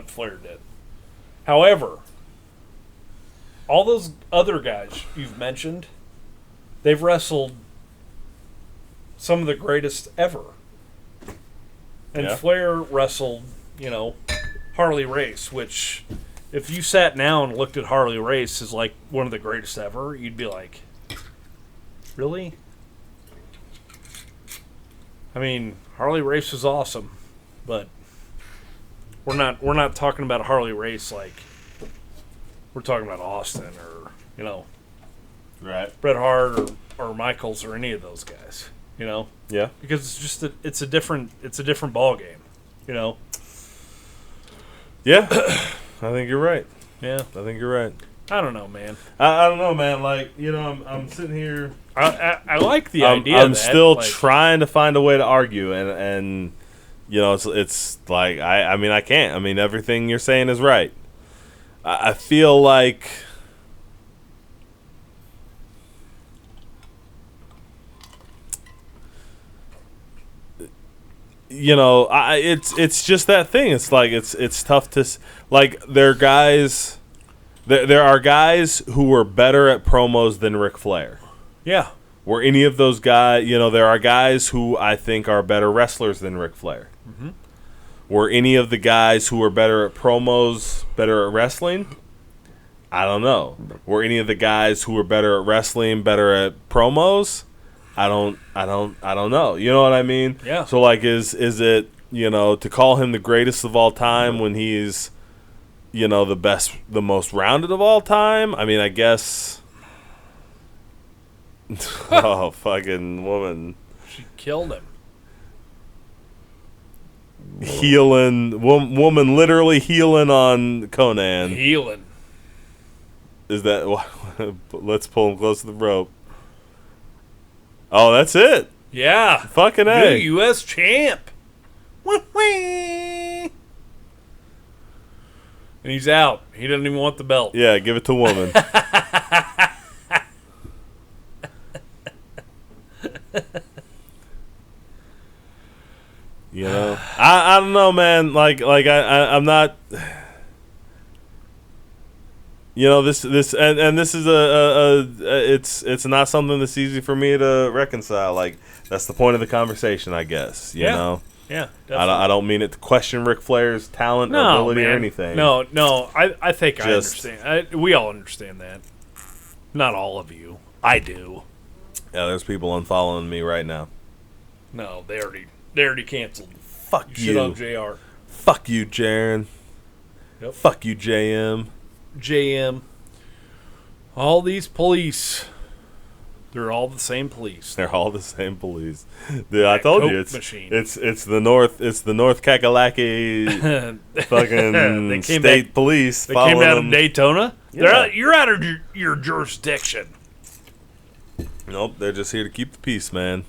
Flair did. However, all those other guys you've mentioned, they've wrestled some of the greatest ever. And Flair wrestled, Harley Race, which if you sat now and looked at Harley Race as like one of the greatest ever, you'd be like, really? I mean, Harley Race was awesome, but we're not talking about Harley Race like we're talking about Austin or
right,
Bret Hart or Michaels or any of those guys,
Yeah.
Because it's just it's a different ball game,
Yeah, I think you're right.
Yeah,
I think you're right.
I don't know, man.
I don't know, man. I'm sitting here.
I like the idea.
I'm still trying to find a way to argue, and it's like I can't. I mean, everything you're saying is right. I feel like it's just that thing. It's like it's tough to there are guys. There are guys who are better at promos than Ric Flair.
Yeah.
Were any of those guys, there are guys who I think are better wrestlers than Ric Flair.
Mm-hmm.
Were any of the guys who are better at promos better at wrestling? I don't know. Were any of the guys who were better at wrestling better at promos? I don't know. You know what I mean?
Yeah.
So is it, to call him the greatest of all time when he's the best, the most rounded of all time? I mean, I guess. Oh, fucking woman.
She killed him.
healing woman literally healing on Conan.
Healing.
Is that? Let's pull him close to the rope. Oh, that's it.
Yeah.
Fucking A.
New U.S. champ. And he's out. He doesn't even want the belt.
Yeah, give it to woman. You know, I don't know, man. I'm not. You know, this and this is it's not something that's easy for me to reconcile. Like, that's the point of the conversation, I guess. You know.
Yeah,
I don't mean it to question Ric Flair's talent or ability or anything.
No, I think I understand. We all understand that. Not all of you. I do.
Yeah, there's people unfollowing me right now.
No, they already canceled.
Fuck you.
Shit on JR.
Fuck you, Jaron.
Yep.
Fuck you, JM.
JM. All these police. They're all the same police.
They're all the same police. Dude, I told you it's the North Kakalaki fucking state police.
They came out of Daytona.
Yeah.
You're out of your jurisdiction.
Nope, they're just here to keep the peace, man.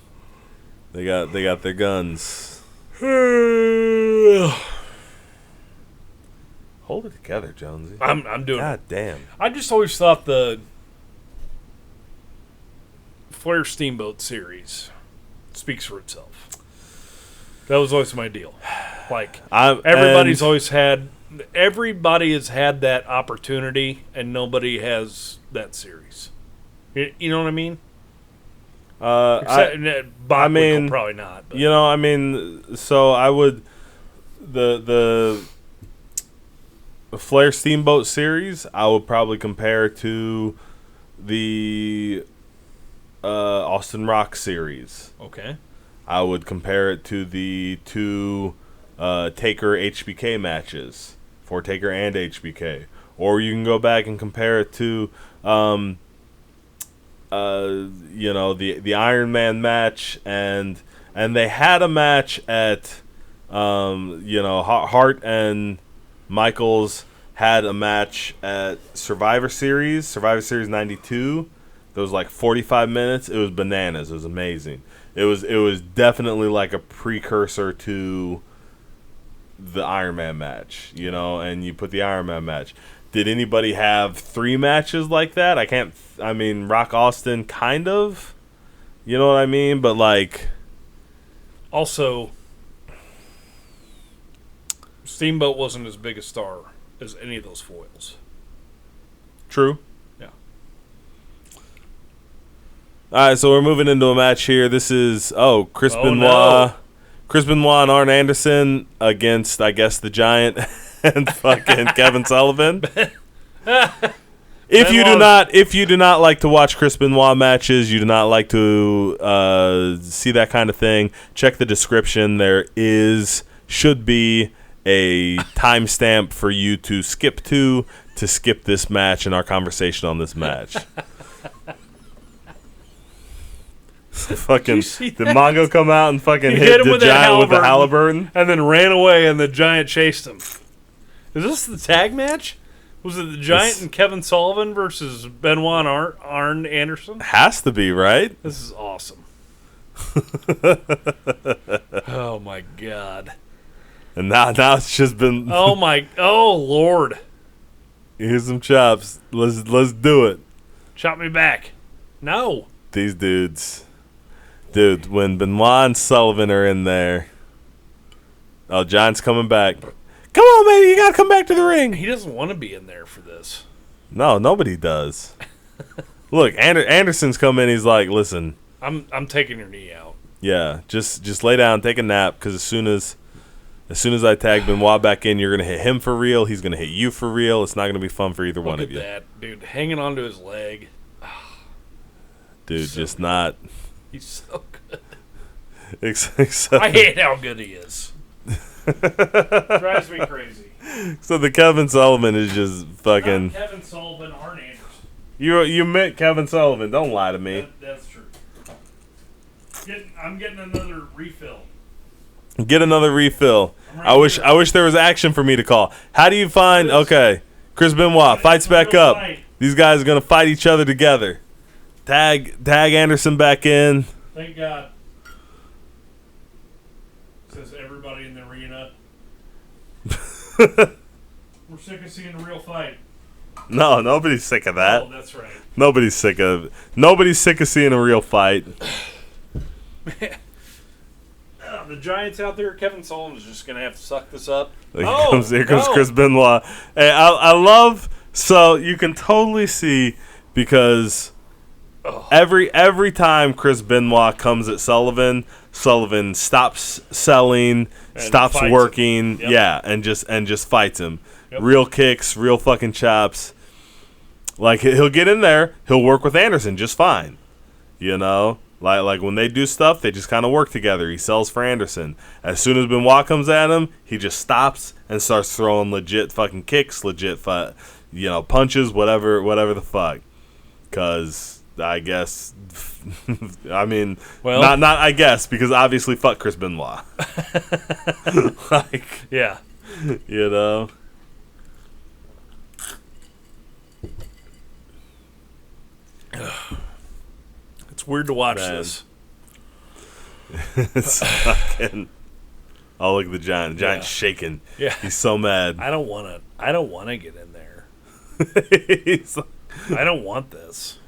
They got their guns. Hold it together, Jonesy.
I'm doing.
God damn.
I just always thought the Flair Steamboat series speaks for itself. That was always my deal. Like, everybody has had that opportunity, and nobody has that series. You know what I mean? Bob Winkle, probably not. But.
You know, I mean, so I would the Flair Steamboat series, I would probably compare to the Austin Rock series.
Okay.
I would compare it to the two Taker HBK matches for Taker and HBK, or you can go back and compare it to you know, the Iron Man match, and they had a match at you know, Hart and Michaels had a match at Survivor Series 92. That was like 45 minutes. It was bananas. It was amazing. It was definitely like a precursor to the Iron Man match, you know, and you put the Iron Man match. Did anybody have 3 matches like that? I mean, Rock Austin, kind of. You know what I mean? But, like...
Also, Steamboat wasn't as big a star as any of those foils.
True.
Yeah.
All right, so we're moving into a match here. This is, Chris Benoit.
No.
Chris Benoit and Arn Anderson against, I guess, the Giant... and fucking Kevin Sullivan. If you do not like to watch Chris Benoit matches, you do not like to see that kind of thing, check the description. There should be a timestamp for you to skip this match and our conversation on this match. Fucking did Mongo come out and fucking hit the Giant with the Halliburton
and then ran away, and the Giant chased him. Is this the tag match? Was it the Giant and Kevin Sullivan versus Benoit and Arn Anderson?
Has to be, right?
This is awesome. Oh my god!
And now it's just been.
Oh Lord!
Here's some chops. Let's do it.
Chop me back. No.
These dude. When Benoit and Sullivan are in there, Giant's coming back. Come on, baby, you gotta come back to the ring.
He doesn't want to be in there for this.
No, nobody does. Look, Anderson's come in. He's like, listen,
I'm taking your knee out.
Yeah, just lay down, take a nap, because as soon as I tag Benoit back in, you're gonna hit him for real. He's gonna hit you for real. It's not gonna be fun for either one of you.
Look at that, dude, hanging onto his leg.
Dude, so just good. Not.
He's so good.
Except,
I hate how good he is. Drives me crazy.
So the Kevin Sullivan is just fucking.
Not Kevin Sullivan, Arn Anderson.
You met Kevin Sullivan. Don't lie to me.
That's true. I'm getting another refill.
Get another refill. I wish there was action for me to call. How do you find? Okay, Chris Benoit fights back up. These guys are gonna fight each other together. Tag Anderson back in.
Thank God. Says everybody in the arena. We're sick of seeing a real fight.
No, nobody's sick of that.
Oh, that's right.
Nobody's sick of seeing a real fight.
The Giants out there, Kevin Sullivan's just going to have to suck this up.
Here comes Chris Benoit. Hey, I love, so you can totally see, because every time Chris Benoit comes at Sullivan stops selling, and stops working, and just fights him. Yep. Real kicks, real fucking chops. Like, he'll get in there, he'll work with Anderson just fine. You know? Like when they do stuff, they just kind of work together. He sells for Anderson. As soon as Benoit comes at him, he just stops and starts throwing legit fucking kicks, punches, whatever the fuck. Because I guess, I mean, well, not I guess, because obviously fuck Chris Benoit.
Yeah,
you know.
It's weird to watch this.
It's fucking. Oh, look at the Giant. The Giant's shaking.
Yeah,
he's so mad.
I don't want to get in there. I don't want this.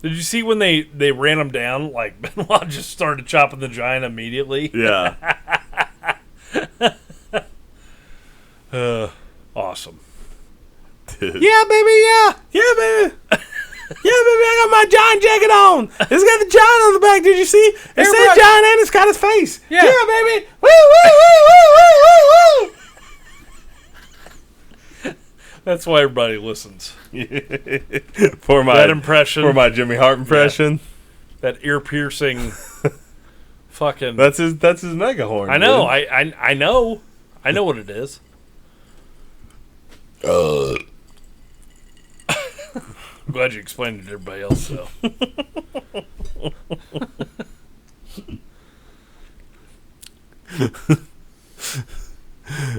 Did you see when they ran him down? Like, Benoit just started chopping the Giant immediately.
Yeah.
Awesome.
Dude. Yeah, baby. Yeah, baby. Yeah, baby, I got my Giant jacket on. It's got the Giant on the back. Did you see? It said Giant and it's got his face. Yeah, baby. Woo, woo, woo, woo, woo,
woo. That's why everybody listens.
For my
that impression.
For my Jimmy Hart impression.
Yeah. That ear-piercing fucking...
That's his mega horn.
I know. I know. I know what it is. I'm glad you explained it to everybody else, though.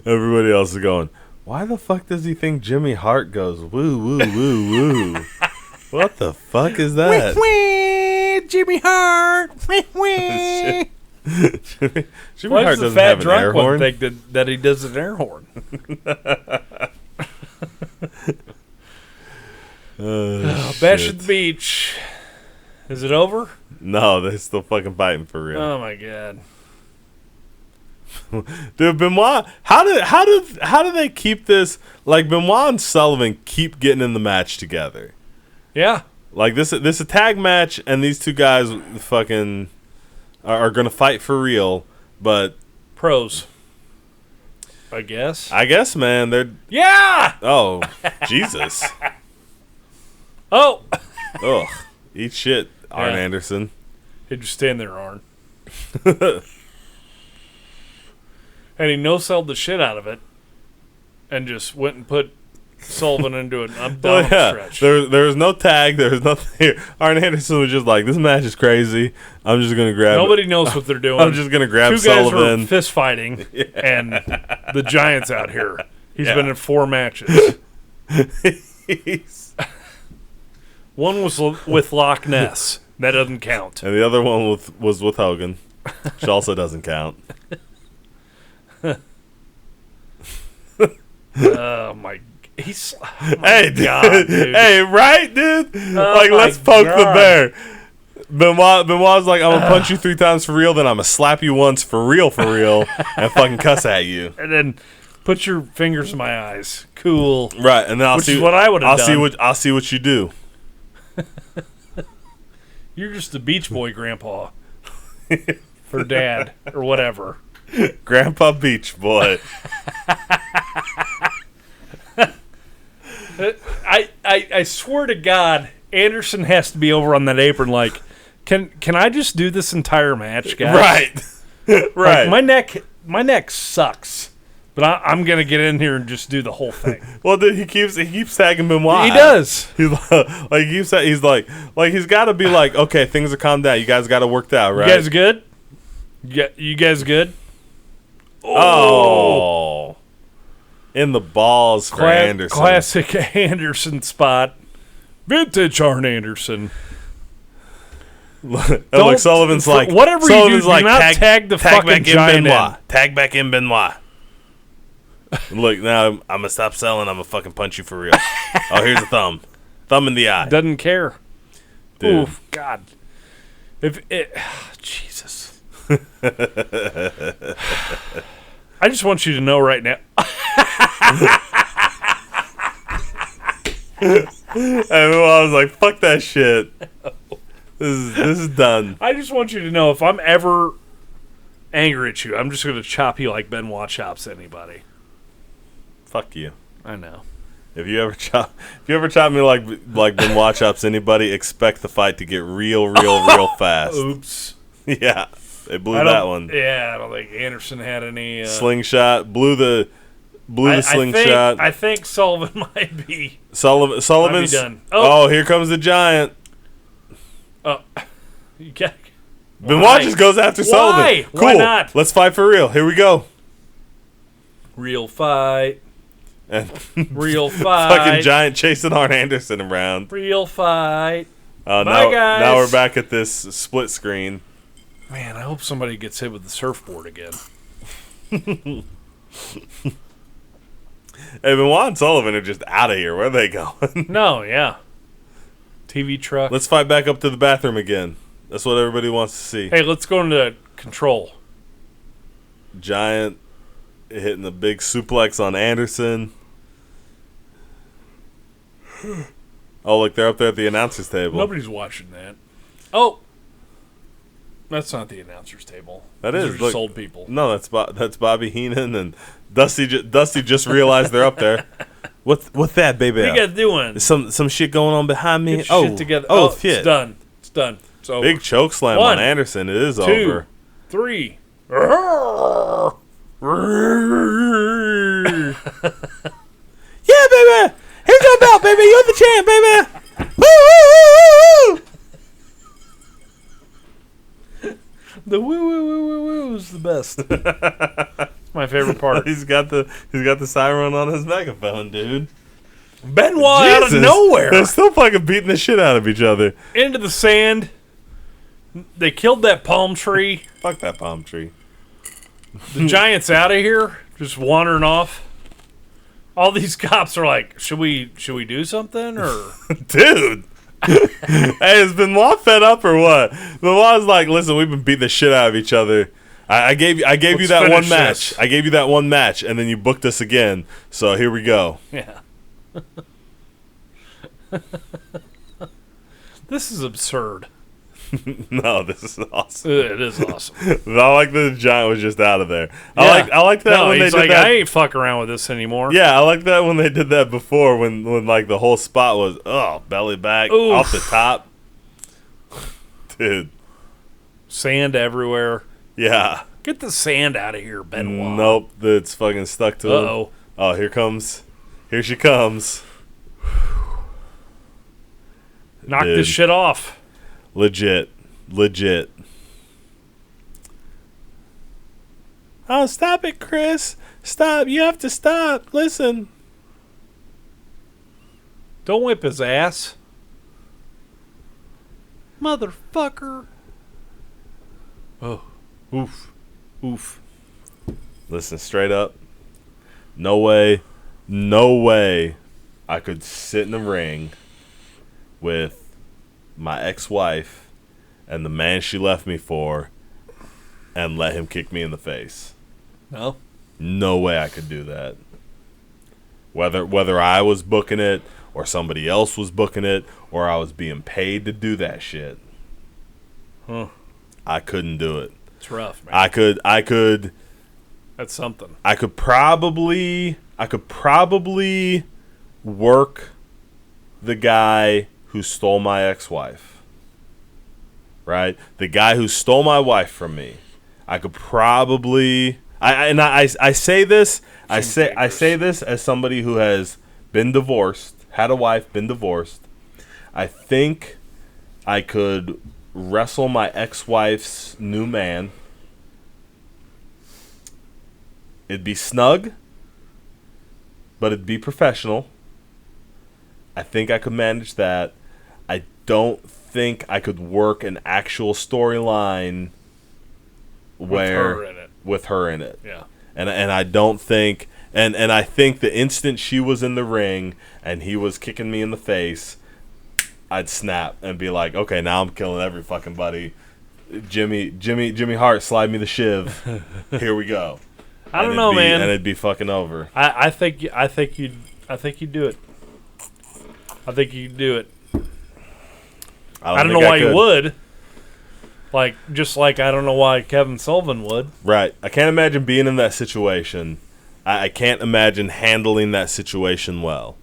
Everybody else is going, why the fuck does he think Jimmy Hart goes woo, woo, woo, woo? What the fuck is that?
Wee, Jimmy Hart. Wee.
Jimmy Hart doesn't have an air horn.
Think that he does an air horn. Bash at the beach. Is it over?
No, they're still fucking fighting for real.
Oh my god.
Dude, Benoit, how do they keep this? Like, Benoit and Sullivan keep getting in the match together.
Yeah.
Like, this a tag match, and these two guys fucking are gonna fight for real, but
pros. I guess,
man, they're Oh, Jesus.
Oh.
Ugh. Eat shit, Arn Anderson.
He'd just stand there, Arn. And he no-sold the shit out of it and just went and put Sullivan into an abdominal stretch.
There was no tag. There was nothing here. Arn Anderson was just like, this match is crazy. I'm just going to grab
Nobody knows what they're doing.
I'm just going to grab Sullivan.
Two guys were fist fighting, and the Giant's out here. He's been in 4 matches. One was with Loch Ness. That doesn't count.
And the other one was with Hogan, which also doesn't count.
Oh my!
God, dude. Hey, right, dude? Like, let's poke the bear. Benoit's like, I'm gonna punch you 3 times for real, then I'm gonna slap you once for real, and fucking cuss at you,
and then put your fingers in my eyes. Cool,
right? And then I'll see
what I would have done.
I'll see what you do.
You're just a Beach Boy grandpa for dad or whatever.
Grandpa Beach Boy.
I swear to God, Anderson has to be over on that apron like, can I just do this entire match, guys?
Right. Right.
Like, my neck sucks. But I'm gonna get in here and just do the whole thing.
Well, dude, he keeps tagging Benoit.
He does.
He's like he's got to be like, okay, things are calmed down. You guys got to work that out, right?
You guys good? You guys good?
Oh. In the balls for Anderson.
Classic Anderson spot. Vintage Arn Anderson.
Look, Sullivan's like,
whatever
Sullivan's
you do, do not tag the fucking giant in.
Tag back in Benoit. Look, now I'm going to stop selling. I'm going to fucking punch you for real. Oh, here's a thumb. Thumb in the eye.
Doesn't care.
Dude.
Oof, God. Jesus. I just want you to know right now.
I was like, fuck that shit. This is done.
I just want you to know if I'm ever angry at you, I'm just going to chop you like Benoit chops anybody.
Fuck you.
I know.
If you ever chop me like Benoit chops anybody, expect the fight to get real fast.
Oops.
Yeah, they blew that one.
Yeah, I don't think Anderson had any
slingshot. Blew the slingshot.
I think Sullivan might be.
Sullivan's
might be done.
Oh, here comes the giant.
Oh, you got.
Benoit just goes after Sullivan. Cool.
Why not?
Let's fight for real. Here we go.
Real fight.
And
real fight.
Fucking giant chasing Arn Anderson around.
Real fight.
Bye, guys. Now we're back at this split screen.
Man, I hope somebody gets hit with the surfboard again.
Hey, Benoit and Sullivan are just out of here. Where are they going?
No, yeah. TV truck.
Let's fight back up to the bathroom again. That's what everybody wants to see.
Hey, let's go into control.
Giant hitting the big suplex on Anderson. Oh, look, they're up there at the announcer's table.
Nobody's watching that. Oh. That's not the announcer's table.
Those
are just old people.
No, that's Bobby Heenan and Dusty. Dusty just realized they're up there. What's that, baby?
What you guys doing?
Some shit going on behind me.
Get your shit together.
Oh, shit.
It's done. It's done. It's over.
Big choke slam on Anderson. It is
2,
over.
3.
Yeah, baby. Here's your belt, baby. You're the champ, baby. Woo, woo, woo, woo.
The woo woo woo woo woo is the best. It's my favorite part.
He's got the siren on his megaphone, dude.
Benoit out of nowhere.
They're still fucking beating the shit out of each other.
Into the sand. They killed that palm tree.
Fuck that palm tree.
The giant's out of here, just wandering off. All these cops are like, should we do something or
dude? Hey, has Benoit fed up or what? Benoit's like, listen, we've been beating the shit out of each other. I gave you that one match.
This.
I gave you that one match, and then you booked us again. So here we go.
Yeah. This is absurd.
No, this is awesome.
It is awesome.
I like that the giant was just out of there.
Yeah.
I like that when they did that.
I ain't fucking around with this anymore.
Yeah, I like that when they did that before when like the whole spot was belly back off the top. Dude.
Sand everywhere.
Yeah.
Get the sand out of here, Benoit.
Nope, it's fucking stuck to him. Oh, here she comes.
Knock this shit off.
Legit. Oh, stop it, Chris. Stop. You have to stop. Listen.
Don't whip his ass. Motherfucker. Oh. Oof.
Listen, straight up. No way I could sit in the ring with my ex-wife and the man she left me for and let him kick me in the face.
No?
No way I could do that. Whether I was booking it or somebody else was booking it or I was being paid to do that shit.
Huh.
I couldn't do it.
It's rough, man.
I could
That's something.
I could probably work the guy who stole my ex-wife. Right? The guy who stole my wife from me. I could probably I say this I say this as somebody who has been divorced, had a wife, been divorced. I think I could wrestle my ex-wife's new man It'd be snug, but it'd be professional. I think I could manage that. I don't think I could work an actual storyline with her in it.
Yeah.
And I don't think and I think the instant she was in the ring and he was kicking me in the face, I'd snap and be like, okay, now I'm killing every fucking buddy. Jimmy Hart, slide me the shiv. Here we go.
I don't know, man.
And it'd be fucking over.
I think you'd do it. I think you'd do it. I don't know why you would. Like, just like I don't know why Kevin Sullivan would.
Right. I can't imagine being in that situation. I can't imagine handling that situation well.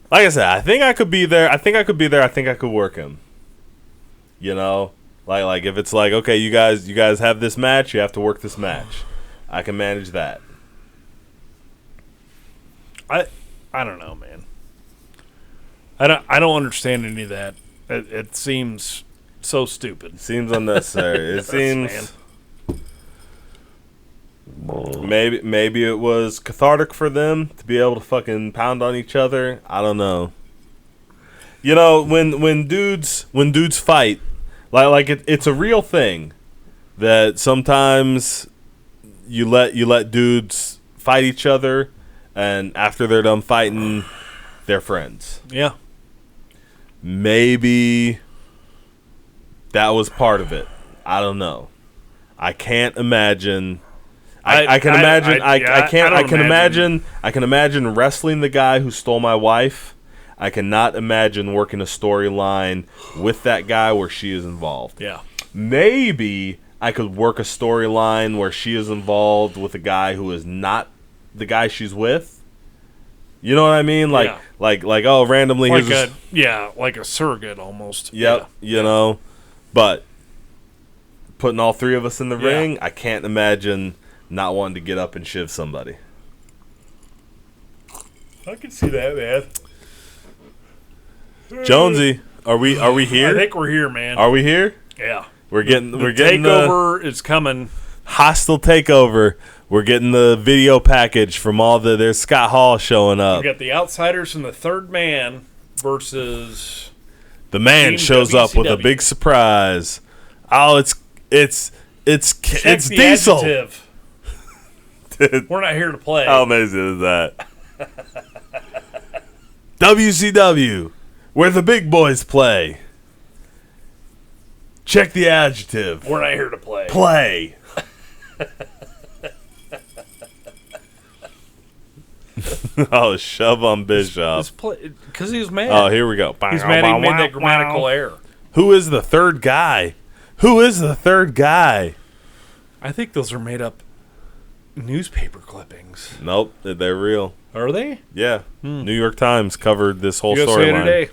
Like I said, I think I could be there. I think I could work him. You know? Like if it's like, okay, you guys have this match, you have to work this match. I can manage that.
I don't know, man. I don't understand any of that. It seems so stupid.
It seems unnecessary. It seems maybe it was cathartic for them to be able to fucking pound on each other. I don't know. You know, when dudes fight, like it's a real thing that sometimes you let dudes fight each other, and after they're done fighting, they're friends.
Yeah.
Maybe that was part of it. I don't know. I can't imagine. I can imagine wrestling the guy who stole my wife. I cannot imagine working a storyline with that guy where she is involved.
Yeah.
Maybe I could work a storyline where she is involved with a guy who is not the guy she's with. You know what I mean? Like, oh, randomly,
like like a surrogate almost.
Yep, yeah. You know, but putting all three of us in the ring, I can't imagine not wanting to get up and shiv somebody.
I can see that, man.
Jonesy, are we here?
I think we're here, man.
Are we here?
Yeah,
we're getting
takeover is coming.
Hostile takeover. We're getting the video package from there's Scott Hall showing up.
We got the Outsiders and the Third Man versus
the Man shows up with a big surprise. Oh, it's Diesel.
Dude, we're not here to play.
How amazing is that? WCW, where the big boys play. Check the adjective.
We're not here to play.
Play. Oh, shove on Bischoff.
Because he was mad.
Oh, here we go.
He's mad he made that grammatical error.
Who is the third guy?
I think those are made up newspaper clippings.
Nope, they're real.
Are they?
Yeah. New York Times covered this whole
USA
storyline.
Today.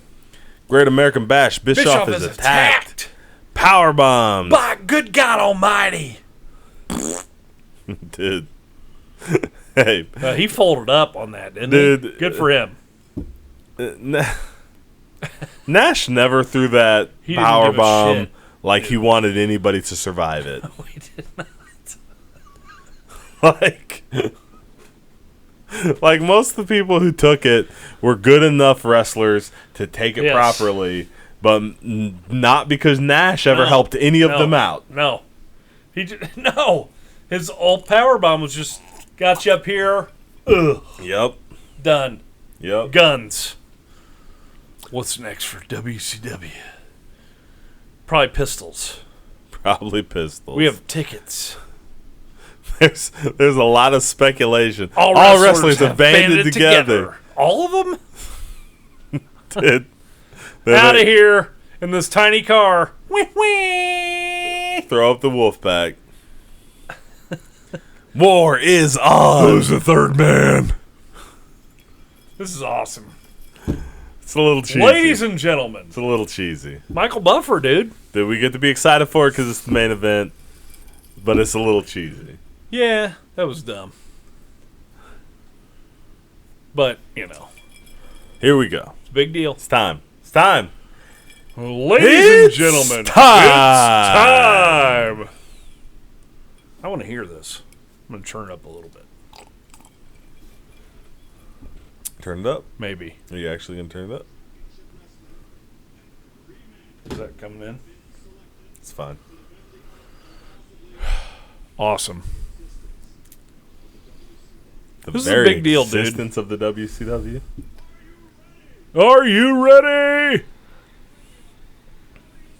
Great American Bash. Bischoff is attacked. Power bombs.
By good God Almighty.
Dude. Hey.
He folded up on that, didn't he? Good for him.
Nash never threw that power bomb like he wanted anybody to survive it.
No, he did not.
Like most of the people who took it were good enough wrestlers to take it properly, but not because Nash ever helped any of them out.
No. His old power bomb was just got you up here. Ugh.
Yep.
Done.
Yep.
Guns. What's next for WCW? Probably pistols. We have tickets.
There's a lot of speculation.
All wrestlers have banded together. All of them?
Dude.
Out of here in this tiny car.
Throw up the wolf pack. War is on.
Who's the third man? This is awesome.
It's a little cheesy.
Ladies and gentlemen.
It's a little cheesy.
Michael Buffer, dude.
Dude, we get to be excited for it because it's the main event, but it's a little cheesy.
Yeah, that was dumb. But, you know.
Here we go.
It's a big deal.
It's time. It's time.
Ladies and gentlemen.
It's time.
I want to hear this. I'm gonna turn it up a little bit.
Turn it up?
Maybe.
Are you actually going to turn it up?
Is that coming in?
It's fine.
Awesome.
This is a big deal, dude. Existence of the WCW.
Are you ready?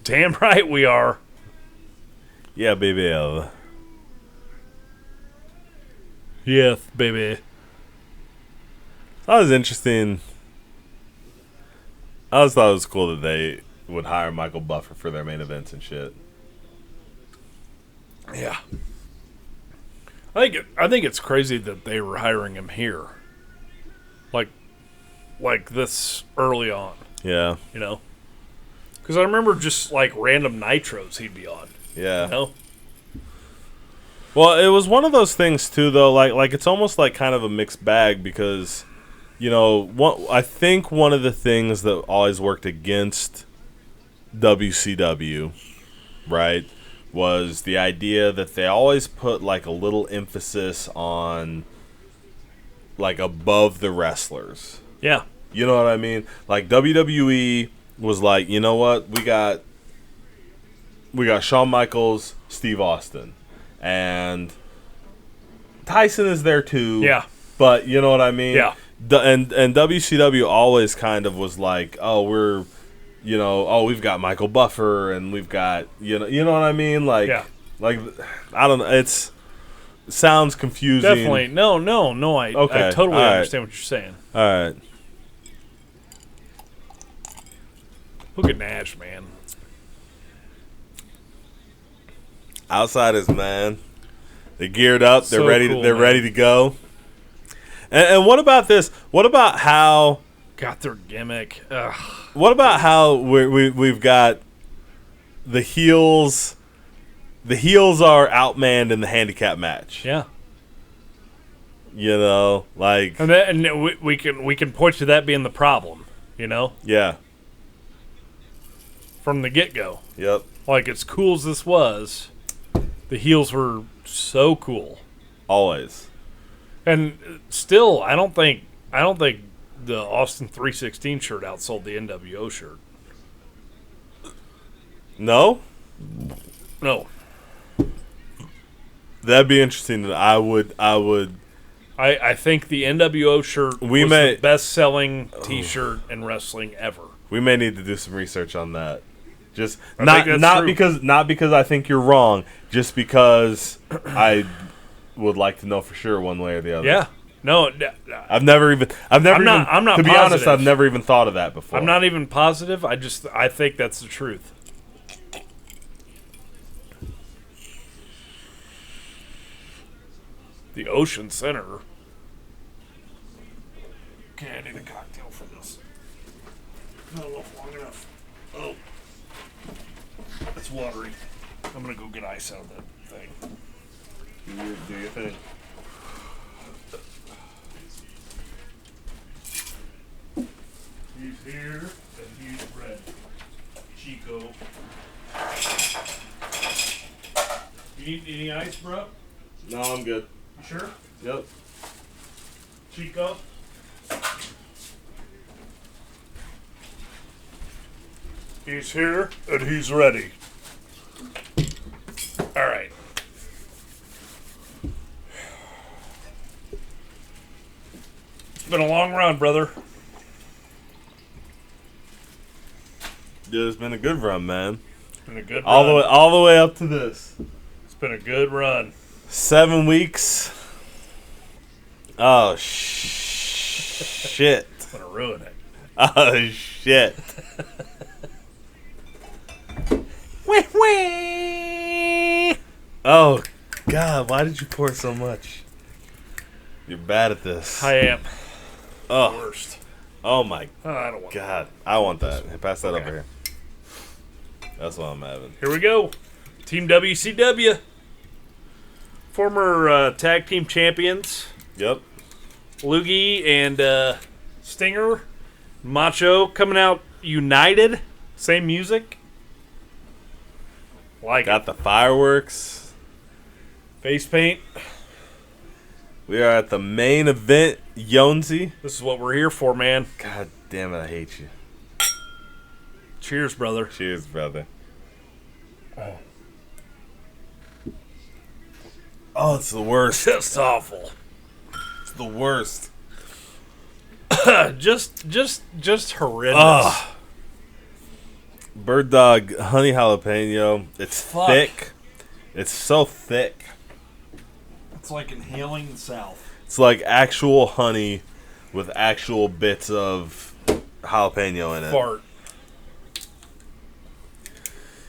Damn right we are.
Yeah, baby.
Yes, baby.
That was interesting. I always thought it was cool that they would hire Michael Buffer for their main events and shit.
Yeah. I think it's crazy that they were hiring him here. Like this early on.
Yeah.
You know? Because I remember just like random nitros he'd be on.
Yeah.
You know?
Well, it was one of those things too, though. Like it's almost like kind of a mixed bag because, you know, I think one of the things that always worked against WCW, right, was the idea that they always put like a little emphasis on like above the wrestlers.
Yeah.
You know what I mean? Like WWE was like, you know what? We got Shawn Michaels, Steve Austin. And Tyson is there too.
Yeah.
But you know what I mean?
Yeah.
And WCW always kind of was like, oh, we've got Michael Buffer and we've got, you know what I mean? Like,
yeah.
Like, I don't know. It sounds confusing.
Definitely. No. I totally understand what you're saying.
All right.
Look at Nash, man.
Outsiders, man. They're geared up. They're
So
ready.
cool,
they're
man.
ready to go. And what about this? What about how?
Got their gimmick. Ugh.
What about how we've got the heels? The heels are outmanned in the handicap match.
Yeah.
You know, like,
and we can point to that being the problem. You know.
Yeah.
From the get-go.
Yep.
Like, as cool as this was, the heels were so cool.
Always.
And still, I don't think the Austin 316 shirt outsold the NWO shirt.
No?
No.
That'd be interesting. I would.
I think the NWO shirt was the best-selling T-shirt in wrestling ever.
We may need to do some research on that. Just not because I think you're wrong, just because I would like to know for sure one way or the other.
Yeah. No,
I'm not
to be
honest, I've never even thought of that before.
I'm not even positive. I think that's the truth. The Ocean Center. Okay, I need a cocktail for this. Not long enough. Oh. It's watery. I'm going to go get ice out of that thing.
Do your thing.
He's here and he's ready. Chico. You need any ice, bro?
No, I'm good.
You sure?
Yep.
Chico? He's here and he's ready. All right. It's been a long run, brother.
Dude, it's been a good run, man.
It's been a good run.
All the way up to this.
It's been a good run.
7 weeks. Oh, shit.
It's going to ruin it.
Oh, shit. Oh, God, why did you pour so much? You're bad at this.
I am.
Oh.
Worst.
Oh, my
I don't want
God. I want that. Hey, pass that over here. That's what I'm having.
Here we go. Team WCW. Former tag team champions.
Yep.
Loogie and Stinger. Macho coming out united. Same music. Like
Got the fireworks.
face paint.
We are at the main event, Yonsey.
This is what we're here for, man.
God damn it, I hate you.
Cheers, brother.
Cheers, brother. Oh, it's the worst.
Just awful.
It's the worst.
just horrendous.
Bird Dog honey jalapeno. It's thick. It's so thick.
It's like inhaling the South.
It's like actual honey with actual bits of jalapeno in it.
Fart.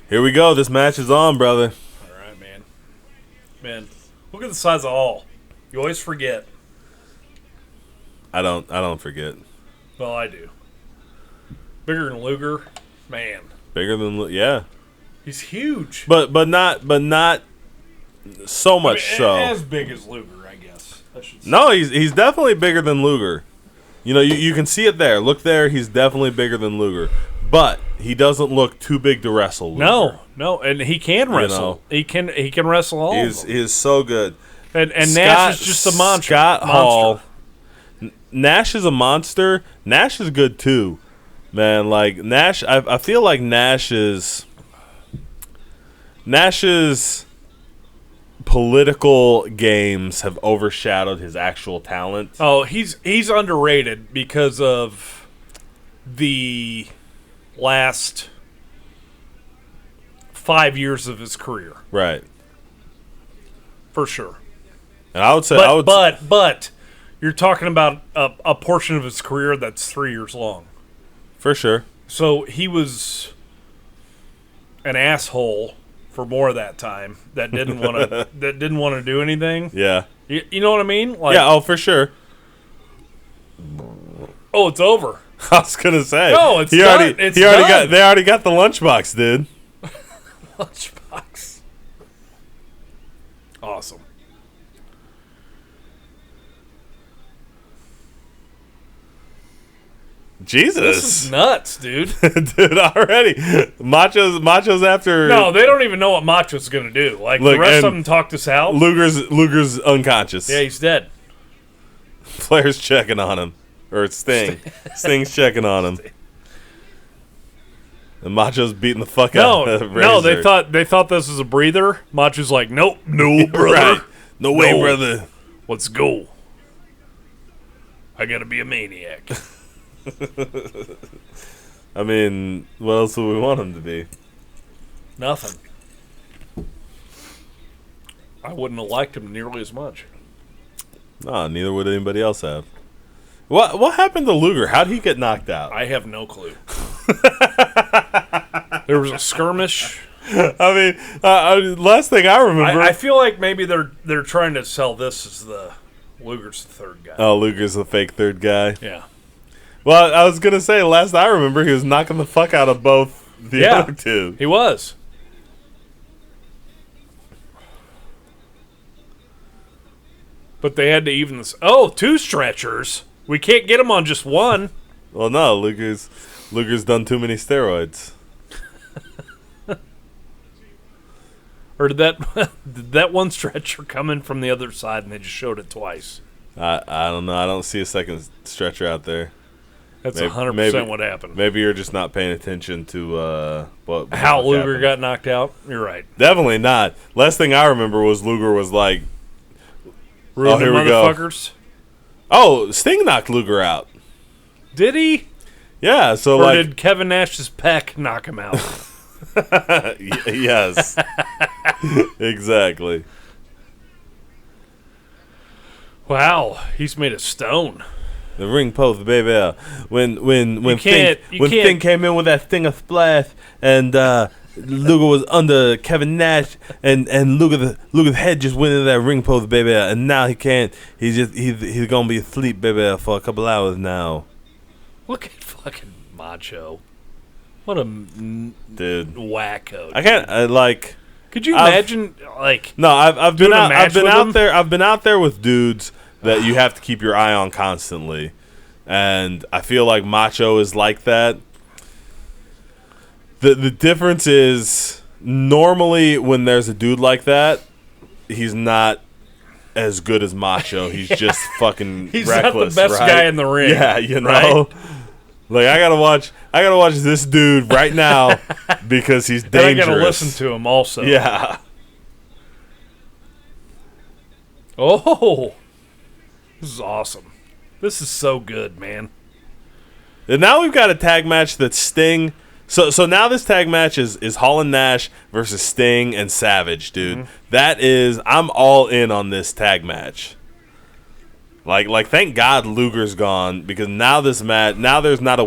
Here we go. This match is on, brother.
All right, man. Man, look at the size of all. You always forget.
I don't forget.
Well, I do. Bigger than Luger, man.
Bigger than yeah.
He's huge.
But not so much so.
As big as Luger, I guess. I should say.
No, he's definitely bigger than Luger. You know, you can see it there. Look there. He's definitely bigger than Luger. But he doesn't look too big to wrestle Luger.
No, and he can wrestle. You know, he can wrestle all of them.
He is so good.
And Nash is just a monster.
Scott Hall. Nash is a monster. Nash is good too, man. Like Nash, I feel like Nash's political games have overshadowed his actual talent.
Oh, he's underrated because of the last 5 years of his career,
Right.
for sure.
And I would say,
But you're talking about a portion of his career that's 3 years long.
for sure.
So he was an asshole for more of that time that didn't want to do anything.
Yeah.
You know what I mean? Like,
Yeah. Oh, for sure.
oh, it's over.
I was gonna say.
No, it's
he
done.
already.
It's
he already
done.
They already got the lunchbox, dude.
Lunchbox. Awesome.
Jesus.
This is nuts, dude.
Dude, already. Macho's after.
No, they don't even know what Macho's going to do. Like,
Look,
the rest
and
of them talked us out.
Luger's unconscious.
Yeah, he's dead.
Flair's checking on him. Or Sting. Sting's checking on him. And Macho's beating the fuck out of Razor.
No, they thought this was a breather. Macho's like, nope, no, brother.
Right. No way, brother.
Let's go. I got to be a maniac.
I mean, what else would we want him to be?
Nothing. I wouldn't have liked him nearly as much.
No, neither would anybody else have. What happened to Luger? How'd he get knocked out?
I have no clue. There was a skirmish.
I mean, last thing I remember...
I feel like maybe they're trying to sell this as the Luger's the third guy.
Oh, Luger's the fake third guy?
Yeah.
Well, I was going to say, last I remember, he was knocking the fuck out of both the other two.
He was. But they had to even this. Oh, 2 stretchers. We can't get him on just one.
Well, no, Luger's done too many steroids.
Or did that one stretcher come in from the other side and they just showed it twice?
I don't know. I don't see a second stretcher out there.
That's 100% what happened.
Maybe you're just not paying attention to
how Luger
happened.
got knocked out. You're right.
Definitely not. Last thing I remember was Luger was like,
Ruined
here we
motherfuckers.
Oh, Sting knocked Luger out.
Did he?
Yeah, so
or did Kevin Nash's peck knock him out?
Yes. Exactly.
Wow, he's made of stone.
The ring post, baby. When
Thing
Thing came in with that thing of splash, and Luger was under Kevin Nash, and Luger's head just went into that ring post, baby. And now he can't. He's gonna be asleep, baby, for a couple hours now.
Look at fucking Macho. What a
dude
wacko.
I can't like.
Could you imagine
No, I've been out
there.
I've been out there with dudes that you have to keep your eye on constantly, and I feel like Macho is like that. The difference is normally when there's a dude like that, he's not as good as Macho. He's just fucking
He's
reckless.
not the best
right?
guy in the ring.
Yeah, you know.
Right?
Like I gotta watch this dude right now because he's dangerous.
And I gotta listen to him also.
Yeah.
Oh, this is awesome. This is so good, man.
And now we've got a tag match that's Sting. So now this tag match is Hall and Nash versus Sting and Savage, dude. Mm-hmm. I'm all in on this tag match. Like thank God Luger's gone because now there's not a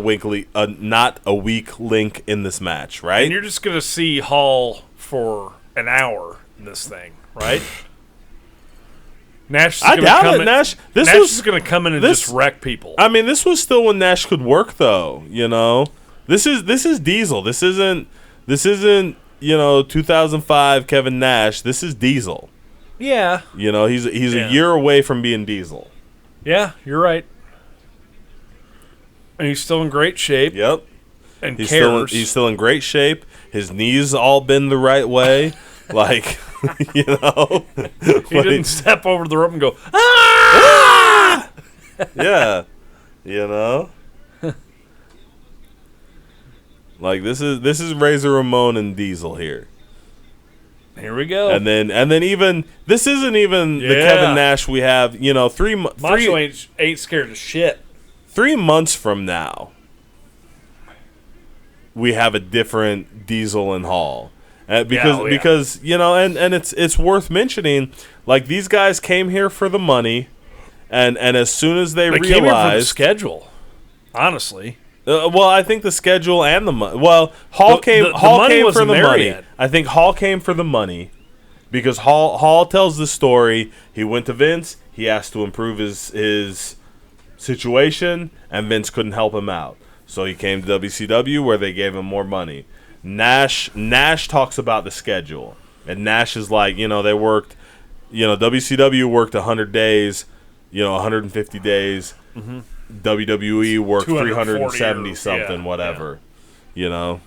weak link in this match, right?
And you're just gonna see Hall for an hour in this thing, right? Nash is
Nash
is going to come in and just wreck people.
I mean, this was still when Nash could work, though. You know, this is Diesel. This isn't 2005 Kevin Nash. This is Diesel.
Yeah.
You know, he's a year away from being Diesel.
Yeah, you're right. And he's still in great shape.
Yep.
And
he's still in great shape. His knees all bend the right way. Like, you know.
He didn't step over the rope and go, ah!
Yeah. You know. Like, this is Razor Ramon and Diesel here.
Here we go.
And then even this isn't even the Kevin Nash we have, you know,
Macho ain't scared of shit.
3 months from now, we have a different Diesel and Hall. Because you know, and it's worth mentioning, like these guys came here for the money, and as soon as they realized
came here for the schedule, honestly.
Well, I think the schedule and the money. Well, Hall came for the money. Yet. I think Hall came for the money because Hall tells the story. He went to Vince. He asked to improve his situation, and Vince couldn't help him out. So he came to WCW where they gave him more money. Nash talks about the schedule, and Nash is like, you know, they worked, you know, WCW worked 100 days, you know, 150 days. Mm-hmm. WWE worked 370 something, whatever. Yeah. You know,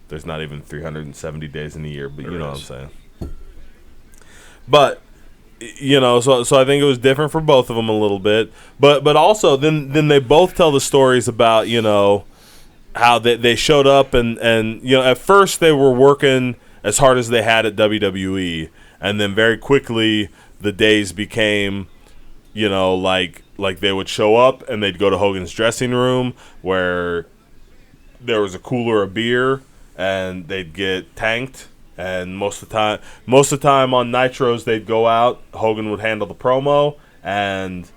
there's not even 370 days in a year, but you know what I'm saying. But you know, so I think it was different for both of them a little bit, but also then they both tell the stories about, you know, how they showed up and you know, at first they were working as hard as they had at WWE, and then very quickly the days became, you know, like they would show up and they'd go to Hogan's dressing room where there was a cooler of beer and they'd get tanked, and most of the time on Nitros they'd go out, Hogan would handle the promo, and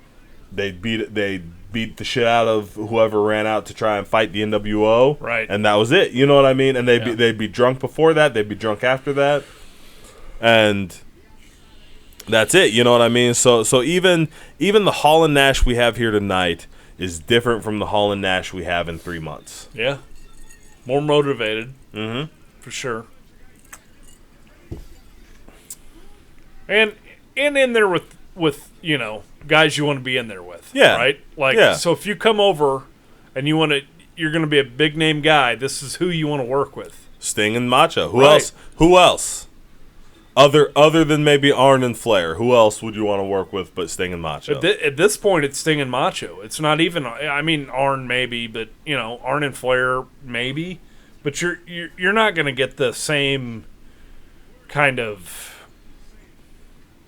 they'd beat the shit out of whoever ran out to try and fight the NWO.
Right.
And that was it. You know what I mean? And they'd be drunk before that. They'd be drunk after that. And that's it. You know what I mean? So even the Hall and Nash we have here tonight is different from the Hall and Nash we have in 3 months.
Yeah. More motivated.
Mm-hmm.
For sure. And in there with you know, guys you want to be in there with.
Yeah.
Right? Like, so if you come over and you're going to be a big name guy, this is who you want to work with.
Sting and Macho. Who else? Other than maybe Arn and Flair, who else would you want to work with but Sting and Macho?
At this point, it's Sting and Macho. It's not even, I mean, Arn maybe, but, you know, Arn and Flair maybe. But you're not going to get the same kind of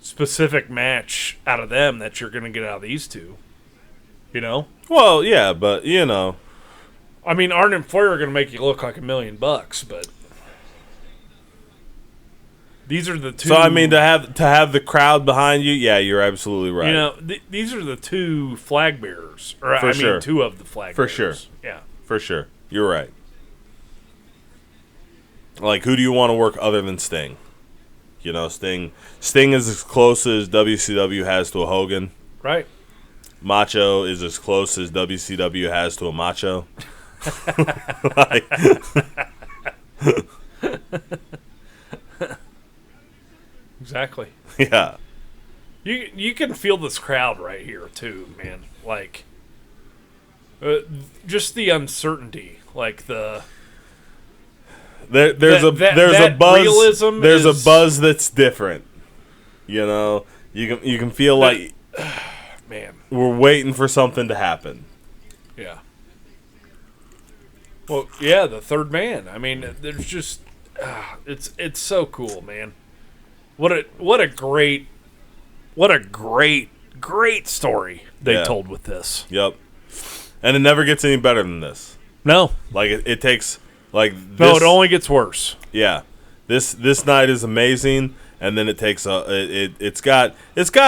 specific match out of them that you're going to get out of these two. You know?
Well, yeah, but, you know.
I mean, Arn and Flair are going to make you look like $1 million, but these are the two.
So, I mean, to have the crowd behind you, yeah, you're absolutely right.
You know, these are the two flag bearers. Or,
For sure.
mean, two of the flag
For
bearers.
sure.
Yeah.
For sure. You're right. Like, who do you want to work other than Sting? You know, Sting is as close as WCW has to a Hogan.
Right.
Macho is as close as WCW has to a Macho.
Exactly.
Yeah.
You can feel this crowd right here too, man. Like, just the uncertainty, like the.
There's a buzz.
Realism
there's a buzz that's different. You know, You can feel like,
man,
we're waiting for something to happen.
Yeah. Well, yeah, the third man. I mean, there's just it's so cool, man. What a great story they told with this.
Yep. And it never gets any better than this.
No.
Like it takes like this,
no, it only gets worse.
Yeah. This night is amazing, and then it takes it's got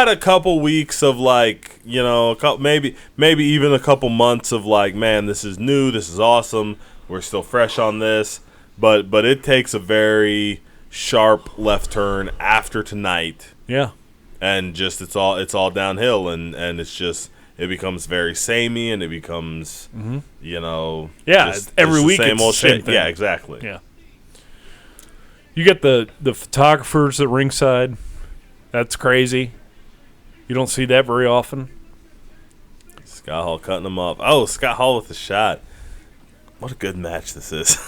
a couple weeks of like, you know, maybe even a couple months of like, man, this is new, this is awesome, we're still fresh on this, but it takes a very sharp left turn after tonight.
Yeah.
And just it's all downhill, and it's just it becomes very samey, and it becomes you know,
every week
same
it's
old
the same
shit.
thing.
Yeah, exactly.
Yeah. You get the photographers at ringside. That's crazy. You don't see that very often.
Scott Hall cutting them off. Oh, Scott Hall with the shot. What a good match this is.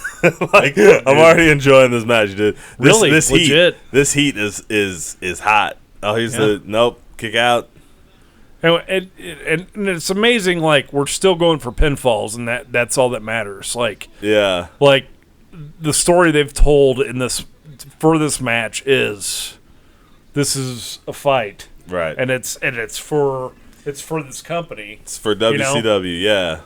Like, I'm already enjoying this match, dude. This
legit.
This heat is hot. Oh, here's the kick out.
And it's amazing. Like, we're still going for pinfalls, and that's all that matters. Like, like the story they've told in this for this match is this is a fight,
right?
And it's for this company.
It's for WCW, yeah.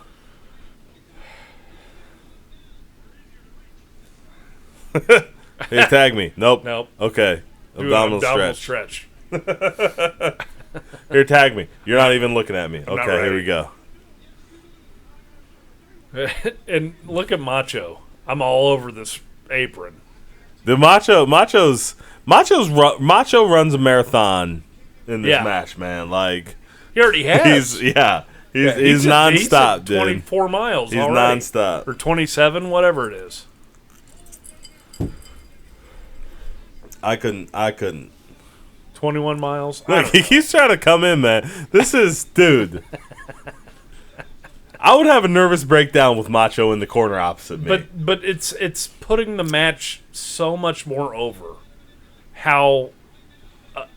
Hey, tag me. Nope. Okay. Abdominal
stretch.
Here, tag me. You're not even looking at me. Okay, here we go.
And look at Macho. I'm all over this apron.
The Macho runs a marathon in this match, man. Like,
he already has.
He's nonstop, dude.
24 miles.
He's
already.
nonstop,
or 27, whatever it is.
I couldn't.
21 miles.
Look, he keeps trying to come in, man. This is, dude. I would have a nervous breakdown with Macho in the corner opposite me.
But it's putting the match so much more over. How,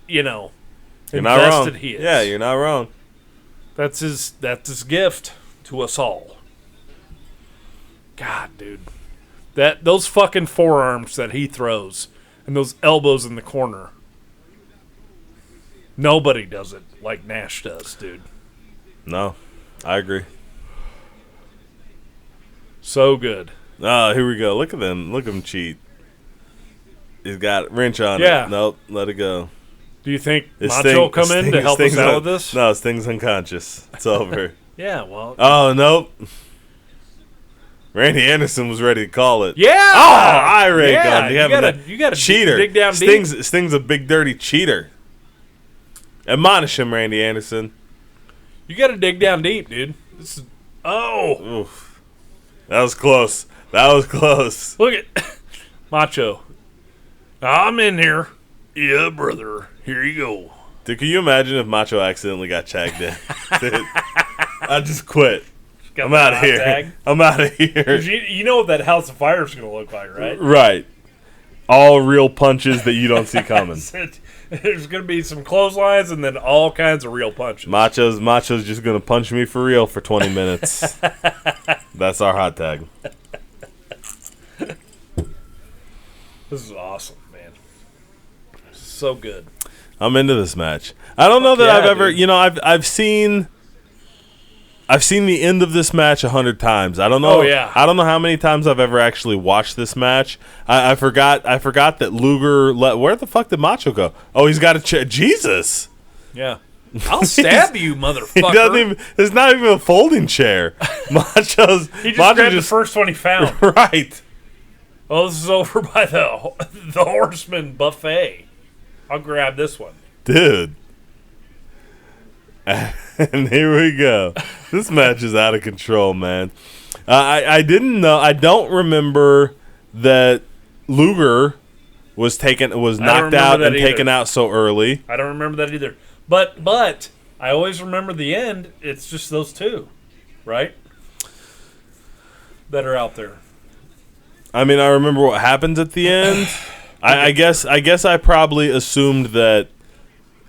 invested he is.
Yeah, you're not wrong.
That's his gift to us all. God, dude, those fucking forearms that he throws and those elbows in the corner. Nobody does it like Nash does, dude.
No, I agree.
So good.
Oh, here we go. Look at them. Look at him cheat. He's got wrench on it. Nope, let it go.
Do you think Macho will come in to help us out with this?
No, Sting's unconscious. It's over.
Yeah, well.
Oh, nope. Randy Anderson was ready to call it.
Yeah.
Oh, irate gun.
You gotta
cheater.
Dig down deep.
Sting's a big dirty cheater. Admonish him, Randy Anderson.
You got to dig down deep, dude. This is
Oof. That was close.
Look at Macho. I'm in here. Yeah, brother. Here you go.
Dude, can you imagine if Macho accidentally got tagged in? Dude, I just quit. I'm out of here. I'm out of here.
You know what that House of Fire is going to look like, right?
Right. All real punches that you don't see coming.
There's going to be some clotheslines and then all kinds of real punches.
Macho's just going to punch me for real for 20 minutes. That's our hot tag.
This is awesome, man. So good.
I'm into this match. I don't know that I've ever, dude. I've seen the end of this match 100 times. I don't know.
Oh, yeah.
I don't know how many times I've ever actually watched this match. I forgot that Luger where the fuck did Macho go? Oh, he's got a Jesus.
Yeah. I'll stab you, motherfucker.
He doesn't even. It's not even a folding chair.
He just grabbed the first one he found.
Right.
Well, this is over by the Horseman buffet. I'll grab this one,
dude. And here we go. This match is out of control, man. I didn't know. I don't remember that Luger was knocked out and taken out so early.
I don't remember that either. But I always remember the end. It's just those two, right? That are out there.
I mean, I remember what happens at the end. I guess I probably assumed that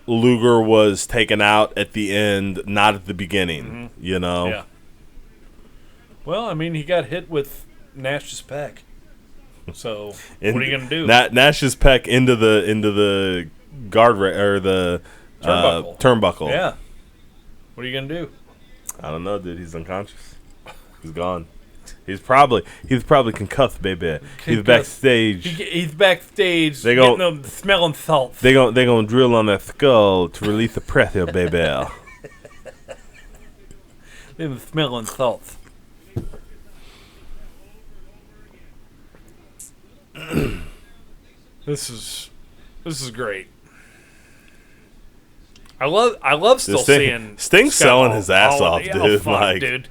Luger was taken out at the end, not at the beginning. You know.
Yeah. Well, I mean, he got hit with Nash's pec. So what are you gonna do?
Nash's pec into the guardrail or the turnbuckle.
Yeah. What are you gonna do?
I don't know, dude. He's unconscious. He's gone. He's probably concussed, baby. He's backstage.
He's backstage.
They
getting them smelling salts.
They gonna drill on that skull to release the pressure, baby.
They're smelling salts. This is great. I love still seeing
Sting's selling his ass off, dude.
Dude.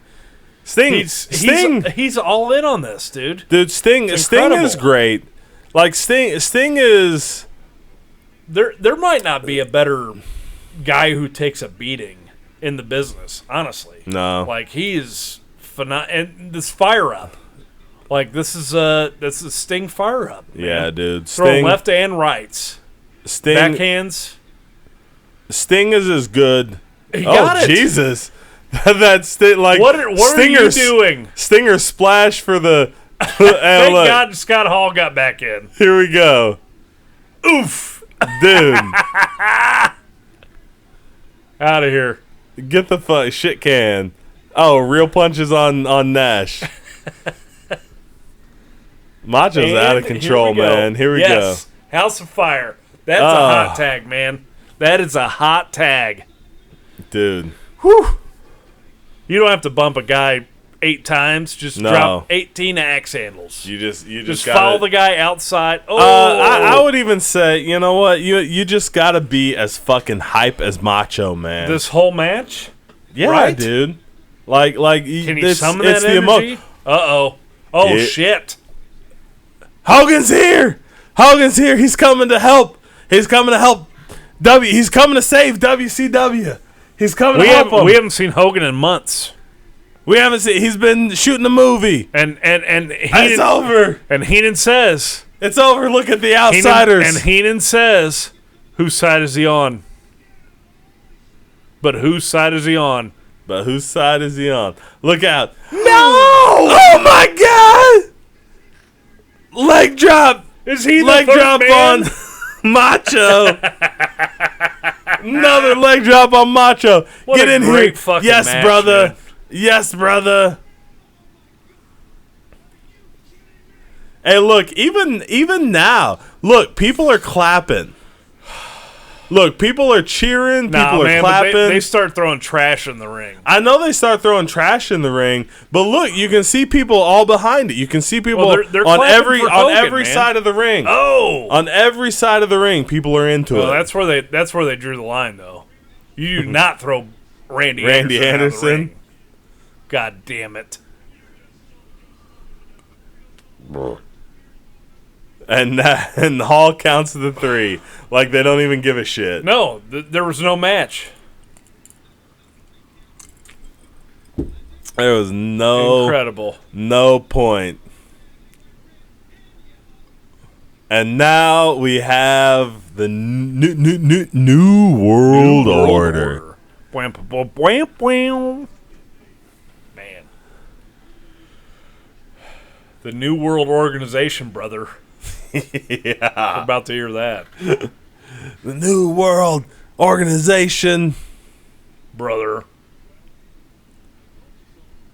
Sting,
he's all in on this, dude.
Dude, Sting is great. Like Sting is.
There might not be a better guy who takes a beating in the business, honestly.
No,
like he is and this fire up. Like this is Sting fire up. Man.
Yeah, dude.
Throwing left and rights.
Sting
backhands.
Sting is as good.
He got it.
Jesus. That's like
what are you doing?
Stinger splash for the.
Thank God Scott Hall got back in.
Here we go.
Oof,
dude.
Out of here.
Get the shit can. Oh, real punches on Nash. Macho's out of control, man. Here we go.
House of Fire. That's a hot tag, man. That is a hot tag.
Dude.
Whew. You don't have to bump a guy 8 times. Just drop 18 axe handles.
You just
follow the guy outside. Oh,
I would even say, you know what? You just gotta be as fucking hype as Macho, man.
This whole match?
Yeah,
right?
Dude. Like
can he summon that energy? Uh-oh. Oh, shit.
Hogan's here. He's coming to help. He's coming to save WCW. He's coming to help him.
We haven't seen Hogan in months.
We haven't seen. He's been shooting a movie.
And
it's over.
And Heenan says
it's over. Look at the outsiders.
Heenan says, whose side is he on? But whose side is he on?
Look out! No! Oh my God! Leg drop.
Is he the
leg drop
man?
On Macho? Another leg drop on Macho.
What
Get
a
in
great
here.
Fucking
yes,
match,
brother.
Man.
Yes, brother. Hey, look, even now, look, people are clapping. Look, people are cheering. People are clapping.
They start throwing trash in the ring.
I know they start throwing trash in the ring, but look, you can see people all behind it. You can see people
they're
on every
Hogan,
side of the ring.
Oh,
on every side of the ring, people are into it.
That's where they drew the line, though. You do not throw Randy Anderson. Out of the ring. God damn it.
And Hall counts to the 3. Like they don't even give a shit.
No, there was no match.
There was no point. And now we have the new world order.
Wham, wham, wham, wham. Man. The New World Organization, brother.
Yeah.
I'm about to hear that.
The New World Organization.
Brother.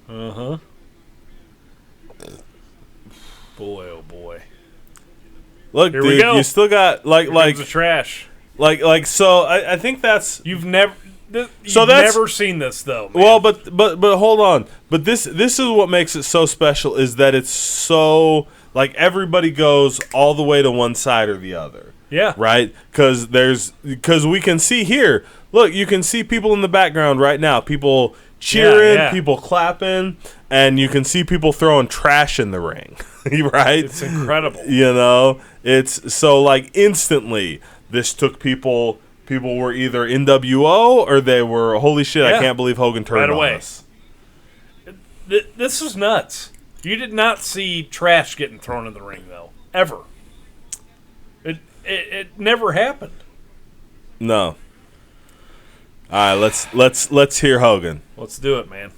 Uh-huh. Boy, oh boy.
Look,
here
dude,
we go.
You still got like
the trash.
Like so I think that's
you've never seen this though, man.
Well, but hold on. But this is what makes it so special is that it's so like everybody goes all the way to one side or the other.
Yeah.
Right? Because we can see here. Look, you can see people in the background right now. People cheering, people clapping, and you can see people throwing trash in the ring. Right?
It's incredible.
You know, it's so like instantly this took people. People were either NWO or they were holy shit. I can't believe Hogan turned on us.
This is nuts. You did not see trash getting thrown in the ring though, ever. It never happened.
No. All right, let's hear Hogan.
Let's do it, man.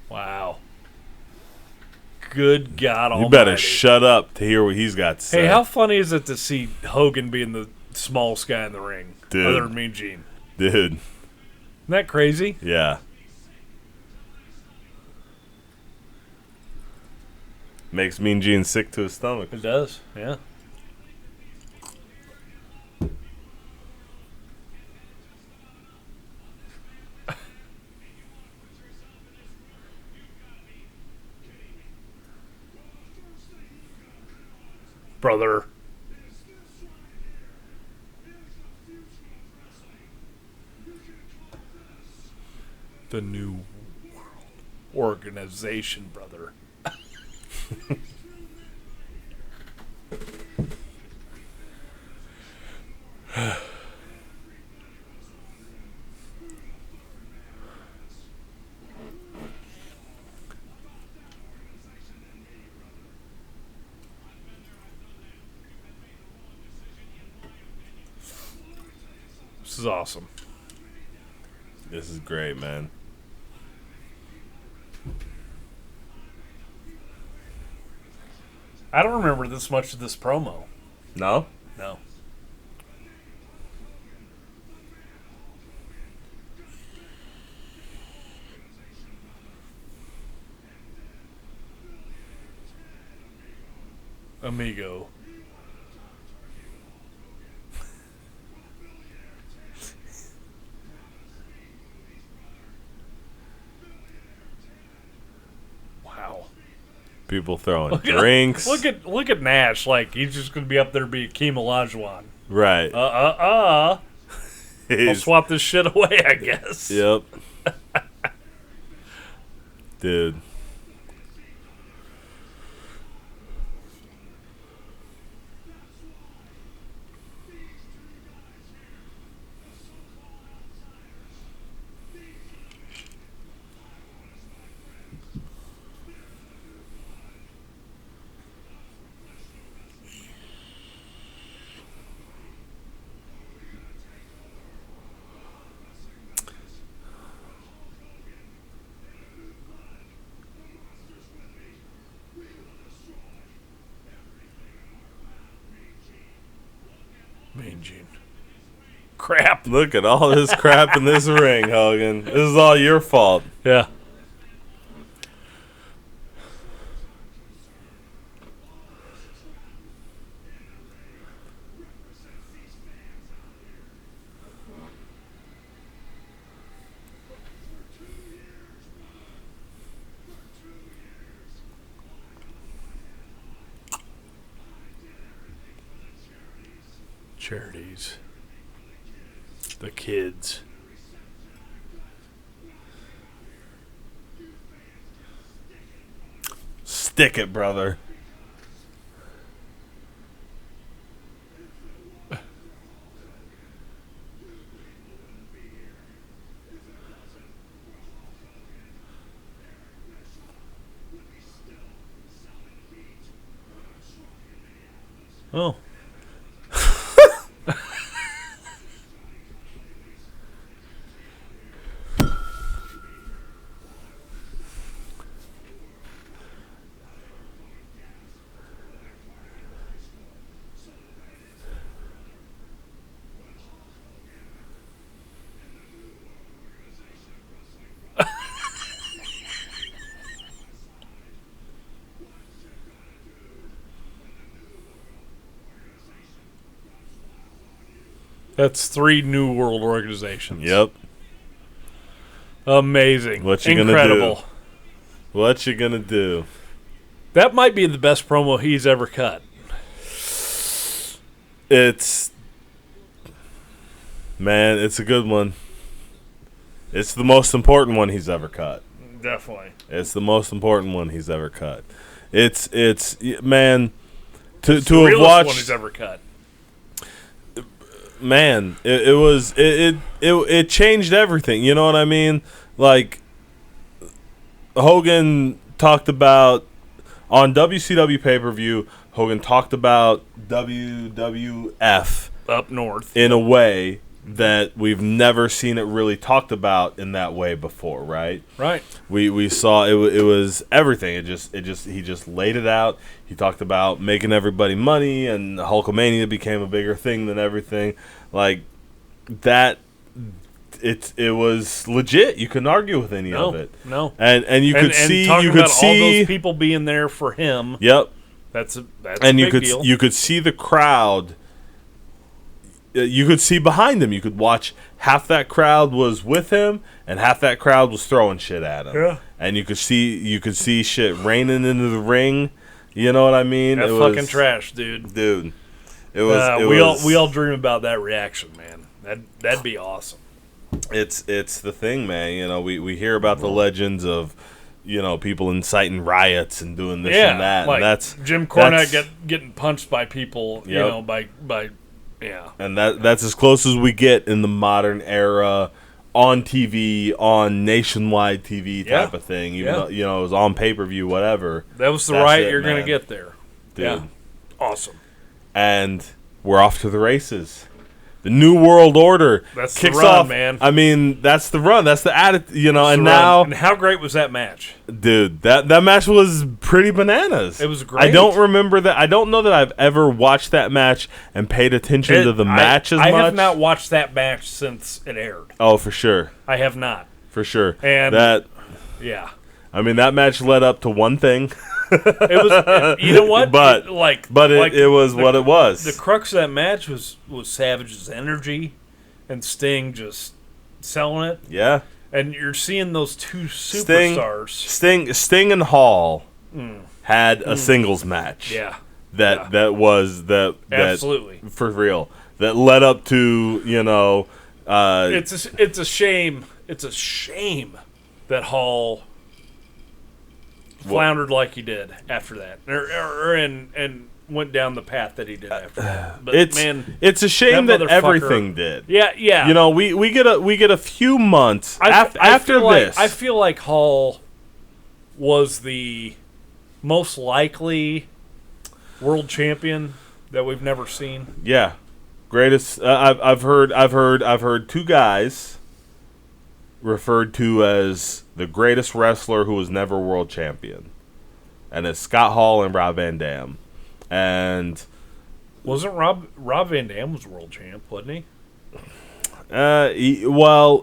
Wow. Good God Almighty.
You better shut up to hear what he's got to say.
Hey, how funny is it to see Hogan being the smallest guy in the ring?
Dude.
Other than Mean Gene.
Dude.
Isn't that crazy?
Yeah. Makes Mean Gene sick to his stomach.
It does, yeah. Brother. The New World Organization, brother. This is awesome.
This is great, man.
I don't remember this much of this promo.
No?
No. Amigo. Wow.
People throwing drinks.
Look at Nash. Like, he's just going to be up there be Akeem Olajuwon.
Right.
I'll swap this shit away, I guess.
Yep. Dude.
Mean Gene. Crap.
Look at all this crap in this ring, Hogan. This is all your fault.
Yeah. Charities. The kids.
Stick it, brother.
Oh. That's 3 New World Organizations.
Yep.
Amazing.
What you
Incredible.
gonna do? What you gonna do?
That might be the best promo he's ever cut.
It's a good one. It's the most important one he's ever cut.
Definitely.
It's the most important one he's ever cut. It's man, to
the
have
realest
watched
one he's ever cut.
man, it changed everything. You know what I mean? Like, Hogan talked about on WCW pay-per-view. Hogan talked about WWF
up north
in a way that we've never seen it really talked about in that way before, right?
Right.
We saw it was everything. He just laid it out. He talked about making everybody money, and Hulkamania became a bigger thing than everything. Like that, it was legit. You couldn't argue with any of it.
No.
And you could see
all those people being there for him.
Yep.
That's a
big
deal.
You could see the crowd. You could see behind him. You could watch half that crowd was with him, and half that crowd was throwing shit at him.
Yeah.
And you could see shit raining into the ring. You know what I mean?
That fucking trash, dude.
It was.
We all dream about that reaction, man. That'd be awesome.
It's the thing, man. You know, we hear about the legends of, you know, people inciting riots and doing this and that.
Like
and that's
Jim Cornette getting punched by people. You know, by. Yeah.
And that's as close as we get in the modern era on TV, on nationwide TV type of thing. Even though, you know, it was on pay-per-view, whatever.
That was the riot you're going to get there.
Dude.
Yeah. Awesome.
And we're off to the races. The New World Order
kicks
the run,
off, man.
I mean, that's the run. That's the attitude, you know.
That's
and now,
and how great was that match,
dude? That match was pretty bananas.
It was great.
I don't remember that. I don't know that I've ever watched that match and paid attention to the match as much.
I have not watched that match since it aired.
Oh, for sure.
I have not.
For sure.
And
that,
yeah.
I mean, that match led up to one thing.
It was, you know what?
But it was what it was.
The crux of that match was Savage's energy, and Sting just selling it.
Yeah.
And you're seeing those two superstars.
Sting and Hall had a singles match.
Yeah.
That was
absolutely
for real. That led up to, you know.
It's a shame. It's a shame that Hall floundered like he did after that, and went down the path that he did after that. But
it's a shame that everything did.
Yeah.
You know, we get a few months after this.
I feel like Hall was the most likely world champion that we've never seen.
Yeah, greatest. I've heard two guys referred to as the greatest wrestler who was never world champion, and it's Scott Hall and Rob Van Dam. And
wasn't Rob Van Dam was world champ, wasn't
he? I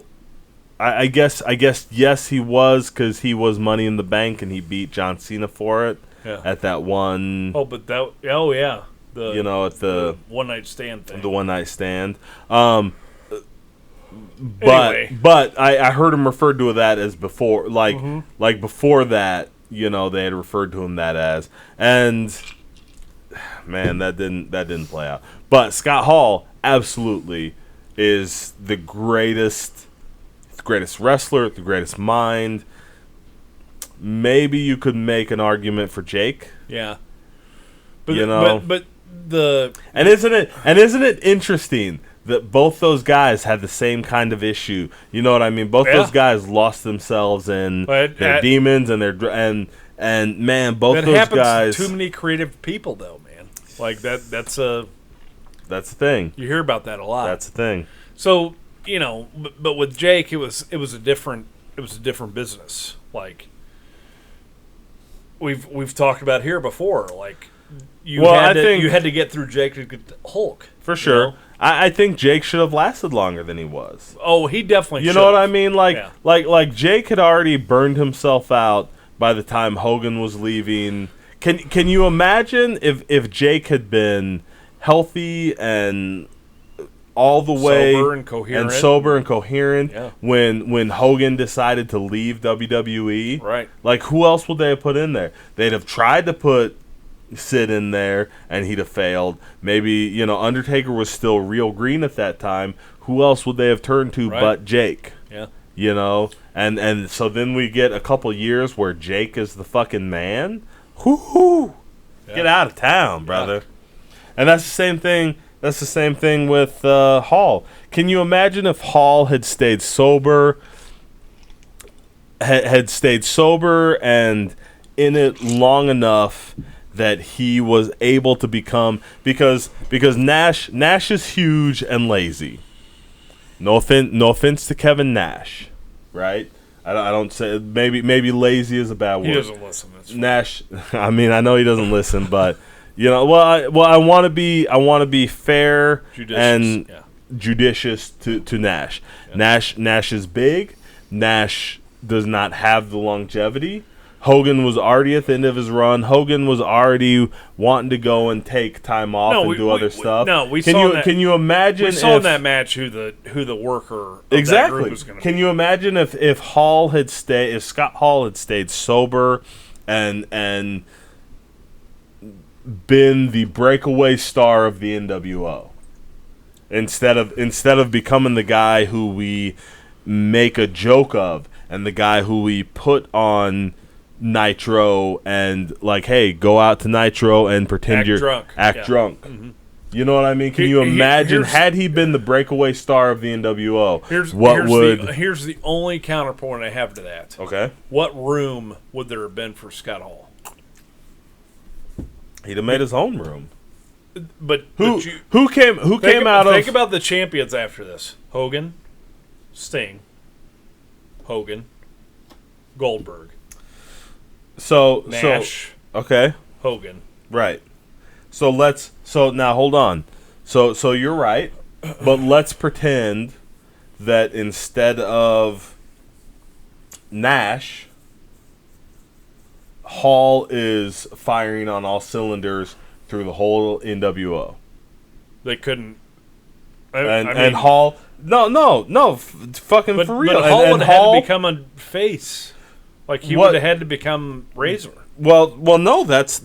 guess yes, he was, because he was Money in the Bank and he beat John Cena for it at that one.
Oh, but that at
the
one night stand thing.
The one night stand.
Anyway.
But I heard him referred to that as before, like before that, you know, they had referred to him that as, and man, that didn't play out. But Scott Hall absolutely is the greatest wrestler, the greatest mind. Maybe you could make an argument for Jake.
Yeah, but
you know,
but
isn't it interesting that both those guys had the same kind of issue? You know what I mean? Both those guys lost themselves in their demons and and man, both those guys.
To too many creative people, though, man. Like that's the
thing.
You hear about that a lot.
That's the thing.
So, you know, but with Jake, it was a different business. Like we've talked about here before. Like you had to get through Jake to get to Hulk.
For sure.
You know?
I think Jake should have lasted longer than he was.
Oh, he definitely.
You know what I mean? Like Jake had already burned himself out by the time Hogan was leaving. Can you imagine if Jake had been healthy and all the way sober and coherent when Hogan decided to leave WWE?
Right.
Like, who else would they have put in there? They'd have tried to put Sid in there and he'd have failed. Maybe, you know, Undertaker was still real green at that time. Who else would they have turned to but Jake?
Yeah.
You know? And so then we get a couple years where Jake is the fucking man. Whoo! Yeah. Get out of town, brother. Yeah. And that's the same thing That's the same thing with Hall. Can you imagine if Hall had stayed sober, had stayed sober and in it long enough that he was able to become because Nash is huge and lazy. No offense to Kevin Nash, right? I don't say maybe lazy is a bad word.
He doesn't listen. That's
Nash. I mean, I know he doesn't listen, but I want to be fair and judicious to Nash. Yeah. Nash is big. Nash does not have the longevity. Hogan was already at the end of his run. Hogan was already wanting to go and take time off and do other stuff. Can you imagine?
We saw in that match who the worker of
exactly
that group was going to be.
Can you imagine if Scott Hall had stayed sober and been the breakaway star of the NWO instead of becoming the guy who we make a joke of and the guy who we put on Nitro and like, hey, go out to Nitro and pretend you're drunk. Drunk. Mm-hmm. You know what I mean? Can you imagine had he been the breakaway star of the NWO?
Here's the only counterpoint I have to that.
Okay.
What room would there have been for Scott Hall?
He'd have made his own room.
But
who came out of?
Think about the champions after this: Hogan, Sting, Hogan, Goldberg. Nash,
okay,
Hogan,
right. So now hold on. So you're right, but let's pretend that instead of Nash, Hall is firing on all cylinders through the whole NWO.
They couldn't.
And Hall, fucking for real.
But Hall would have had to become a face. Like he would have had to become Razor.
Well, no, that's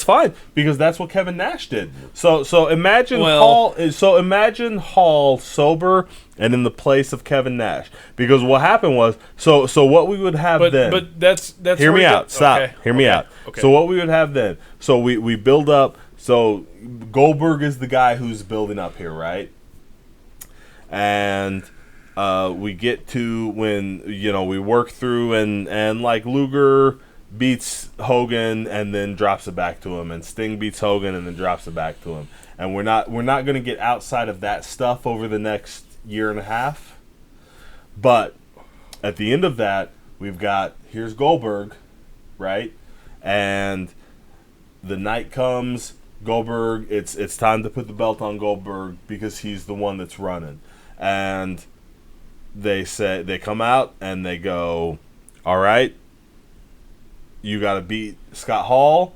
fine because that's what Kevin Nash did. So imagine Hall. So imagine Hall sober and in the place of Kevin Nash. Because what happened was so what we would have then.
But that's
hear me out. Stop.
Okay.
Hear me out.
Okay.
So what we would have then. So we build up. So Goldberg is the guy who's building up here, right? And we get to when we work through and like Luger beats Hogan and then drops it back to him, and Sting beats Hogan and then drops it back to him, and we're not going to get outside of that stuff over the next year and a half. But at the end of that, we've got here's Goldberg, right? And the night comes, Goldberg. It's time to put the belt on Goldberg because he's the one that's running, and they come out and they go, all right, you got to beat Scott Hall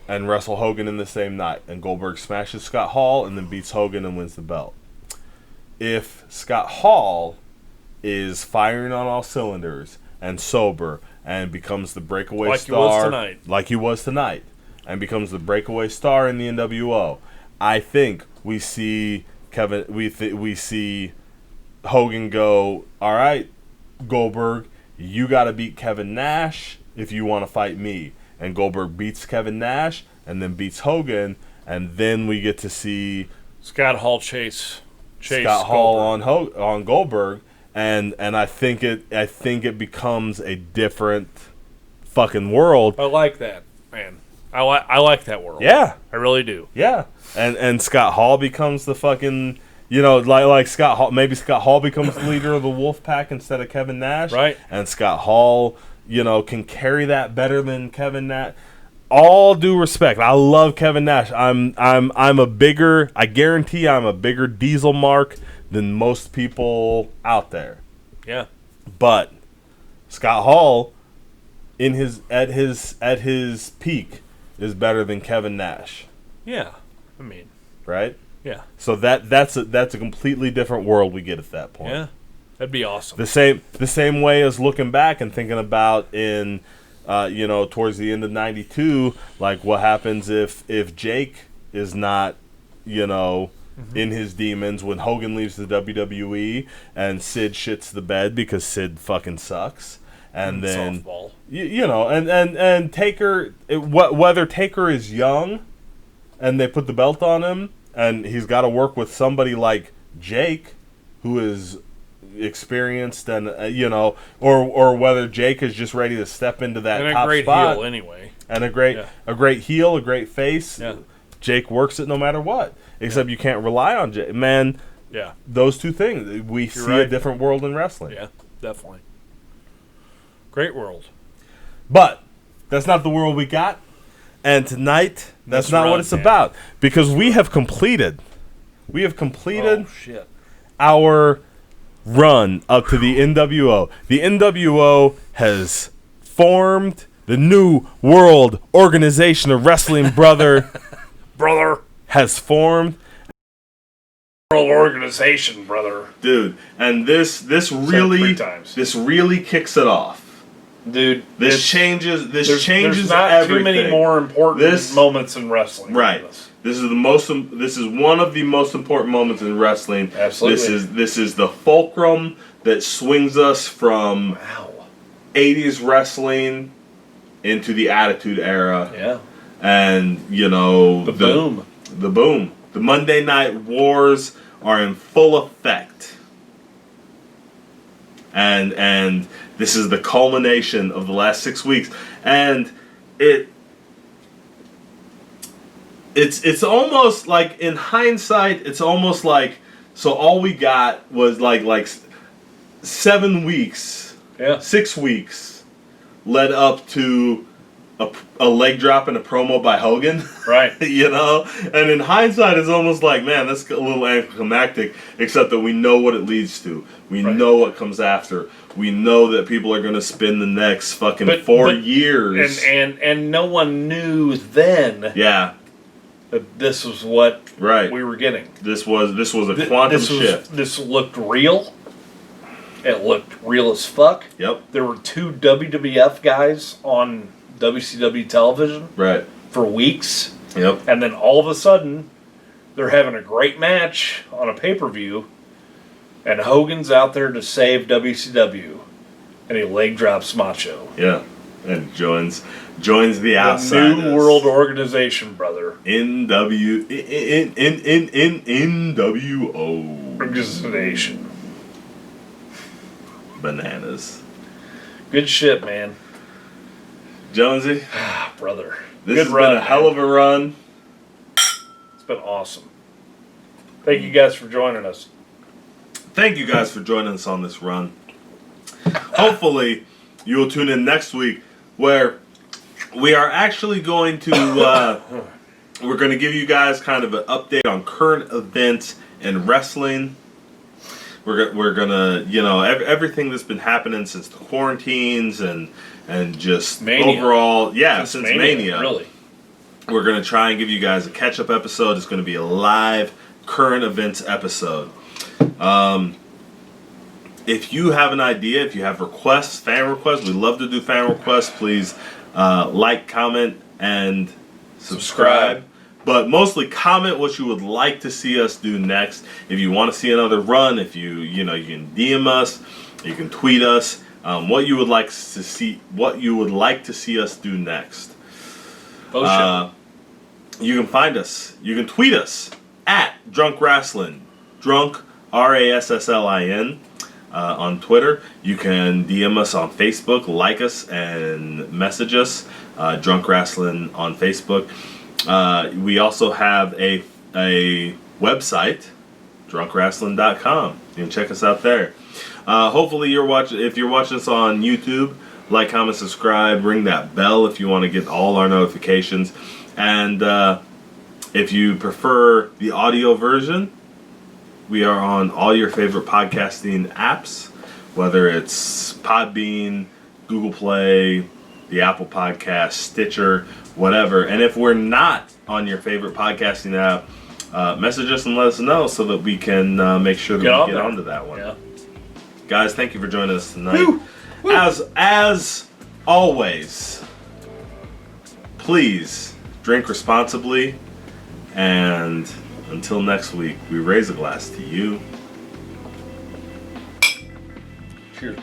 and wrestle Hogan in the same night. And Goldberg smashes Scott Hall and then beats Hogan and wins the belt. If Scott Hall is firing on all cylinders and sober and becomes the breakaway star like he was tonight and becomes the breakaway star in the NWO, I think we see we see Hogan go, all right, Goldberg, you got to beat Kevin Nash if you want to fight me. And Goldberg beats Kevin Nash and then beats Hogan, and then we get to see
Scott Hall chase
Scott Hall on Goldberg, and I think it becomes a different fucking world.
I like that, man. I like that world.
Yeah,
I really do.
Yeah, and Scott Hall becomes the fucking. Like Scott Hall, maybe Scott Hall becomes the leader of the Wolfpack instead of Kevin Nash.
Right.
And Scott Hall, can carry that better than Kevin Nash. All due respect, I love Kevin Nash. I guarantee I'm a bigger Diesel mark than most people out there.
Yeah.
But Scott Hall at his peak is better than Kevin Nash.
Yeah. I mean,
right?
Yeah.
So that's a completely different world we get at that point.
Yeah. That'd be awesome.
The same way as looking back and thinking about in towards the end of '92, like what happens if Jake is not, in his demons when Hogan leaves the WWE and Sid shits the bed because Sid fucking sucks. And then
softball.
And Taker, whether Taker is young and they put the belt on him, And he's got to work with somebody like Jake, who is experienced and or whether Jake is just ready to step into that
and
top
a great
spot.
heel anyway.
And a great heel, a great face.
Yeah.
Jake works it no matter what. Except you can't rely on Jake. Man, those two things. We see a different world in wrestling.
Yeah, definitely. Great world.
But that's not the world we got. And tonight, that's not what it's about. Because we have completed our run up to the NWO. The NWO has formed the new world organization of wrestling, brother. Has formed.
World organization, brother.
Dude, and this really kicks it off.
Dude,
this changes
there's not
everything.
Too many more important moments in wrestling.
Right. This is one of the most important moments in wrestling.
Absolutely.
This is the fulcrum that swings us from 80s wrestling into the Attitude Era.
Yeah.
And the
boom.
The boom. The Monday Night Wars are in full effect. And this is the culmination of the last 6 weeks. And it's almost like, in hindsight, it's almost like, so all we got was like 7 weeks, 6 weeks led up to a leg drop and a promo by Hogan.
Right.
And in hindsight, it's almost like, man, that's a little anticlimactic, except that we know what it leads to. We know what comes after. We know that people are going to spend the next fucking 4 years.
And no one knew then that this was what we were getting.
This was a quantum shift.
This looked real. It looked real as fuck.
Yep.
There were 2 WWF guys on WCW television for weeks.
Yep.
And then all of a sudden, they're having a great match on a pay-per-view, and Hogan's out there to save WCW, and he leg drops Macho.
Yeah. And joins the Outsiders.
New World Organization, brother.
NWO.
Organization.
Bananas.
Good shit, man.
Jonesy.
Brother.
This has been a hell of a run.
It's been awesome. Thank you guys for joining us.
Thank you guys for joining us on this run. Hopefully, you will tune in next week, where we are actually going to we're going to give you guys kind of an update on current events in wrestling. We're gonna everything that's been happening since the quarantines and just Mania. Overall since Mania
really.
We're gonna try and give you guys a catch up episode. It's gonna be a live current events episode. If you have an idea, if you have requests, fan requests, we love to do fan requests. Please like, comment, and subscribe. But mostly comment what you would like to see us do next. If you want to see another run, if you can DM us, you can tweet us what you would like to see us do next. You can find us. You can tweet us at Drunk Rasslin, Drunk RASSLIN. On Twitter. You can DM us on Facebook, like us, and message us. Drunk Rasslin on Facebook. We also have a website, drunkwrestling.com. You can check us out there. Hopefully, if you're watching us on YouTube, like, comment, subscribe, ring that bell if you want to get all our notifications. And if you prefer the audio version, we are on all your favorite podcasting apps, whether it's Podbean, Google Play, the Apple Podcast, Stitcher, whatever. And if we're not on your favorite podcasting app, message us and let us know so that we can make sure that we get onto that one. Yeah. Guys, thank you for joining us tonight. Woo! Woo! As always, please drink responsibly, and until next week, we raise a glass to you.
Cheers.